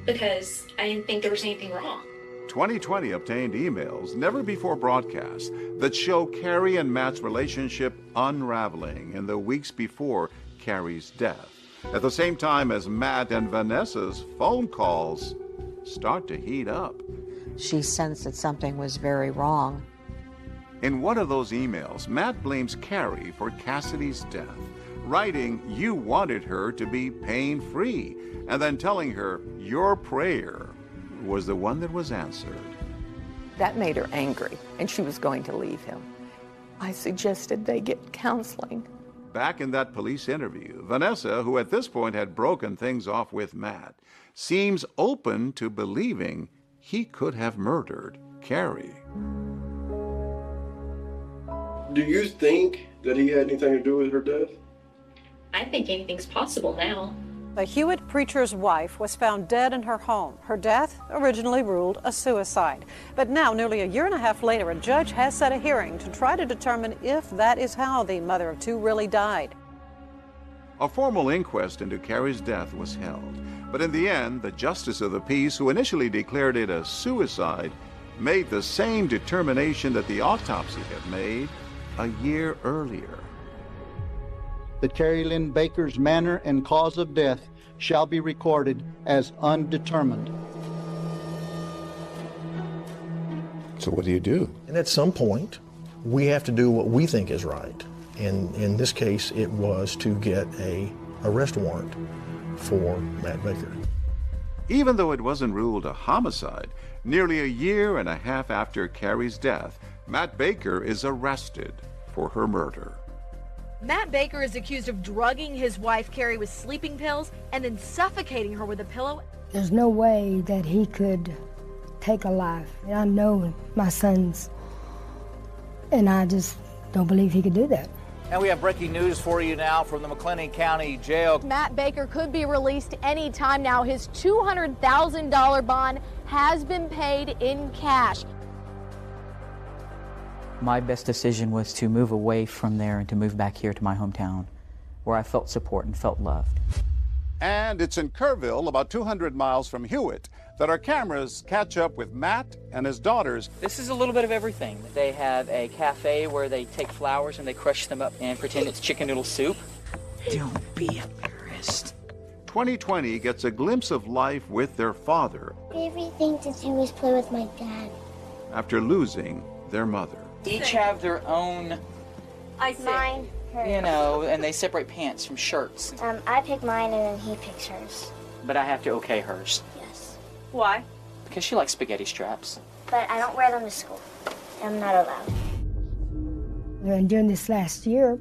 Because I didn't think there was anything wrong. 2020 obtained emails never before broadcast that show Carrie and Matt's relationship unraveling in the weeks before Carrie's death, at the same time as Matt and Vanessa's phone calls start to heat up. She sensed that something was very wrong. In one of those emails, Matt blames Carrie for Cassidy's death, writing you wanted her to be pain-free, and then telling her your prayer was the one that was answered. That made her angry, and she was going to leave him. I suggested they get counseling. Back in that police interview, Vanessa, who at this point had broken things off with Matt, seems open to believing he could have murdered Carrie. Do you think that he had anything to do with her death? I think anything's possible now. The Hewitt preacher's wife was found dead in her home. Her death originally ruled a suicide. But now, nearly a year and a half later, a judge has set a hearing to try to determine if that is how the mother of two really died. A formal inquest into Carrie's death was held, but in the end, the justice of the peace, who initially declared it a suicide, made the same determination that the autopsy had made a year earlier. That Carrie Lynn Baker's manner and cause of death shall be recorded as undetermined. So what do you do? And at some point, we have to do what we think is right. And in this case, it was to get an arrest warrant for Matt Baker. Even though it wasn't ruled a homicide, nearly a year and a half after Carrie's death, Matt Baker is arrested for her murder. Matt Baker is accused of drugging his wife Carrie with sleeping pills and then suffocating her with a pillow. There's no way that he could take a life. I know my sons, and I just don't believe he could do that. And we have breaking news for you now from the McLennan County Jail. Matt Baker could be released any time now. His $200,000 bond has been paid in cash. My best decision was to move away from there and to move back here to my hometown, where I felt support and felt loved. And it's in Kerrville, about 200 miles from Hewitt, that our cameras catch up with Matt and his daughters. This is a little bit of everything. They have a cafe where they take flowers and they crush them up and pretend it's chicken noodle soup. Don't be embarrassed. 2020 gets a glimpse of life with their father. Favorite thing to do is play with my dad. After losing their mother. Each have their own, Mine, hers. you know, and they separate pants from shirts. I pick mine and then he picks hers. But I have to okay hers. Yes. Why? Because she likes spaghetti straps. But I don't wear them to school. I'm not allowed. And during this last year,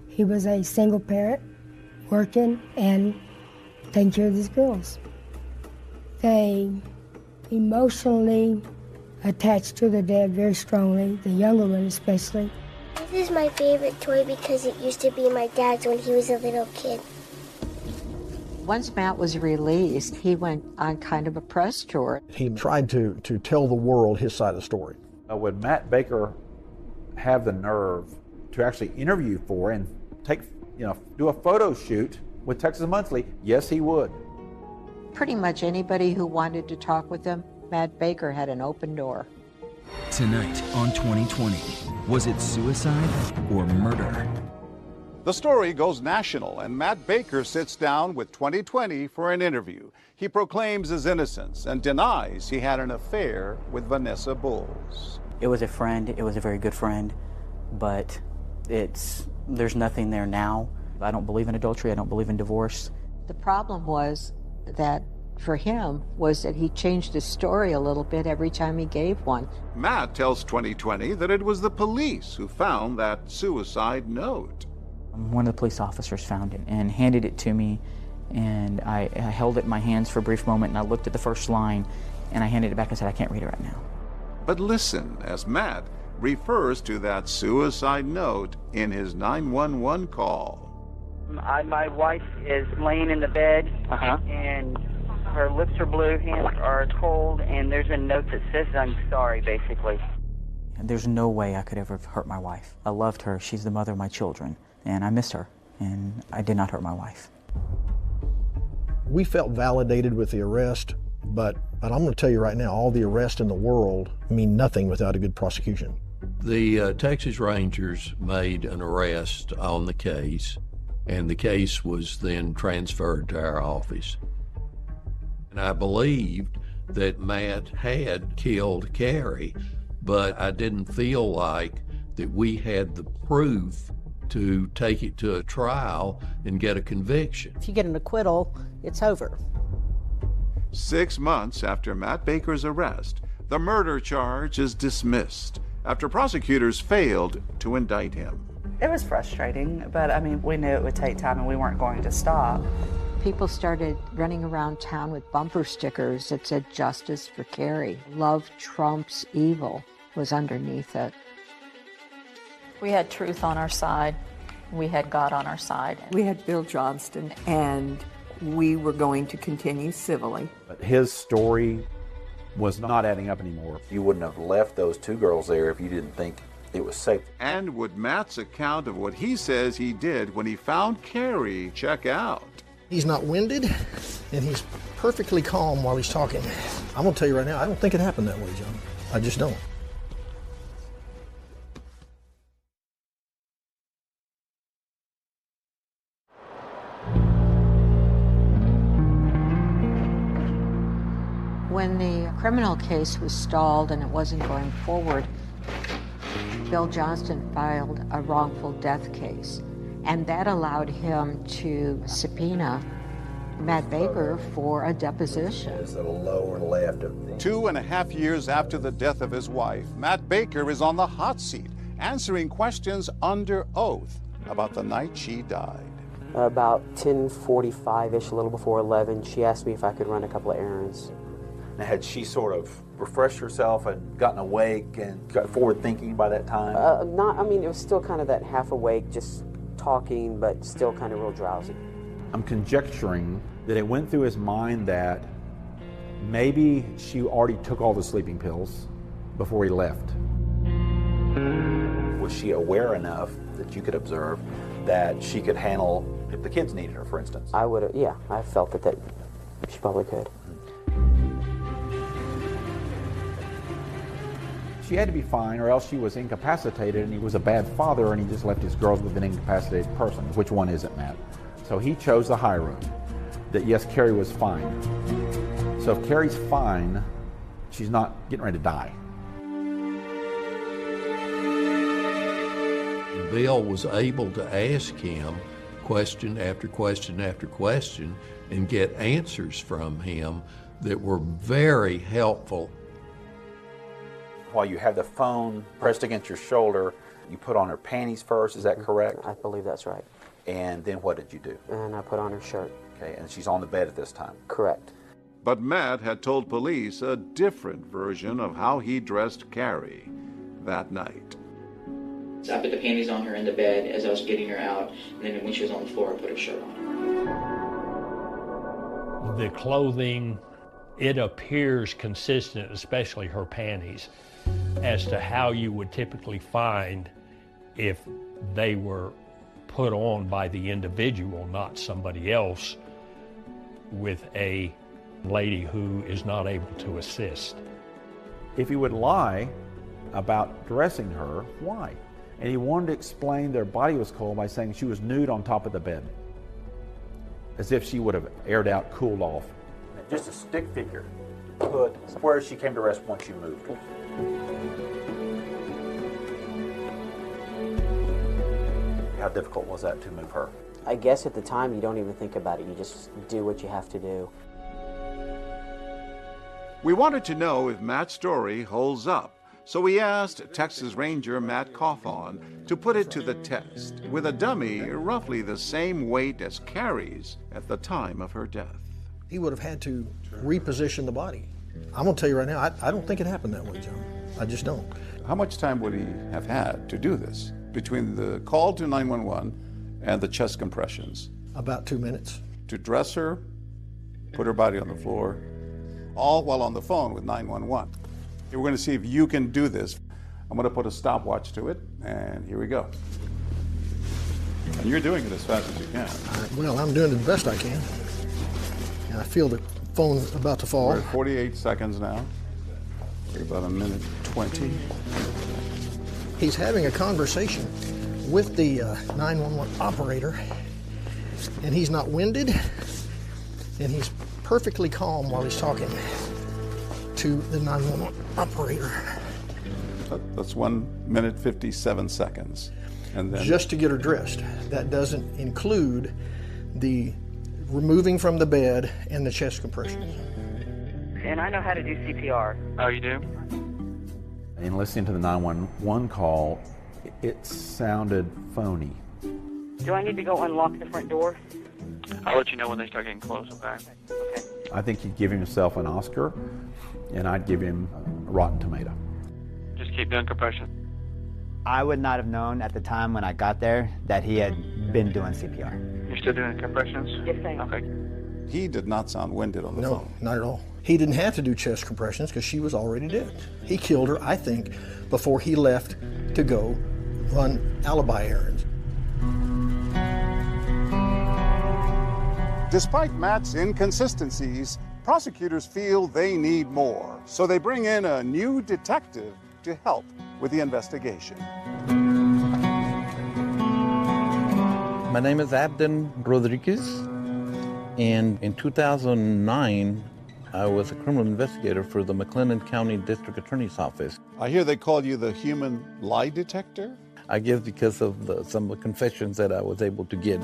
he was a single parent, working and taking care of his girls. They emotionally attached to their dad very strongly, the younger one especially. This is my favorite toy because it used to be my dad's when he was a little kid. Once Matt was released, he went on kind of a press tour. He tried to tell the world his side of the story. Would Matt Baker have the nerve to actually interview for and do a photo shoot with Texas Monthly? Yes, he would. Pretty much anybody who wanted to talk with him, Matt Baker had an open door. Tonight on 2020, was it suicide or murder? The story goes national, and Matt Baker sits down with 2020 for an interview. He proclaims his innocence and denies he had an affair with Vanessa Bowles. It was a friend, it was a very good friend, but there's nothing there now. I don't believe in adultery, I don't believe in divorce. The problem was that for him was that he changed his story a little bit every time he gave one. Matt tells 2020 that it was the police who found that suicide note. One of the police officers found it and handed it to me, and I held it in my hands for a brief moment, and I looked at the first line, and I handed it back and said, I can't read it right now. But listen as Matt refers to that suicide note in his 911 call. My wife is laying in the bed, and her lips are blue, hands are cold, and there's a note that says, I'm sorry, basically. There's no way I could ever have hurt my wife. I loved her. She's the mother of my children, and I missed her, and I did not hurt my wife. We felt validated with the arrest, but I'm going to tell you right now, all the arrests in the world mean nothing without a good prosecution. The Texas Rangers made an arrest on the case, and the case was then transferred to our office. And I believed that Matt had killed Carrie, but I didn't feel like that we had the proof to take it to a trial and get a conviction. If you get an acquittal, it's over. 6 months after Matt Baker's arrest, the murder charge is dismissed after prosecutors failed to indict him. It was frustrating, but I mean, we knew it would take time and we weren't going to stop. People started running around town with bumper stickers that said "Justice for Carrie." Love trumps evil was underneath it. We had truth on our side. We had God on our side. We had Bill Johnston and we were going to continue civilly. But his story was not adding up anymore. You wouldn't have left those two girls there if you didn't think it was safe. And would Matt's account of what he says he did when he found Carrie check out? He's not winded, and he's perfectly calm while he's talking. I'm gonna tell you right now, I don't think it happened that way, John. I just don't. When the criminal case was stalled and it wasn't going forward, Bill Johnston filed a wrongful death case, and that allowed him to subpoena Matt Baker for a deposition. It's the lower left of 2.5 years after the death of his wife, Matt Baker is on the hot seat, answering questions under oath about the night she died. About 10:45-ish, a little before 11, she asked me if I could run a couple of errands. Now, had she sort of refreshed herself and gotten awake and got forward thinking by that time? It was still kind of that half awake, just talking, but still kind of real drowsy. I'm conjecturing that it went through his mind that maybe she already took all the sleeping pills before he left. Was she aware enough that you could observe that she could handle if the kids needed her, for instance? I felt that she probably could. She had to be fine, or else she was incapacitated, and he was a bad father, and he just left his girls with an incapacitated person. Which one is it, Matt? So he chose the high road, that yes, Carrie was fine. So if Carrie's fine, she's not getting ready to die. Bill was able to ask him question after question after question and get answers from him that were very helpful. While you have the phone pressed against your shoulder, you put on her panties first, is that correct? I believe that's right. And then what did you do? And I put on her shirt. Okay, and she's on the bed at this time? Correct. But Matt had told police a different version of how he dressed Carrie that night. So I put the panties on her in the bed as I was getting her out, and then when she was on the floor, I put her shirt on. The clothing, it appears consistent, especially her panties, as to how you would typically find if they were put on by the individual, not somebody else, with a lady who is not able to assist. If he would lie about dressing her, why? And he wanted to explain their body was cold by saying she was nude on top of the bed, as if she would have aired out, cooled off. Just a stick figure to put where she came to rest once you moved. How difficult was that to move her? I guess at the time you don't even think about it. You just do what you have to do. We wanted to know if Matt's story holds up, so we asked Texas Ranger Matt Cawthon to put it to the test with a dummy roughly the same weight as Carrie's at the time of her death. He would have had to reposition the body. I'm gonna tell you right now, I don't think it happened that way, John. I just don't. How much time would he have had to do this between the call to 911 and the chest compressions? About 2 minutes. To dress her, put her body on the floor, all while on the phone with 911. We're going to see if you can do this. I'm going to put a stopwatch to it, and here we go. And you're doing it as fast as you can. Well, I'm doing it the best I can. And I feel the phone about to fall. We're at 48 seconds now. We're about 1:20. He's having a conversation with the 911 operator, and he's not winded, and he's perfectly calm while he's talking to the 911 operator. That's 1:57 seconds. And then just to get her dressed. That doesn't include the removing from the bed and the chest compressions. And I know how to do CPR. Oh, you do? In listening to the 911 call, it sounded phony. Do I need to go unlock the front door? I'll let you know when they start getting close, okay? Okay. I think he'd give himself an Oscar, and I'd give him a Rotten Tomato. Just keep doing compression. I would not have known at the time when I got there that he had been doing CPR. You're still doing compressions? Yes, sir. Okay. He did not sound winded on the phone. No, not at all. He didn't have to do chest compressions because she was already dead. He killed her, I think, before he left to go run alibi errands. Despite Matt's inconsistencies, prosecutors feel they need more, so they bring in a new detective to help with the investigation. My name is Abden Rodriguez, and in 2009, I was a criminal investigator for the McLennan County District Attorney's Office. I hear they call you the human lie detector? I guess because of some of the confessions that I was able to get.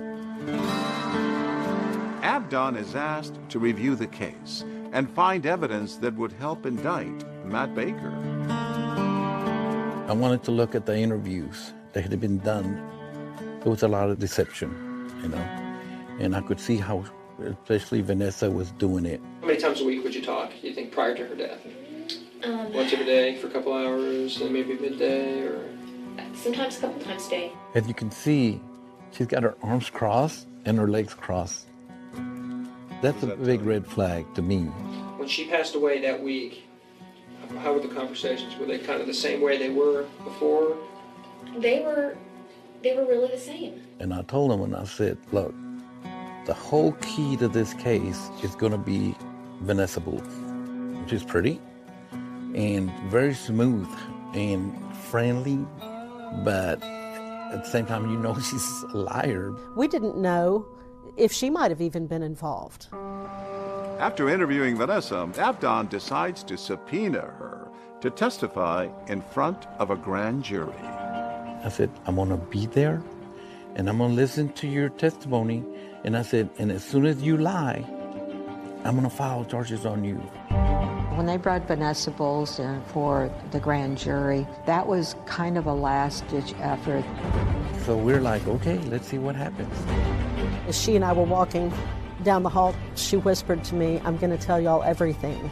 Abdon is asked to review the case and find evidence that would help indict Matt Baker. I wanted to look at the interviews that had been done. There was a lot of deception, and I could see how, especially Vanessa, was doing it. How many times a week would you talk, do you think, prior to her death? Once every day for a couple hours, and maybe midday, or? Sometimes a couple times a day. As you can see, she's got her arms crossed and her legs crossed. That's a big red flag to me. When she passed away that week, how were the conversations? Were they kind of the same way they were before? They were really the same. And I told him, and I said, look, the whole key to this case is going to be Vanessa Booth. She's pretty and very smooth and friendly, but at the same time, she's a liar. We didn't know if she might have even been involved. After interviewing Vanessa, Abdon decides to subpoena her to testify in front of a grand jury. I said, I'm going to be there, and I'm going to listen to your testimony. And I said, and as soon as you lie, I'm going to file charges on you. When they brought Vanessa Bowles in for the grand jury, that was kind of a last-ditch effort. So we're like, okay, let's see what happens. As she and I were walking down the hall, she whispered to me, I'm going to tell y'all everything.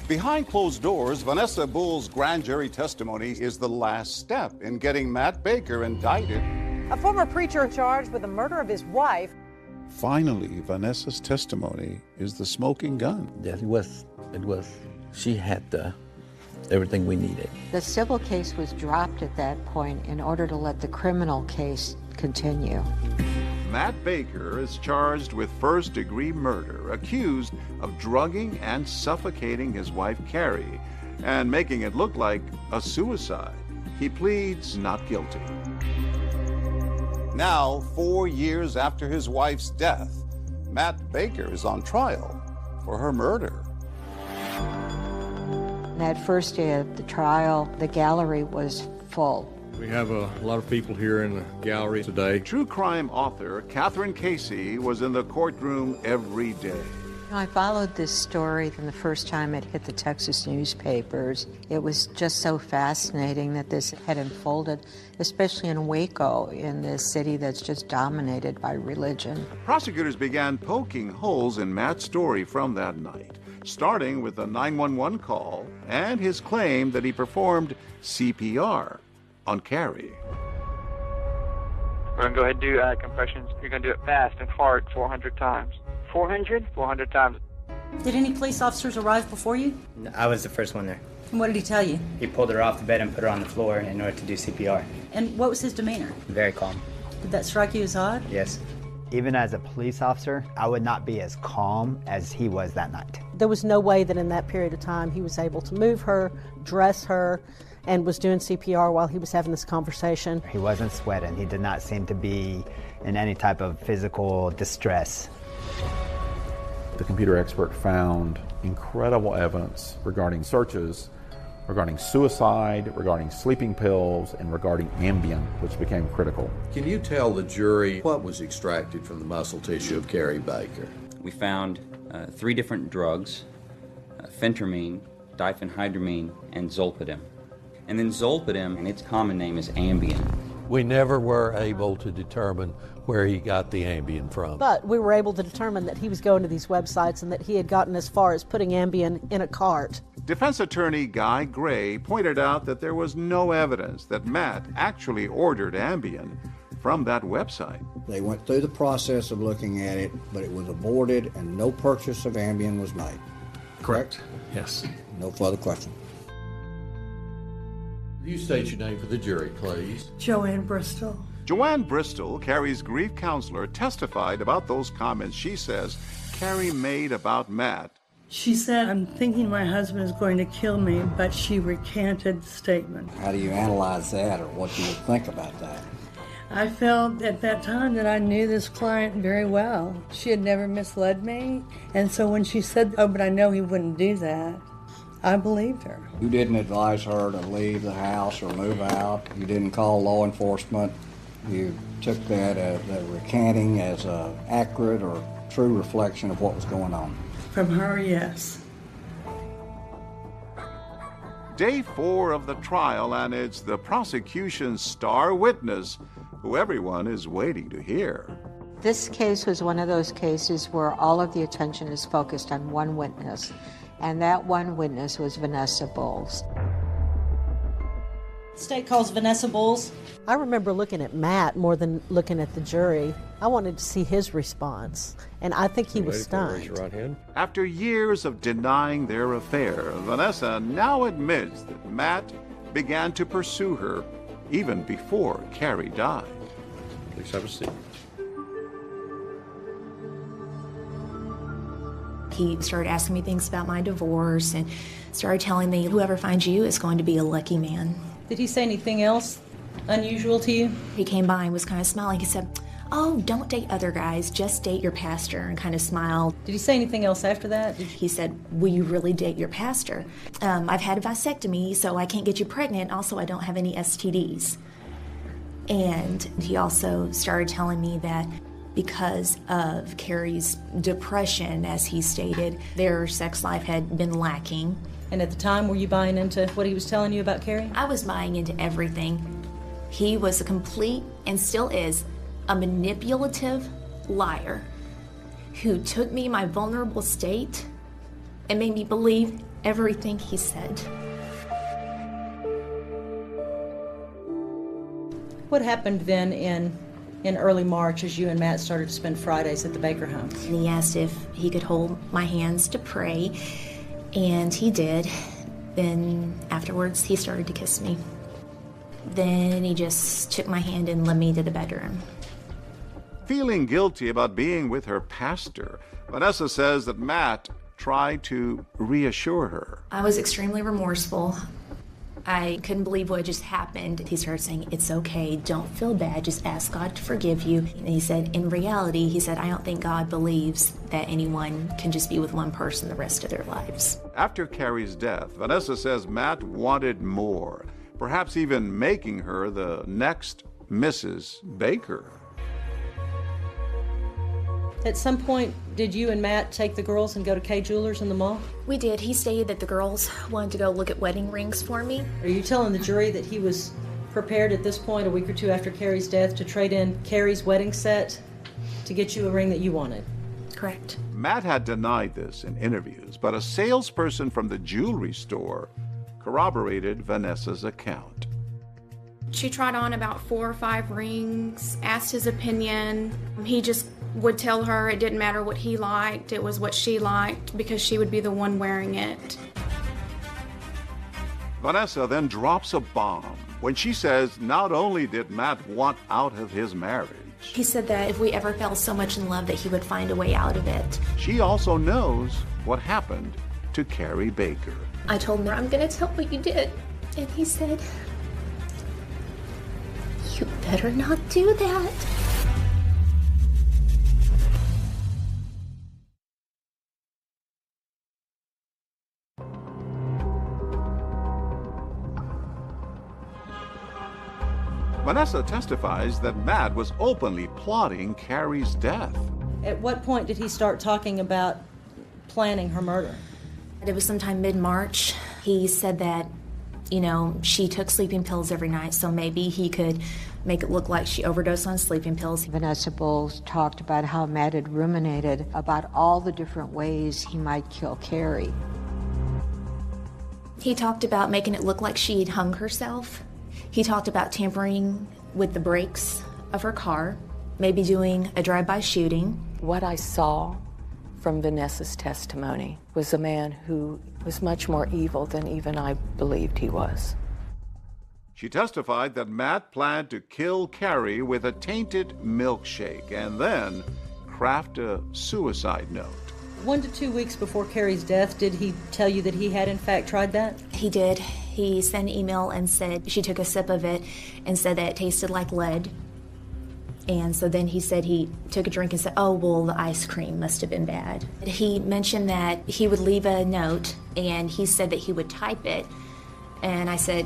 Behind closed doors, Vanessa Boole's grand jury testimony is the last step in getting Matt Baker indicted. A former preacher charged with the murder of his wife. Finally, Vanessa's testimony is the smoking gun. Yes, it was. She had everything we needed. The civil case was dropped at that point in order to let the criminal case continue. Matt Baker is charged with first-degree murder, accused of drugging and suffocating his wife, Carrie, and making it look like a suicide. He pleads not guilty. Now, 4 years after his wife's death, Matt Baker is on trial for her murder. That first day of the trial, the gallery was full. We have a lot of people here in the gallery today. True crime author Catherine Casey was in the courtroom every day. I followed this story from the first time it hit the Texas newspapers. It was just so fascinating that this had unfolded, especially in Waco, in this city that's just dominated by religion. Prosecutors began poking holes in Matt's story from that night, starting with a 911 call and his claim that he performed CPR on Carrie. We're going to go ahead and do compressions. You're going to do it fast and hard 400 times. 400? 400 times. Did any police officers arrive before you? I was the first one there. And what did he tell you? He pulled her off the bed and put her on the floor in order to do CPR. And what was his demeanor? Very calm. Did that strike you as odd? Yes. Even as a police officer, I would not be as calm as he was that night. There was no way that in that period of time he was able to move her, dress her, and was doing CPR while he was having this conversation. He wasn't sweating. He did not seem to be in any type of physical distress. The computer expert found incredible evidence regarding searches, regarding suicide, regarding sleeping pills, and regarding Ambien, which became critical. Can you tell the jury what was extracted from the muscle tissue of Carrie Baker? We found 3 different drugs, phentermine, diphenhydramine, and zolpidem. And then zolpidem, and its common name is Ambien. We never were able to determine where he got the Ambien from. But we were able to determine that he was going to these websites and that he had gotten as far as putting Ambien in a cart. Defense attorney Guy Gray pointed out that there was no evidence that Matt actually ordered Ambien from that website. They went through the process of looking at it, but it was aborted and no purchase of Ambien was made. Correct? Yes. No further question. You state your name for the jury, please. Joanne Bristol. Joanne Bristol, Carrie's grief counselor, testified about those comments she says Carrie made about Matt. She said, I'm thinking my husband is going to kill me, but she recanted the statement. How do you analyze that, or what do you think about that? I felt at that time that I knew this client very well. She had never misled me, and so when she said, oh, but I know he wouldn't do that, I believed her. You didn't advise her to leave the house or move out. You didn't call law enforcement. You took that as a recanting as an accurate or true reflection of what was going on. From her, yes. Day 4 of the trial, and it's the prosecution's star witness who everyone is waiting to hear. This case was one of those cases where all of the attention is focused on one witness, and that one witness was Vanessa Bowles. State calls Vanessa Bowles. I remember looking at Matt more than looking at the jury. I wanted to see his response, and I think he was stunned. Raise your right hand. After years of denying their affair, Vanessa now admits that Matt began to pursue her even before Carrie died. Please have a seat. He started asking me things about my divorce and started telling me, whoever finds you is going to be a lucky man. Did he say anything else unusual to you? He came by and was kind of smiling. He said, oh, don't date other guys, just date your pastor, and kind of smiled. Did he say anything else after that? He said, will you really date your pastor? I've had a vasectomy, so I can't get you pregnant. Also, I don't have any STDs. And he also started telling me that because of Carrie's depression, as he stated, their sex life had been lacking. And at the time, were you buying into what he was telling you about Carrie? I was buying into everything. He was a complete, and still is, a manipulative liar who took me in my vulnerable state and made me believe everything he said. What happened then in early March as you and Matt started to spend Fridays at the Baker home? And he asked if he could hold my hands to pray, and he did. Then afterwards, he started to kiss me. Then he just took my hand and led me to the bedroom. Feeling guilty about being with her pastor, Vanessa says that Matt tried to reassure her. I was extremely remorseful. I couldn't believe what just happened. He started saying, it's okay, don't feel bad, just ask God to forgive you. And he said, in reality, he said, I don't think God believes that anyone can just be with one person the rest of their lives. After Carrie's death, Vanessa says Matt wanted more, perhaps even making her the next Mrs. Baker. At some point, did you and Matt take the girls and go to Kay Jewelers in the mall? We did. He stated that the girls wanted to go look at wedding rings for me. Are you telling the jury that he was prepared at this point, a week or two after Carrie's death, to trade in Carrie's wedding set to get you a ring that you wanted? Correct. Matt had denied this in interviews, but a salesperson from the jewelry store corroborated Vanessa's account. She tried on about 4 or 5 rings, asked his opinion. He just would tell her it didn't matter what he liked, it was what she liked, because she would be the one wearing it. Vanessa then drops a bomb when she says not only did Matt want out of his marriage, He said that if we ever fell so much in love that he would find a way out of it. she also knows what happened to Carrie Baker. I told him, I'm gonna tell what you did. And he said, you better not do that. Vanessa testifies that Matt was openly plotting Carrie's death. At what point did he start talking about planning her murder? It was sometime mid-March. He said that, you know, she took sleeping pills every night, so maybe he could make it look like she overdosed on sleeping pills. Vanessa Bowles talked about how Matt had ruminated about all the different ways he might kill Carrie. He talked about making it look like she had hung herself. He talked about tampering with the brakes of her car, maybe doing a drive-by shooting. What I saw from Vanessa's testimony was a man who was much more evil than even I believed he was. She testified that Matt planned to kill Carrie with a tainted milkshake and then craft a suicide note. 1 to 2 weeks before Carrie's death, did he tell you that he had in fact tried that? He did. He sent an email and said she took a sip of it and said that it tasted like lead. And so then he said he took a drink and said, oh, well, the ice cream must have been bad. He mentioned that he would leave a note, and he said that he would type it. And I said,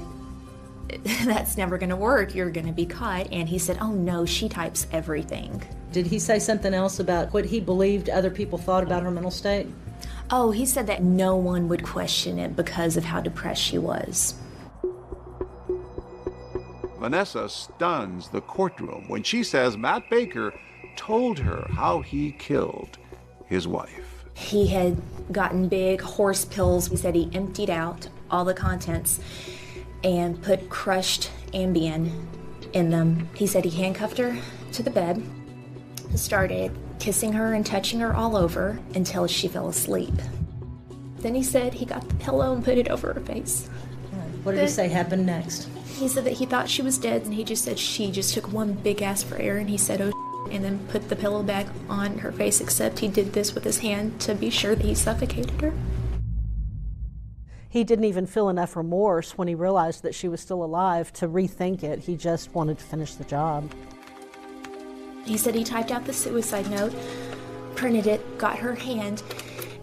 that's never going to work. You're going to be caught. And he said, oh, no, she types everything. Did he say something else about what he believed other people thought about her mental state? Oh, he said that no one would question it because of how depressed she was. Vanessa stuns the courtroom when she says Matt Baker told her how he killed his wife. He had gotten big horse pills. He said he emptied out all the contents and put crushed Ambien in them. He said he handcuffed her to the bed, started kissing her and touching her all over until she fell asleep. Then he said he got the pillow and put it over her face. What did he say happened next? He said that he thought she was dead, and he just said she just took one big ass for air, and he said, oh, and then put the pillow back on her face, except he did this with his hand to be sure that he suffocated her. He didn't even feel enough remorse when he realized that she was still alive to rethink it. He just wanted to finish the job. He said he typed out the suicide note, printed it, got her hand,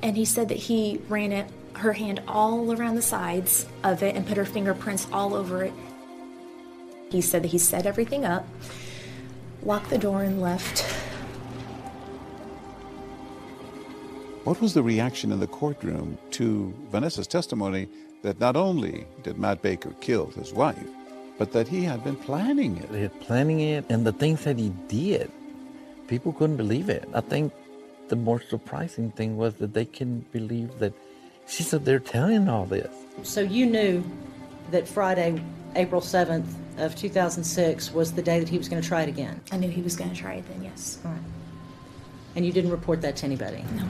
and he said that he ran her hand all around the sides of it and put her fingerprints all over it. He said that he set everything up, locked the door, and left. What was the reaction in the courtroom to Vanessa's testimony that not only did Matt Baker kill his wife, but that he had been planning it? He had planning it, and the things that he did, people couldn't believe it. I think the more surprising thing was that they couldn't believe that she said they're telling all this. So you knew that Friday, April 7th of 2006 was the day that he was going to try it again? I knew he was going to try it then, yes. All right. And you didn't report that to anybody? No.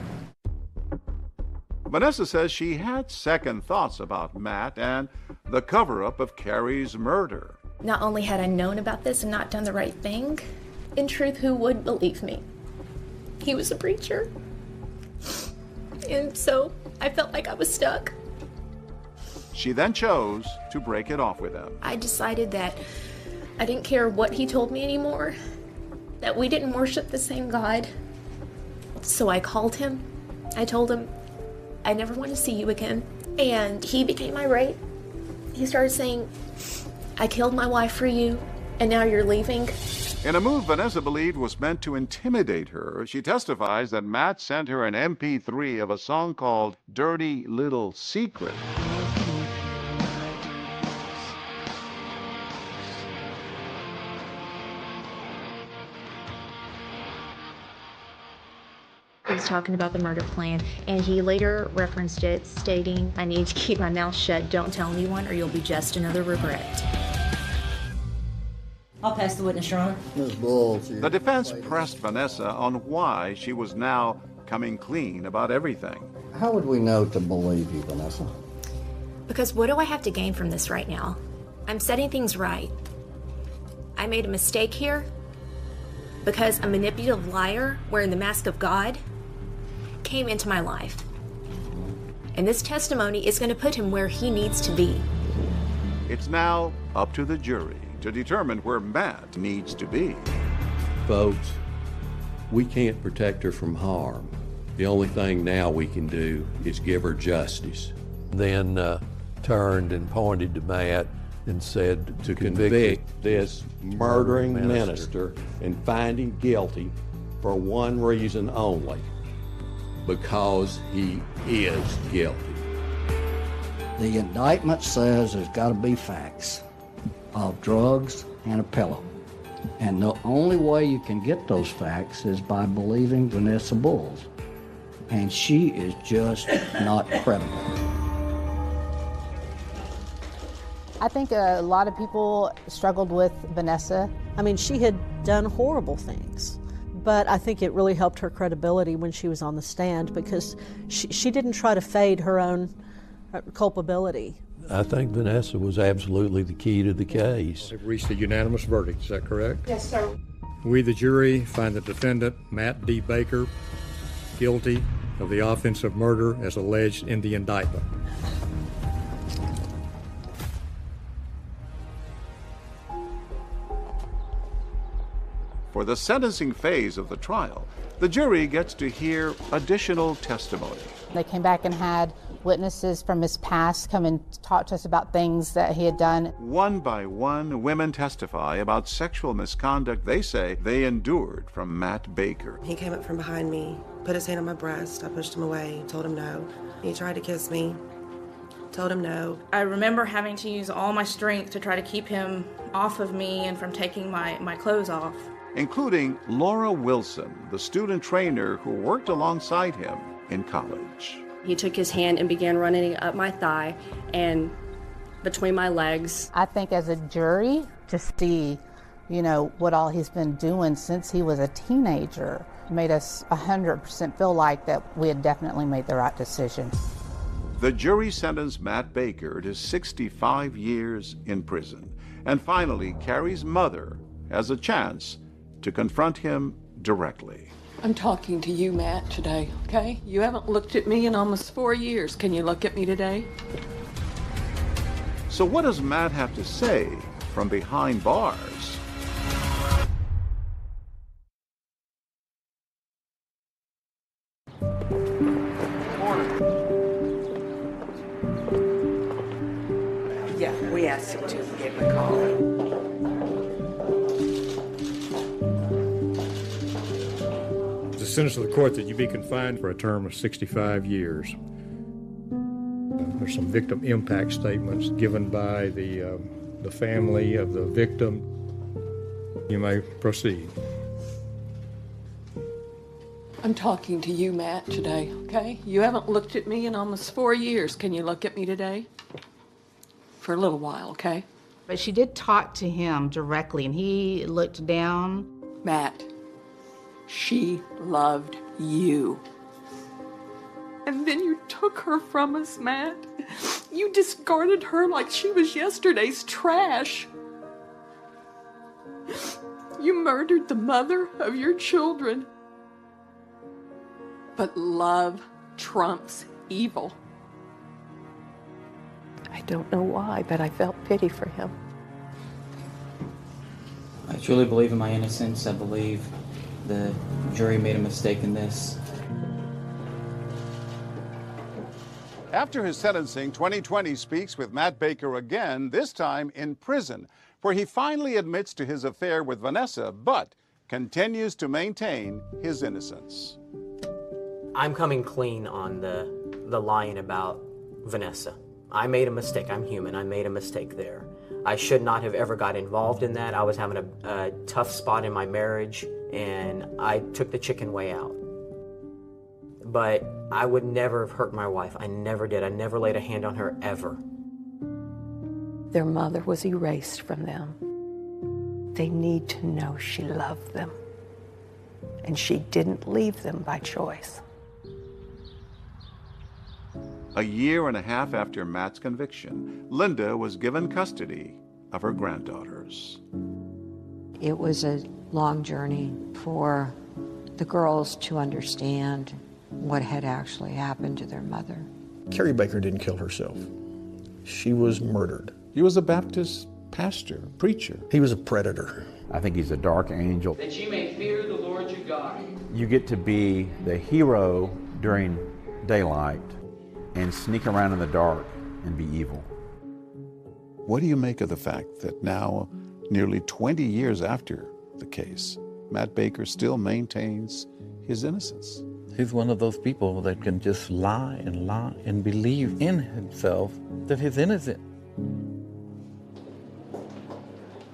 Vanessa says she had second thoughts about Matt and the cover-up of Carrie's murder. Not only had I known about this and not done the right thing, in truth, who would believe me? He was a preacher. And so I felt like I was stuck. She then chose to break it off with him. I decided that I didn't care what he told me anymore, that we didn't worship the same God. So I called him. I told him, I never want to see you again. And he became irate. He started saying, I killed my wife for you, and now you're leaving. In a move Vanessa believed was meant to intimidate her, she testifies that Matt sent her an MP3 of a song called Dirty Little Secret. He was talking about the murder plan, and he later referenced it, stating, I need to keep my mouth shut. Don't tell anyone or you'll be just another regret. I'll pass the witness, Your Honor. Ms. Bowles, The defense pressed Vanessa on why she was now coming clean about everything. how would we know to believe you, Vanessa? Because what do I have to gain from this right now? I'm setting things right. I made a mistake here because a manipulative liar wearing the mask of God came into my life. And this testimony is going to put him where he needs to be. It's now up to the jury to determine where Matt needs to be. Folks, we can't protect her from harm. The only thing now we can do is give her justice. Then turned and pointed to Matt and said to convict this murdering minister and find him guilty for one reason only, because he is guilty. The indictment says there's got to be facts of drugs and a pillow. And the only way you can get those facts is by believing Vanessa Bulls. And she is just not credible. I think a lot of people struggled with Vanessa. I mean, she had done horrible things, but I think it really helped her credibility when she was on the stand because she didn't try to fade her own culpability. I think Vanessa was absolutely the key to the case. They've reached a unanimous verdict, is that correct? Yes, sir. We, the jury, find the defendant, Matt D. Baker, guilty of the offense of murder as alleged in the indictment. For the sentencing phase of the trial, the jury gets to hear additional testimony. They came back and had witnesses from his past come and talk to us about things that he had done. One by one, women testify about sexual misconduct they say they endured from Matt Baker. He came up from behind me, put his hand on my breast. I pushed him away, told him no. He tried to kiss me, told him no. I remember having to use all my strength to try to keep him off of me and from taking my clothes off. Including Laura Wilson, the student trainer who worked alongside him in college. He took his hand and began running up my thigh and between my legs. I think as a jury, to see, what all he's been doing since he was a teenager made us 100% feel like that we had definitely made the right decision. The jury sentenced Matt Baker to 65 years in prison. And finally, Carrie's mother has a chance to confront him directly. I'm talking to you, Matt, today, okay? You haven't looked at me in almost 4 years. Can you look at me today? So what does Matt have to say from behind bars? Yeah, we asked him to. We gave him a call. The sentence of the court that you be confined for a term of 65 years. There's some victim impact statements given by the family of the victim. You may proceed. I'm talking to you, Matt, today, okay? You haven't looked at me in almost 4 years. Can you look at me today? For a little while, okay? But she did talk to him directly, and he looked down. Matt, she loved you. And then you took her from us, Matt. You discarded her like she was yesterday's trash. You murdered the mother of your children. But love trumps evil. I don't know why, but I felt pity for him. I truly believe in my innocence. I believe the jury made a mistake in this. After his sentencing, 2020 speaks with Matt Baker again, this time in prison, where he finally admits to his affair with Vanessa, but continues to maintain his innocence. I'm coming clean on the lying about Vanessa. I made a mistake. I'm human. I made a mistake there. I should not have ever got involved in that. I was having a tough spot in my marriage, and I took the chicken way out. But I would never have hurt my wife. I never did. I never laid a hand on her, ever. Their mother was erased from them. They need to know she loved them. And she didn't leave them by choice. A year and a half after Matt's conviction, Linda was given custody of her granddaughters. It was a long journey for the girls to understand what had actually happened to their mother. Carrie Baker didn't kill herself. She was murdered. He was a Baptist pastor, preacher. He was a predator. I think he's a dark angel. That you may fear the Lord your God. You get to be the hero during daylight and sneak around in the dark and be evil. What do you make of the fact that now, nearly 20 years after the case, Matt Baker still maintains his innocence? He's one of those people that can just lie and believe in himself that he's innocent.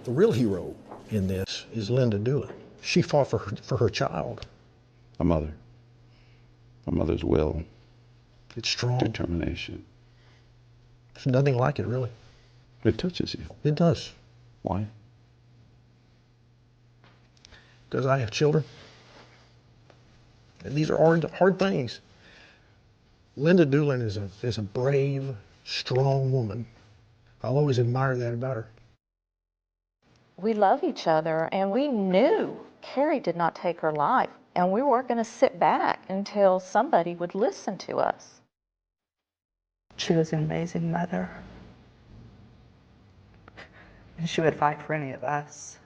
The real hero in this is Linda Doolin. She fought for her child. A mother. A mother's will. It's strong. Determination. There's nothing like it, really. It touches you. It does. Why? Because I have children. And these are hard things. Linda Doolin is a brave, strong woman. I'll always admire that about her. We love each other, and we knew Carrie did not take her life, and we weren't going to sit back until somebody would listen to us. She was an amazing mother, and she would fight for any of us.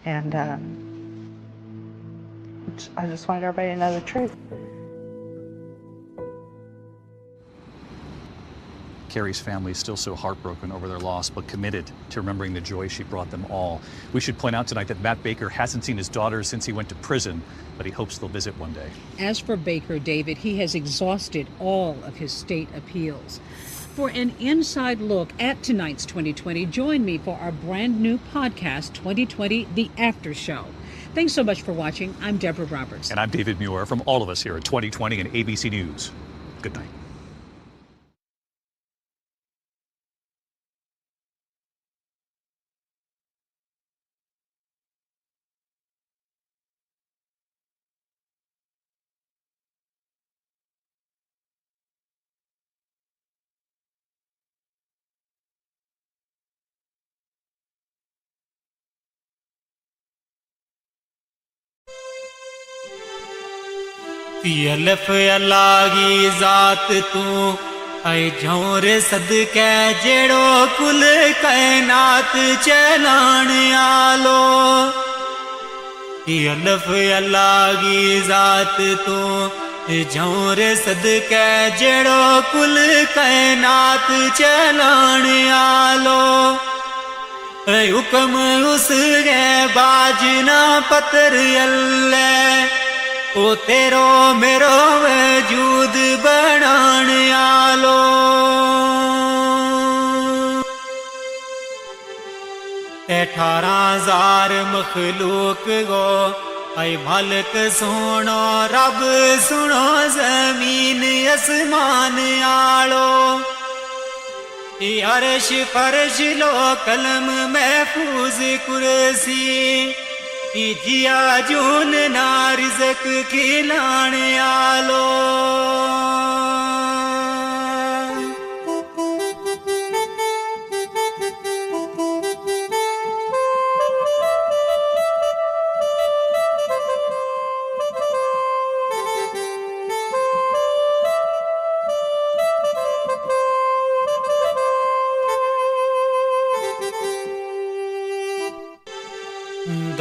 And I just wanted everybody to know the truth. Carrie's family is still so heartbroken over their loss, but committed to remembering the joy she brought them all. We should point out tonight that Matt Baker hasn't seen his daughter since he went to prison, but he hopes they'll visit one day. As for Baker, David, he has exhausted all of his state appeals. For an inside look at tonight's 2020, join me for our brand new podcast, 2020, The After Show. Thanks so much for watching. I'm Deborah Roberts. And I'm David Muir from all of us here at 2020 and ABC News. Good night. अल्लाह की जात तू ऐ झोर सदके जेड़ो कुल कायनात चलाण आलो अल्लाह की जात तू झोर सदके जेड़ो कुल कायनात चलाण आलो हुक्म उस गए बाजना पतर अल्लाह ओ तेरो मेरो वजूद बनाण आलो 18,000 मखलूक गो ऐ मालिक सुनो रब सुनो जमीन आसमान आलो अर्श फर्श लो कलम महफूज कुर्सी जिया जून ना रिज़्क खिलाण आलो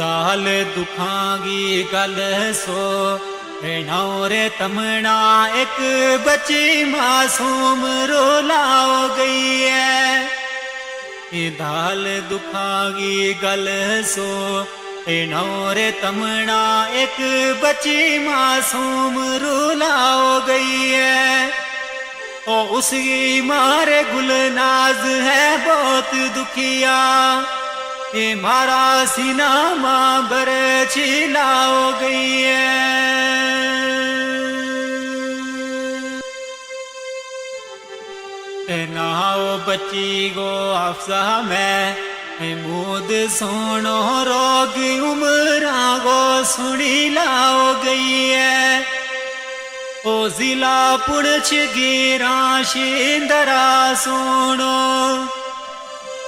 दाल दुखांगी गल सो नौरे तमना एक बच्ची मासूम रोलाओ गई है दाल दुखांगी गल सो नौरे तमना एक बच्ची मासूम रोलाओ गई है ओ उसकी मारे गुलनाज है बहुत दुखिया मारा सीना माँ बर छिलाओ गई है नाओ बच्ची गो अफसा में मूद सोनो रोग उमरा गो सुनी लाओ गई है ओ जिला पुणछ गिरा शिंदरा सोनो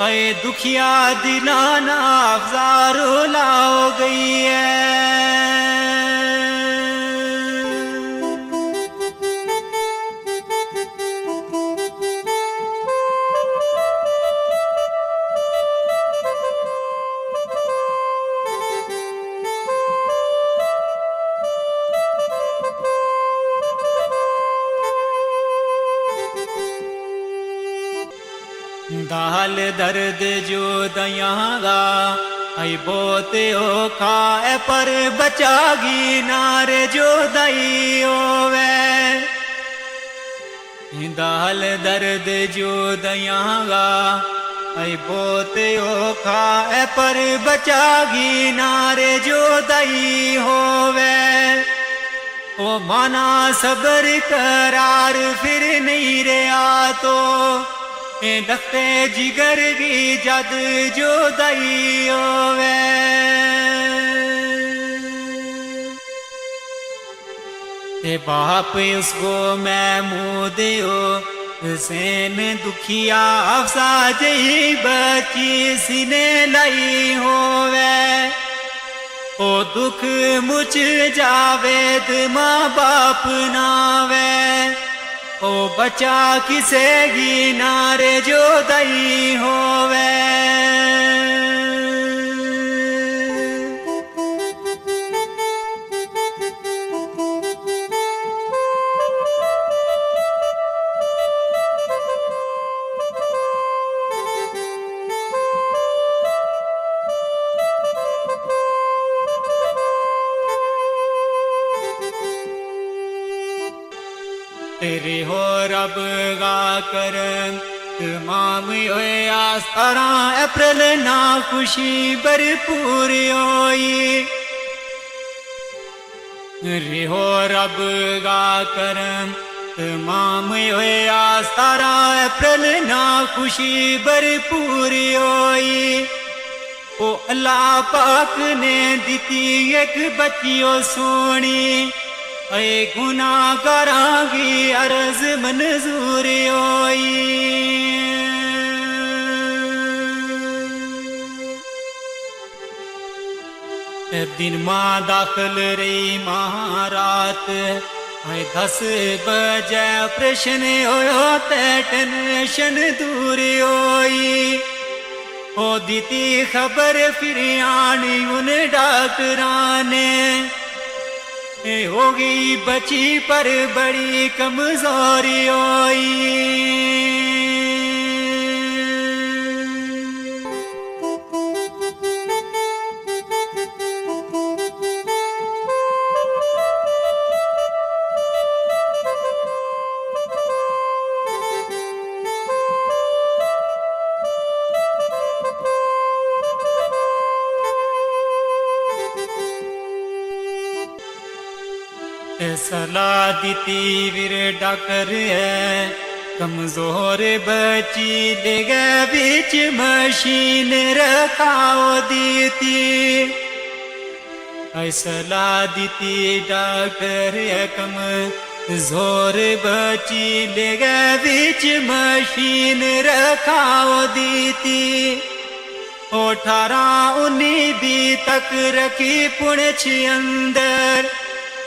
ऐ दुखिया दिलाना अफजारो लाओ गई है दाल दर्द जो दयागा ऐ बोते ओ खाए पर बचागी नारे जो दई ओवे दाल दर्द जो दयागा ऐ बहुत ओखा है पर बचागी नारे जो दई होवे ओ माना सबर करार फिर नहीं रहा तो दख्ते जिगर की जद जो दई होवे ते बाप उसको मैं मुँह दियो हुसैन दुखिया अफसा जही बची सीने लाई होवे ओ दुख मुझ जावेद माँ बाप नावे ओ बचा किसे गी नारे जो दई होवे तेरे हो रब गा कर तमाम होए आस्तारा अप्रैल ना खुशी भरपूर होई रे हो रब गा कर तमाम होए आस्तारा अप्रैल ना खुशी भरपूर होई ओ अल्लाह पाक ने दिती एक बच्चियों सोनी ऐ गुनाह करांगी अर्ज मंजूर होई दिन माँ दाखिल रही महारात ऐ 10 बजे प्रश्न होयो ते टेंशन दूर होई ओ दीती खबर फिर आनी उन डॉक्टरां ने होगी बची पर बड़ी कमजोरी होई सलाह दीती वीर डॉक्टर है कमजोर बची ले गए बीच मशीन रखाओ दीती ऐ सलाह दीती डॉक्टर है कमजोर बची ले गए बीच मशीन रखाओ दीती 18-19 तक रखी पुणछ अंदर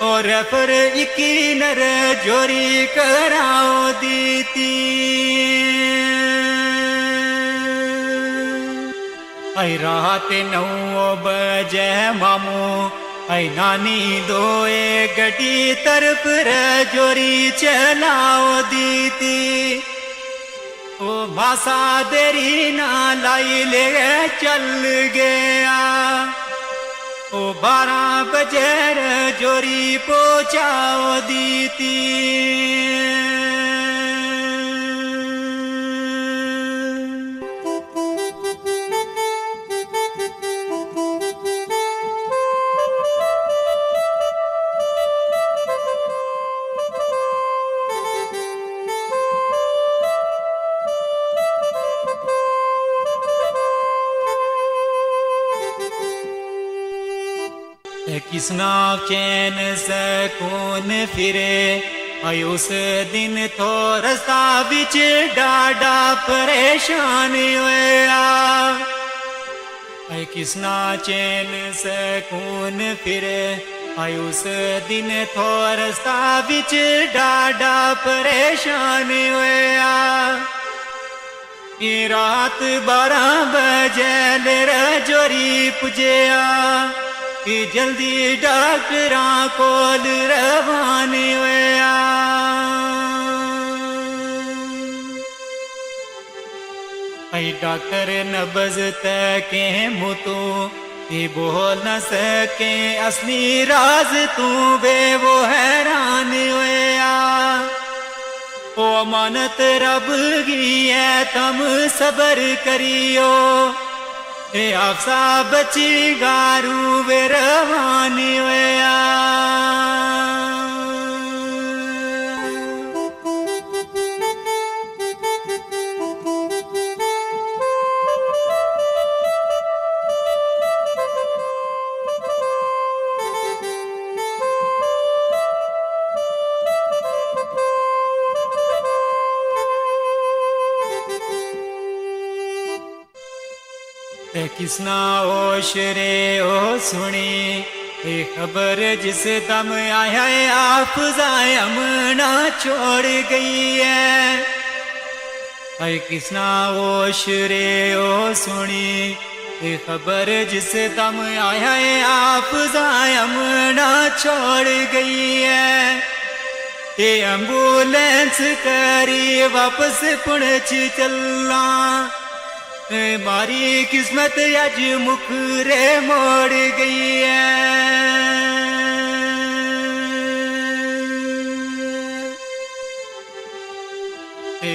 और पर इकी नर जोरी कराओ दीती ऐ रात 9 बजे मामू ऐ नानी दोए गड्डी तरफ जोरी चलाओ दीती ओ मासा देरी ना लाई ले चल गया ओ 12 बजे जोरी पहुंचाओ दीती किसना चैन सकून फिरे आई उस दिन तो रास्ता बिच डाडा परेशान होया आई किसना चैन सकून फिरे आई उस दिन तो रास्ता बिच डाडा परेशान होया ये रात 12 बजे ले जोरी पुजया कि जल्दी डॉक्टरां कोल रवाने होया ऐ डॉक्टर नब्ज तके मुतू ये बोल न सके असली राज तू बे वो हैरान होया ओ अमानत रब गी है तम सबर करियो ए आपसा बची गारू वे रवानी होया किसना होश रे ओ सुनी ये खबर जिस दम आया है आप जायमना छोड़ गई है ऐ किसना होश रे ओ सुनी ये खबर जिस दम आया है आप जायमना छोड़ गई है ये एम्बुलेंस करी वापस पुणच चलना मारी किस्मत अज मुकरे मोड़ गई है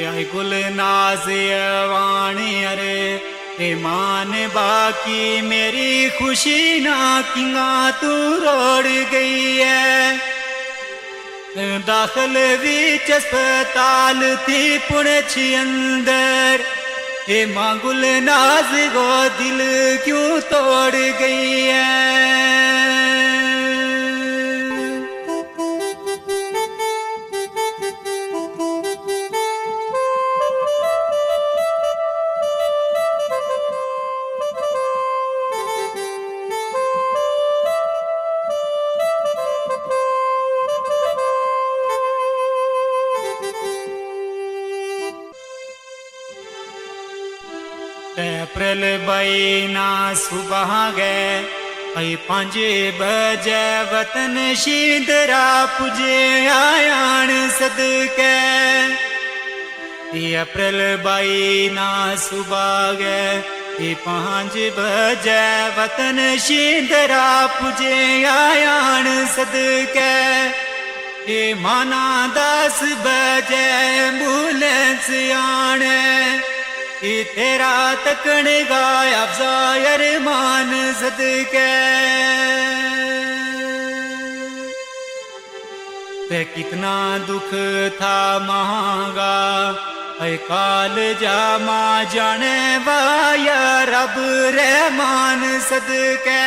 आई गुल नाज वाणी अरे मान बाकी मेरी खुशी ना किंगा तू रोड़ गई है दाखिल विच अस्पताल थी पुणछ अंदर ये मांगुल नाज गो दिल क्यों तोड़ गई है अप्रैल बईना सुबह गए ऐ 5 बजे वतन शीदरा पुजे आयान सदके अप्रैल बईना सुबह गए ऐ 5 बजे वतन शीदरा पुजे आयान सदके ये माना 10 बजे एम्बुलेंस आने तेरा तकन गाया अफजायर मान सदके ते कितना दुख था महंगा ऐ काल जामा जाने वाया रब रहमान सदके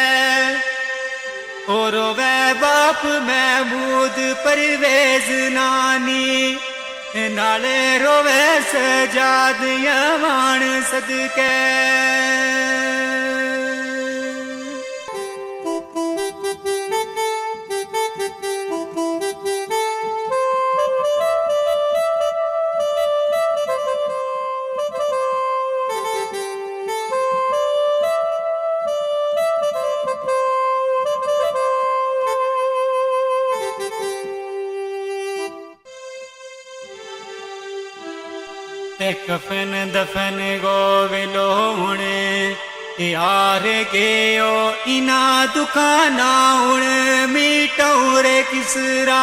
और वे बाप महमूद परवेज नानी नाले रोवे सजाद यमान सदके कफन दफन गो वेलो हुणे यार के ओ इना दुकाना हुण मीटौरे किसरा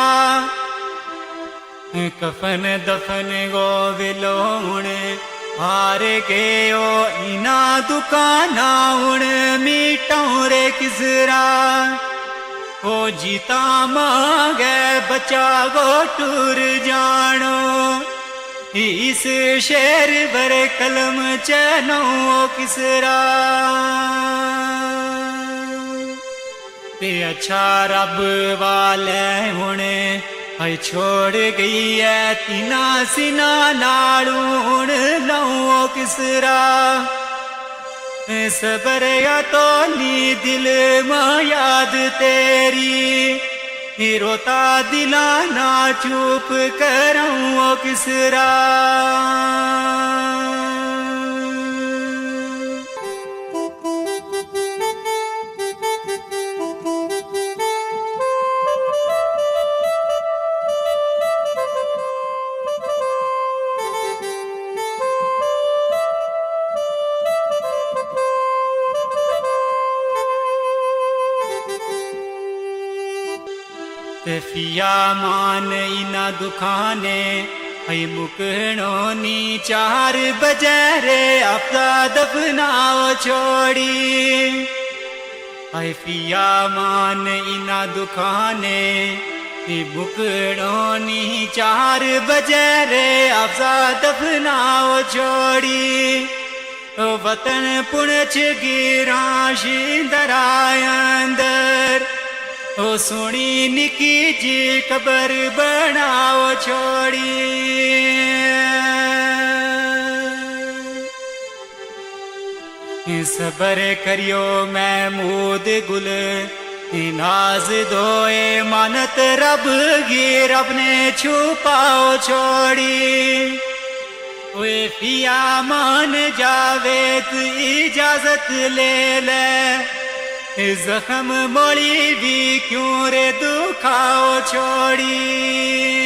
कफन दफन गो वेलो हुणे हार के ओ इना दुकाना हुण मीटौरे किसरा ओ जीता मांगे बचा गो टूर जानो इस शेर बर कलम चनो किसरा ते अच्छा रब वाले हुणे आई छोड़ गई है तीना सिना नाड़ू हुण लो किसरा सबर या तो नी दिल मां याद तेरी रोता दिला ना चुप करूं किसरा फिया मान इना दुखाने ऐ मुकणोनी 4 बजे रे अपना दफनाओ छोड़ी ऐ पिया मान इना दुखाने ऐ मुकणोनी 4 बजे रे अपना दफनाओ छोड़ी वतन पुणछ गिरा शिंदराय अंदर ओ सोनी निकी जी कबर बनाओ छोड़ी सबर करियो महमूद गुल नाज दोए मानत रब गी रब ने छुपाओ छोड़ी वे पिया मान जावेद इजाजत ले ले जख्म मोड़ी भी क्यों रे दुखाओ छोड़ी